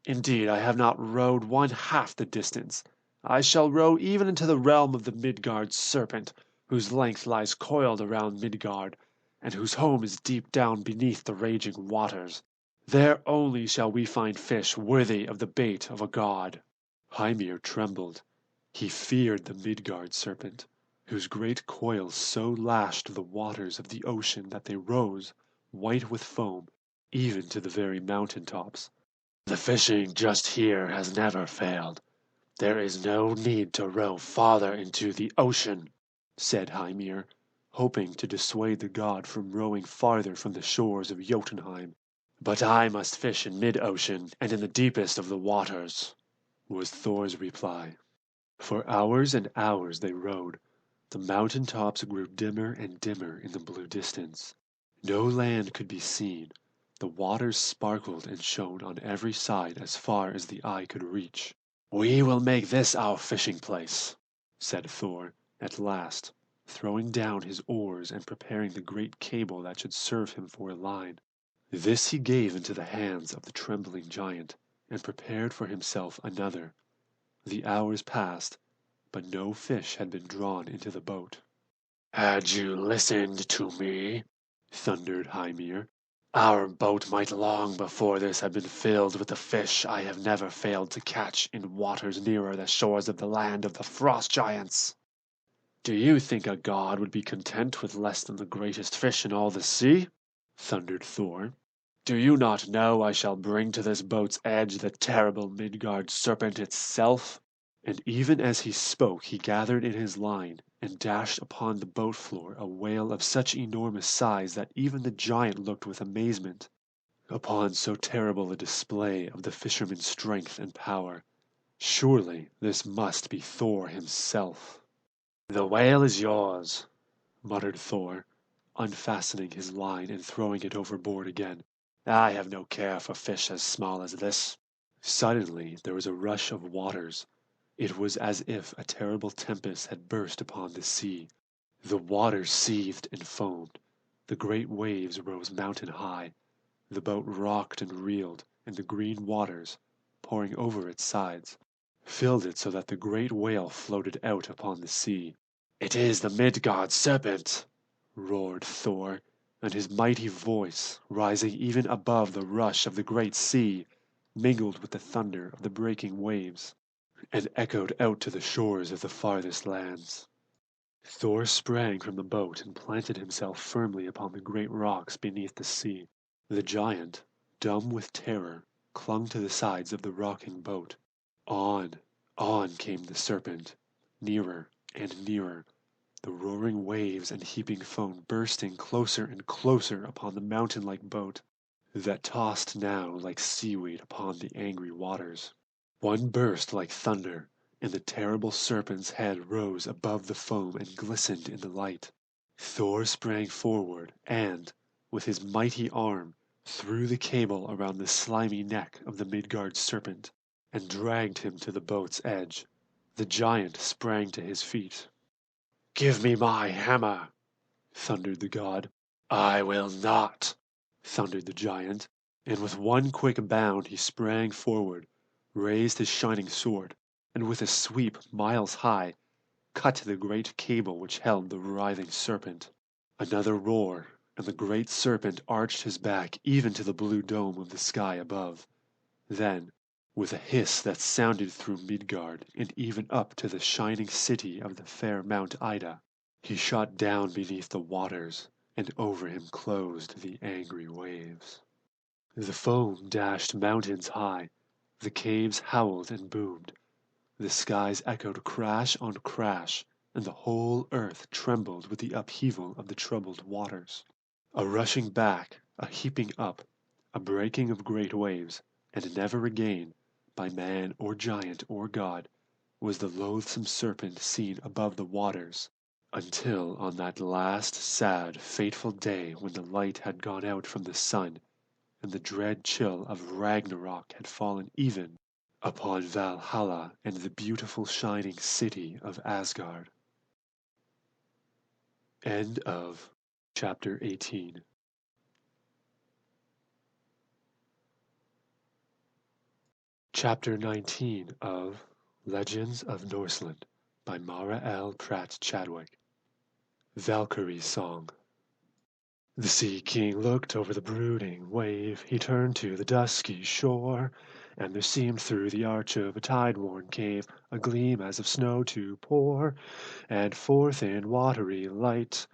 "Indeed I have not rowed one half the distance. I shall row even into the realm of the Midgard Serpent, whose length lies coiled around Midgard, and whose home is deep down beneath the raging waters. There only shall we find fish worthy of the bait of a god." Hymir trembled. He feared the Midgard Serpent, whose great coils so lashed the waters of the ocean that they rose, white with foam, even to the very mountain tops. "The fishing just here has never failed. There is no need to row farther into the ocean," said Hymir, hoping to dissuade the god from rowing farther from the shores of Jotunheim. "But I must fish in mid-ocean and in the deepest of the waters," was Thor's reply. For hours and hours they rowed. The mountain tops grew dimmer and dimmer in the blue distance. No land could be seen. The waters sparkled and shone on every side as far as the eye could reach. "We will make this our fishing place," said Thor, at last, throwing down his oars and preparing the great cable that should serve him for a line. This he gave into the hands of the trembling giant, and prepared for himself another. The hours passed, but no fish had been drawn into the boat. "Had you listened to me," thundered Hymir, "our boat might long before this have been filled with the fish I have never failed to catch in waters nearer the shores of the land of the frost giants." "Do you think a god would be content with less than the greatest fish in all the sea?" thundered Thor. "Do you not know I shall bring to this boat's edge the terrible Midgard serpent itself?" And even as he spoke he gathered in his line and dashed upon the boat floor a whale of such enormous size that even the giant looked with amazement upon so terrible a display of the fisherman's strength and power. Surely this must be Thor himself. "The whale is yours," muttered Thor, unfastening his line and throwing it overboard again. "I have no care for fish as small as this." Suddenly there was a rush of waters. It was as if a terrible tempest had burst upon the sea. The waters seethed and foamed. The great waves rose mountain high. The boat rocked and reeled, and the green waters, pouring over its sides, filled it so that the great whale floated out upon the sea. "It is the Midgard serpent!" roared Thor, and his mighty voice, rising even above the rush of the great sea, mingled with the thunder of the breaking waves, and echoed out to the shores of the farthest lands. Thor sprang from the boat and planted himself firmly upon the great rocks beneath the sea. The giant, dumb with terror, clung to the sides of the rocking boat. On, on came the serpent, nearer and nearer, the roaring waves and heaping foam bursting closer and closer upon the mountain-like boat, that tossed now like seaweed upon the angry waters. One burst like thunder, and the terrible serpent's head rose above the foam and glistened in the light. Thor sprang forward and, with his mighty arm, threw the cable around the slimy neck of the Midgard serpent, and dragged him to the boat's edge. The giant sprang to his feet. "Give me my hammer!" thundered the god. "I will not!" thundered the giant, and with one quick bound he sprang forward, raised his shining sword, and with a sweep miles high, cut the great cable which held the writhing serpent. Another roar, and the great serpent arched his back even to the blue dome of the sky above. Then, with a hiss that sounded through Midgard and even up to the shining city of the fair Mount Ida, he shot down beneath the waters, and over him closed the angry waves. The foam dashed mountains high, the caves howled and boomed, the skies echoed crash on crash, and the whole earth trembled with the upheaval of the troubled waters. A rushing back, a heaping up, a breaking of great waves, and never again, by man or giant or god, was the loathsome serpent seen above the waters, until on that last sad, fateful day when the light had gone out from the sun, and the dread chill of Ragnarok had fallen even upon Valhalla and the beautiful shining city of Asgard. End of chapter 18. Chapter 19 of Legends of Norseland by Mara L. Pratt Chadwick. Valkyrie's Song. The Sea King looked over the brooding wave, he turned to the dusky shore, and there seemed through the arch of a tide-worn cave a gleam as of snow to pour, and forth in watery light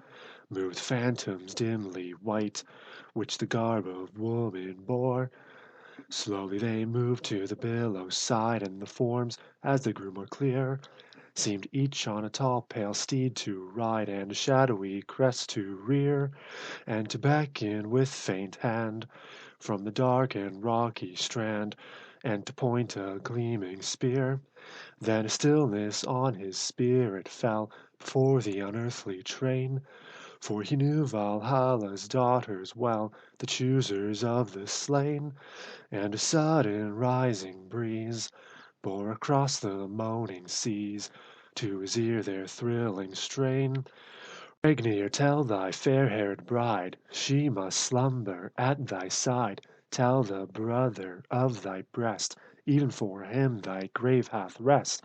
moved phantoms dimly white, which the garb of woman bore. Slowly they moved to the billow's side, and the forms, as they grew more clear, seemed each on a tall pale steed to ride, and a shadowy crest to rear, and to beckon with faint hand from the dark and rocky strand, and to point a gleaming spear. Then a stillness on his spirit fell before the unearthly train, for he knew Valhalla's daughters well, the choosers of the slain. And a sudden rising breeze bore across the moaning seas to his ear their thrilling strain. Ragnir, tell thy fair-haired bride she must slumber at thy side. Tell the brother of thy breast, even for him thy grave hath rest.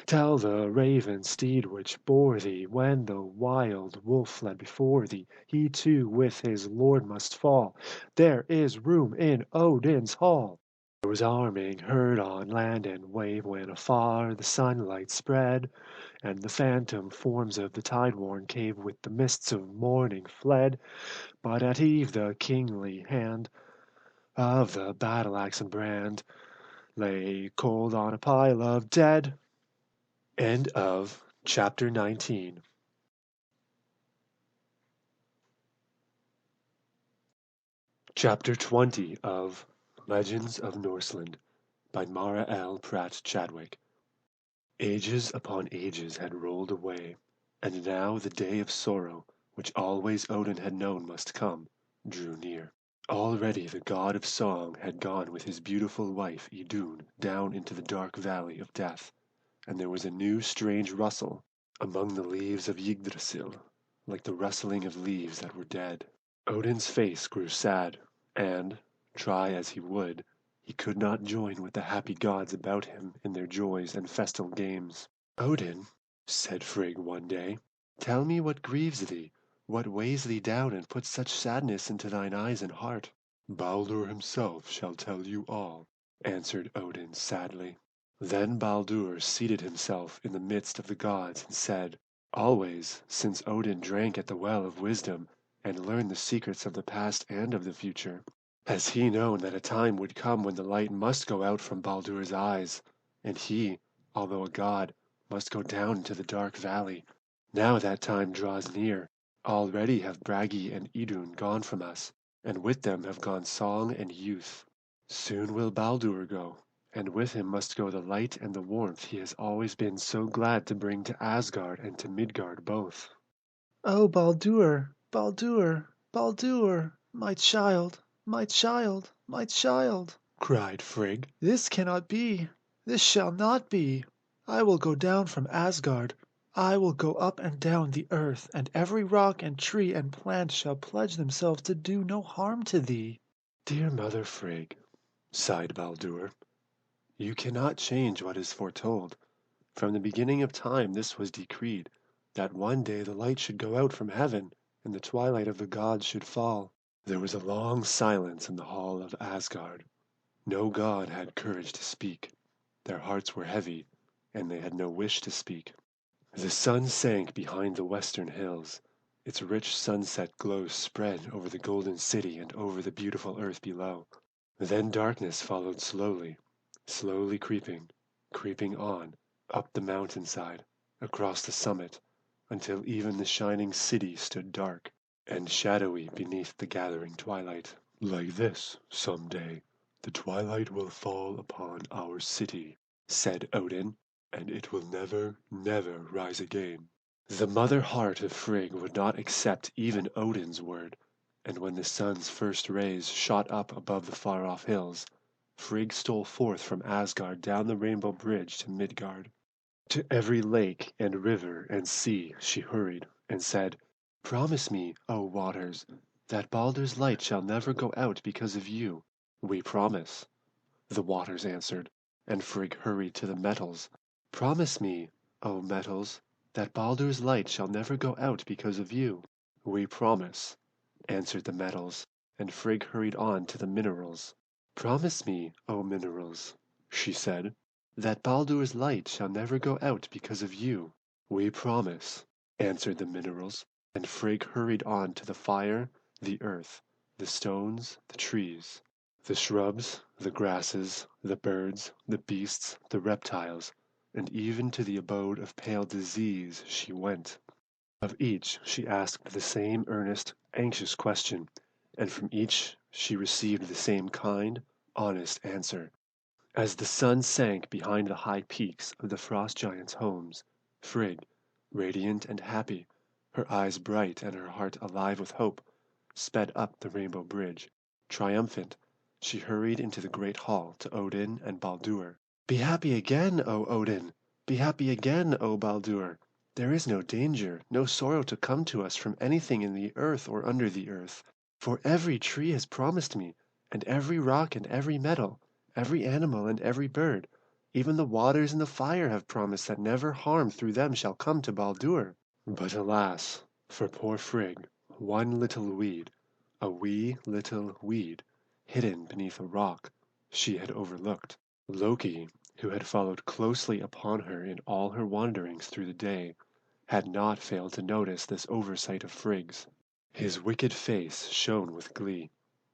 Tell the raven steed which bore thee when the wild wolf fled before thee, he too with his lord must fall. There is room in Odin's hall. There was arming heard on land and wave when afar the sunlight spread, and the phantom forms of the tide-worn cave with the mists of morning fled. But at eve the kingly hand of the battle-axe and brand lay cold on a pile of dead. End of chapter 19. Chapter 20 of Legends of Norseland by Mara L. Pratt Chadwick. Ages upon ages had rolled away, and now the day of sorrow, which always Odin had known must come, drew near. Already the god of song had gone with his beautiful wife Idun down into the dark valley of death, and there was a new strange rustle among the leaves of Yggdrasil, like the rustling of leaves that were dead. Odin's face grew sad, and, try as he would, he could not join with the happy gods about him in their joys and festal games. "Odin," said Frigg one day, "tell me what grieves thee, what weighs thee down and puts such sadness into thine eyes and heart." "Baldur himself shall tell you all," answered Odin sadly. Then Baldur seated himself in the midst of the gods and said, "Always, since Odin drank at the well of wisdom, and learned the secrets of the past and of the future, has he known that a time would come when the light must go out from Baldur's eyes, and he, although a god, must go down into the dark valley. Now that time draws near. Already have Bragi and Idun gone from us, and with them have gone song and youth. Soon will Baldur go, and with him must go the light and the warmth he has always been so glad to bring to Asgard and to Midgard both." "Oh, Baldur, Baldur, Baldur, my child, my child, my child!" cried Frigg. "This cannot be, this shall not be. I will go down from Asgard. I will go up and down the earth, and every rock and tree and plant shall pledge themselves to do no harm to thee." "Dear mother Frigg," sighed Baldur, "you cannot change what is foretold. From the beginning of time this was decreed, that one day the light should go out from heaven, and the twilight of the gods should fall." There was a long silence in the hall of Asgard. No god had courage to speak. Their hearts were heavy, and they had no wish to speak. The sun sank behind the western hills. Its rich sunset glow spread over the golden city and over the beautiful earth below. Then darkness followed slowly, slowly creeping on, up the mountainside, across the summit, until even the shining city stood dark and shadowy beneath the gathering twilight. "Like this, some day, the twilight will fall upon our city," said Odin, "and it will never, never rise again." The mother heart of Frigg would not accept even Odin's word, and when the sun's first rays shot up above the far-off hills, Frigg stole forth from Asgard down the rainbow bridge to Midgard. To every lake and river and sea she hurried, and said, "Promise me, O waters, that Baldur's light shall never go out because of you." "We promise," the waters answered, and Frigg hurried to the metals. "Promise me, O metals, that Baldur's light shall never go out because of you." "We promise," answered the metals, and Frigg hurried on to the minerals. "Promise me, O minerals," she said, "that Baldur's light shall never go out because of you." "We promise," answered the minerals, and Frigg hurried on to the fire, the earth, the stones, the trees, the shrubs, the grasses, the birds, the beasts, the reptiles, and even to the abode of pale disease she went. Of each she asked the same earnest, anxious question, and from each she received the same kind, honest answer. As the sun sank behind the high peaks of the Frost Giants' homes, Frigg, radiant and happy, her eyes bright and her heart alive with hope, sped up the Rainbow Bridge. Triumphant, she hurried into the great hall to Odin and Baldur. "Be happy again, O Odin! Be happy again, O Baldur! There is no danger, no sorrow to come to us from anything in the earth or under the earth, for every tree has promised me, and every rock and every meadow, every animal and every bird, even the waters and the fire have promised that never harm through them shall come to Baldur." But alas, for poor Frigg, one little weed, a wee little weed, hidden beneath a rock, she had overlooked. Loki, who had followed closely upon her in all her wanderings through the day, had not failed to notice this oversight of Frigg's. His wicked face shone with glee,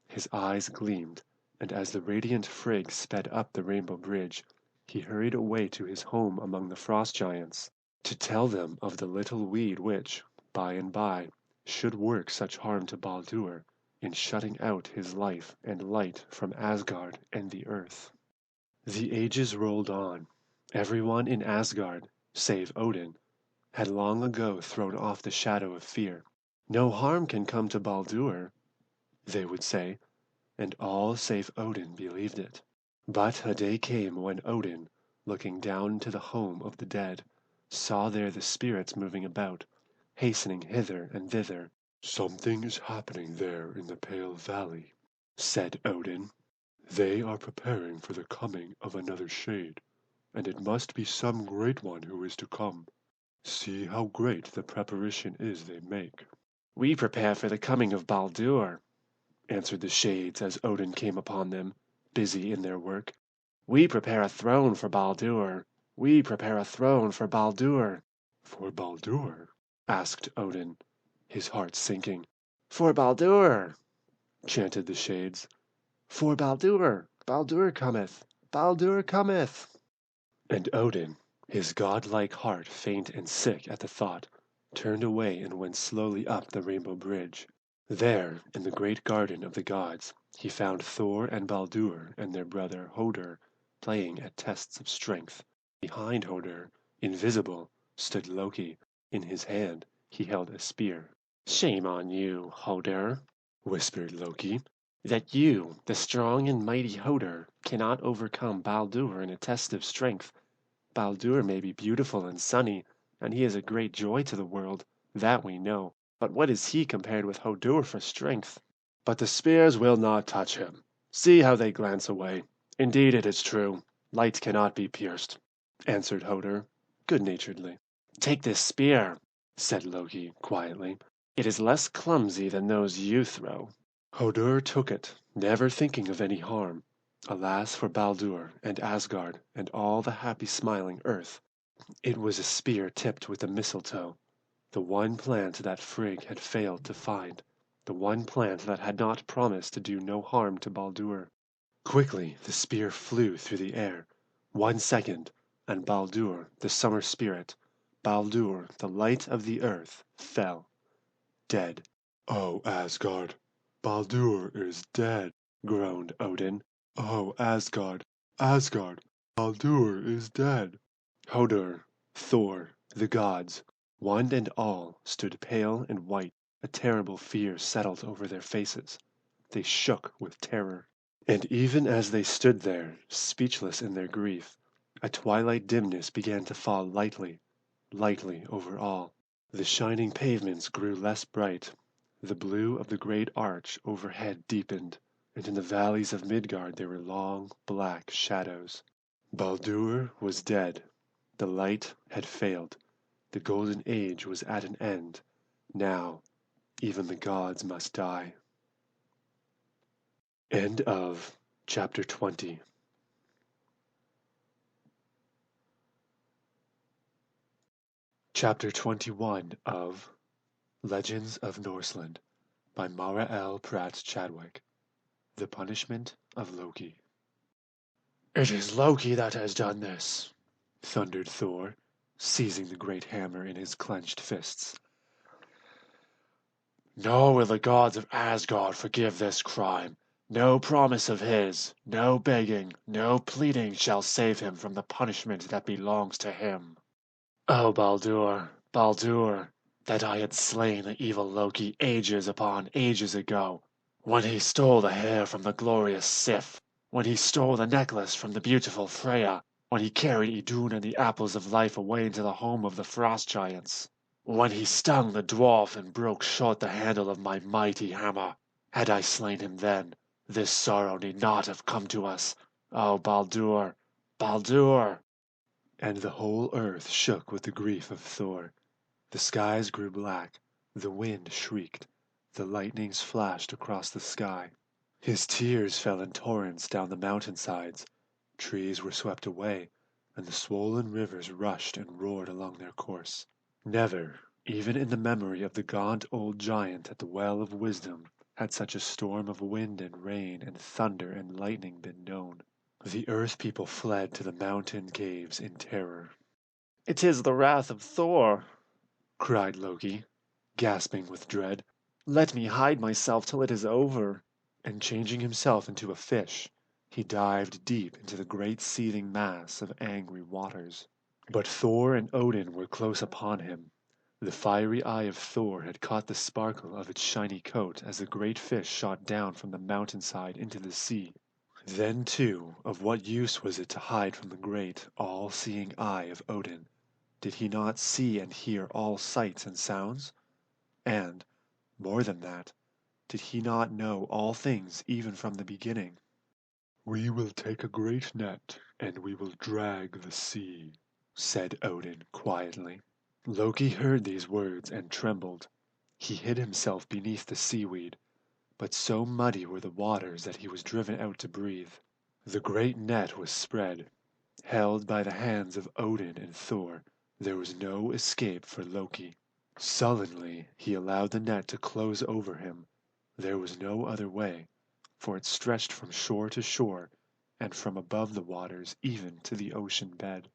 his eyes gleamed, and as the radiant Frigg sped up the Rainbow Bridge, he hurried away to his home among the Frost Giants, to tell them of the little weed which, by and by, should work such harm to Baldur in shutting out his life and light from Asgard and the earth. The ages rolled on. Everyone in Asgard, save Odin, had long ago thrown off the shadow of fear. "No harm can come to Baldur," they would say, and all save Odin believed it. But a day came when Odin, looking down into the home of the dead, saw there the spirits moving about, hastening hither and thither. "Something is happening there in the Pale Valley," said Odin. "They are preparing for the coming of another shade, and it must be some great one who is to come. See how great the preparation is they make." "We prepare for the coming of Baldur," answered the shades as Odin came upon them, busy in their work. "We prepare a throne for Baldur. We prepare a throne for Baldur." "For Baldur?" asked Odin, his heart sinking. "For Baldur," chanted the shades. "For Baldur! Baldur cometh! Baldur cometh!" And Odin, his godlike heart faint and sick at the thought, turned away and went slowly up the Rainbow Bridge. There, in the great garden of the gods, he found Thor and Baldur and their brother Hoder playing at tests of strength. Behind Hoder, invisible, stood Loki. In his hand he held a spear. "Shame on you, Hoder," whispered Loki, "that you, the strong and mighty Hoder, cannot overcome Baldur in a test of strength. Baldur may be beautiful and sunny, and he is a great joy to the world, that we know. But what is he compared with Hodur for strength?" "But the spears will not touch him. See how they glance away. Indeed it is true. Light cannot be pierced," answered Hoder, good-naturedly. "Take this spear," said Loki, quietly. "It is less clumsy than those you throw." Hoder took it, never thinking of any harm. Alas for Baldur and Asgard and all the happy smiling earth! It was a spear tipped with the mistletoe, the one plant that Frigg had failed to find, the one plant that had not promised to do no harm to Baldur. Quickly the spear flew through the air. 1 second, and Baldur, the summer spirit, Baldur, the light of the earth, fell, dead. "Oh, Asgard, Baldur is dead," groaned Odin. "Oh, Asgard, Asgard, Baldur is dead." Hoder, Thor, the gods, one and all, stood pale and white. A terrible fear settled over their faces. They shook with terror. And even as they stood there, speechless in their grief, a twilight dimness began to fall lightly, lightly over all. The shining pavements grew less bright. The blue of the great arch overhead deepened, and in the valleys of Midgard there were long, black shadows. Baldur was dead. The light had failed. The golden age was at an end. Now, even the gods must die. End of chapter 20. Chapter 21 of Legends of Norseland by Mara L. Pratt Chadwick. The Punishment of Loki. "It is Loki that has done this," thundered Thor, seizing the great hammer in his clenched fists. "Nor will the gods of Asgard forgive this crime. No promise of his, no begging, no pleading shall save him from the punishment that belongs to him. Oh, Baldur, Baldur, that I had slain the evil Loki ages upon ages ago, when he stole the hair from the glorious Sif, when he stole the necklace from the beautiful Freya, when he carried Idun and the apples of life away into the home of the frost giants, when he stung the dwarf and broke short the handle of my mighty hammer. Had I slain him then, this sorrow need not have come to us. Oh, Baldur, Baldur! And the whole earth shook with the grief of Thor. The skies grew black, the wind shrieked, the lightnings flashed across the sky. His tears fell in torrents down the mountainsides, trees were swept away, and the swollen rivers rushed and roared along their course. Never, even in the memory of the gaunt old giant at the Well of Wisdom, had such a storm of wind and rain and thunder and lightning been known. The earth people fled to the mountain caves in terror. It is the wrath of Thor, Cried Loki, gasping with dread. Let me hide myself till it is over. And changing himself into a fish, he dived deep into the great seething mass of angry waters. But Thor and Odin were close upon him. The fiery eye of Thor had caught the sparkle of its shiny coat as the great fish shot down from the mountainside into the sea. Then, too, of what use was it to hide from the great, all-seeing eye of Odin? Did he not see and hear all sights and sounds? And, more than that, did he not know all things even from the beginning? "We will take a great net, and we will drag the sea," said Odin quietly. Loki heard these words and trembled. He hid himself beneath the seaweed, but so muddy were the waters that he was driven out to breathe. The great net was spread. Held by the hands of Odin and Thor, there was no escape for Loki. Sullenly he allowed the net to close over him. There was no other way, for it stretched from shore to shore, and from above the waters even to the ocean bed.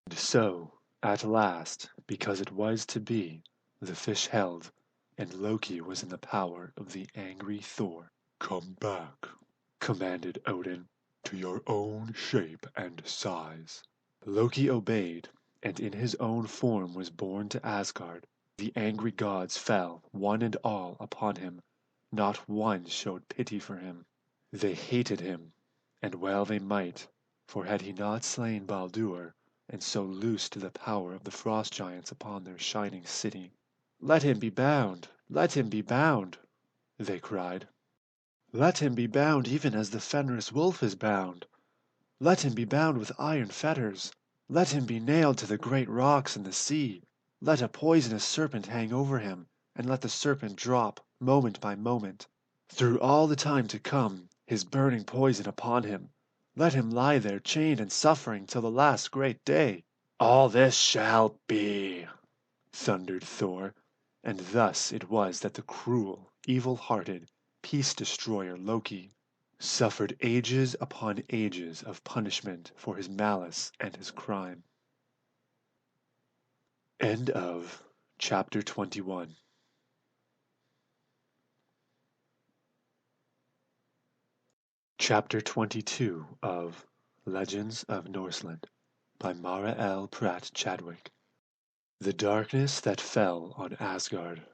And so, at last, because it was to be, the fish held, and Loki was in the power of the angry Thor. "Come back," commanded Odin, "to your own shape and size." Loki obeyed, and in his own form was borne to Asgard. The angry gods fell, one and all, upon him. Not one showed pity for him. They hated him, and well they might, for had he not slain Baldur, and so loosed the power of the frost giants upon their shining city? "Let him be bound! Let him be bound!" they cried. "Let him be bound even as the Fenris wolf is bound! Let him be bound with iron fetters! Let him be nailed to the great rocks in the sea! Let a poisonous serpent hang over him, and let the serpent drop, moment by moment, through all the time to come, his burning poison upon him! Let him lie there chained and suffering till the last great day!" All this shall be, thundered Thor, and thus it was that the cruel, evil-hearted, peace-destroyer Loki suffered ages upon ages of punishment for his malice and his crime. End of chapter 21. Chapter 22 of Legends of Norseland by Mara L. Pratt Chadwick. The darkness that fell on Asgard.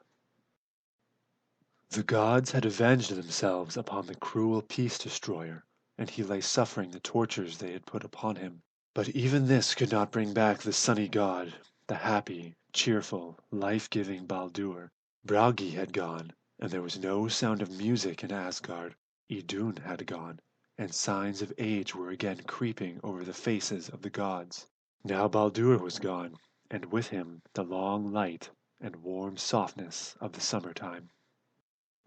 The gods had avenged themselves upon the cruel peace-destroyer, and he lay suffering the tortures they had put upon him. But even this could not bring back the sunny god, the happy, cheerful, life-giving Baldur. Bragi had gone, and there was no sound of music in Asgard. Idun had gone, and signs of age were again creeping over the faces of the gods. Now Baldur was gone, and with him the long light and warm softness of the summer-time.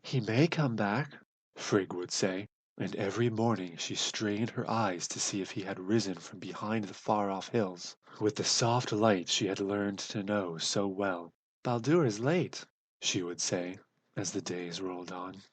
"He may come back," Frigg would say, and every morning she strained her eyes to see if he had risen from behind the far-off hills, with the soft light she had learned to know so well. "Baldur is late," she would say, as the days rolled on.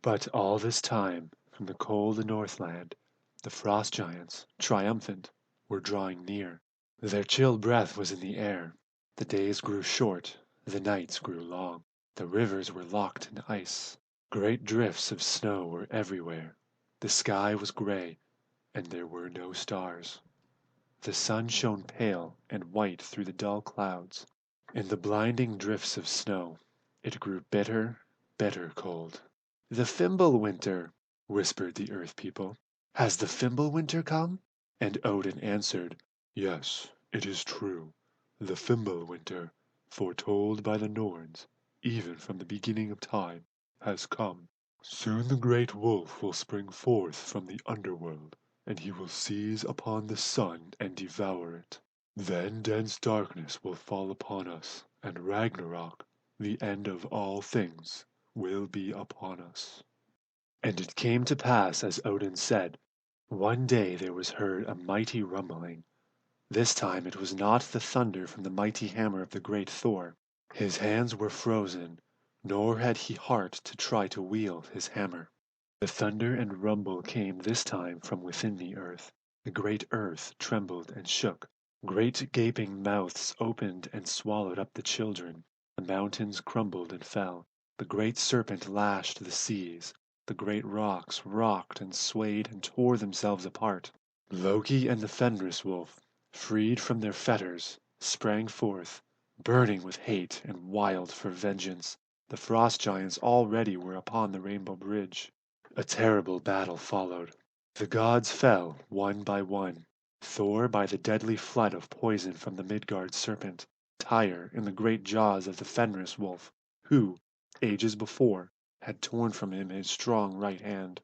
But all this time, from the cold Northland, the frost giants, triumphant, were drawing near. Their chill breath was in the air. The days grew short, the nights grew long. The rivers were locked in ice. Great drifts of snow were everywhere, The sky was gray, and there were no stars. The sun shone pale and white through the dull clouds. In the blinding drifts of snow, it grew bitter, bitter cold. "The Fimbulwinter," whispered the Earth people. "Has the Fimbulwinter come?" And Odin answered, "Yes, it is true. The Fimbulwinter, foretold by the Norns, even from the beginning of time, has come. Soon the great wolf will spring forth from the underworld, and he will seize upon the sun and devour it. Then dense darkness will fall upon us, and Ragnarok, the end of all things, will be upon us." And it came to pass as Odin said. One day there was heard a mighty rumbling. This time it was not the thunder from the mighty hammer of the great Thor. His hands were frozen, nor had he heart to try to wield his hammer. The thunder and rumble came this time from within the earth. The great earth trembled and shook. Great gaping mouths opened and swallowed up the children. The mountains crumbled and fell. The great serpent lashed the seas. The great rocks rocked and swayed and tore themselves apart. Loki and the Fenris wolf, freed from their fetters, sprang forth, burning with hate and wild for vengeance. The frost giants already were upon the rainbow bridge. A terrible battle followed. The gods fell one by one. Thor by the deadly flood of poison from the Midgard serpent, Tyr in the great jaws of the Fenris wolf, who, ages before, had torn from him his strong right hand.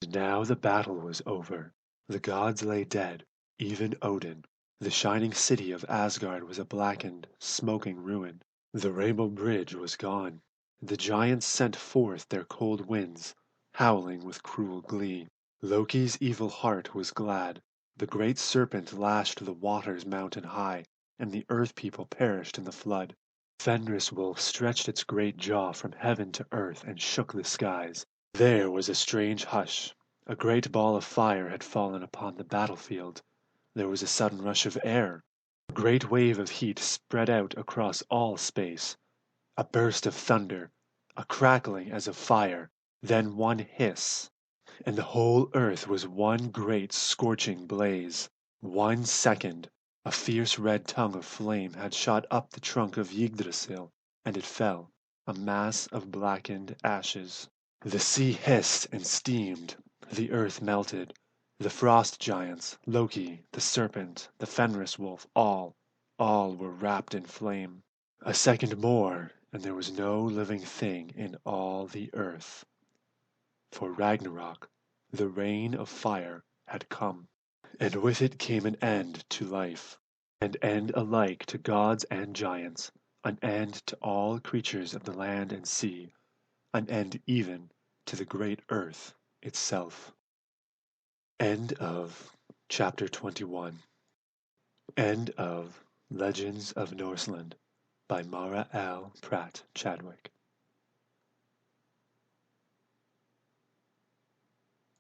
And now the battle was over. The gods lay dead, even Odin. The shining city of Asgard was a blackened, smoking ruin. The rainbow bridge was gone. The giants sent forth their cold winds, howling with cruel glee. Loki's evil heart was glad. The great serpent lashed the waters mountain high, and the earth people perished in the flood. Fenris wolf stretched its great jaw from heaven to earth and shook the skies. There was a strange hush. A great ball of fire had fallen upon the battlefield. There was a sudden rush of air. A great wave of heat spread out across all space. A burst of thunder, a crackling as of fire, then one hiss, and the whole earth was one great scorching blaze. 1 second, a fierce red tongue of flame had shot up the trunk of Yggdrasil, and it fell, a mass of blackened ashes. The sea hissed and steamed, the earth melted. The frost giants, Loki, the serpent, the Fenris wolf, all were wrapped in flame. A second more, and there was no living thing in all the earth. For Ragnarok, the reign of fire, had come, and with it came an end to life, an end alike to gods and giants, an end to all creatures of the land and sea, an end even to the great earth itself. End of chapter 21. End of Legends of Norseland by Mara L. Pratt Chadwick.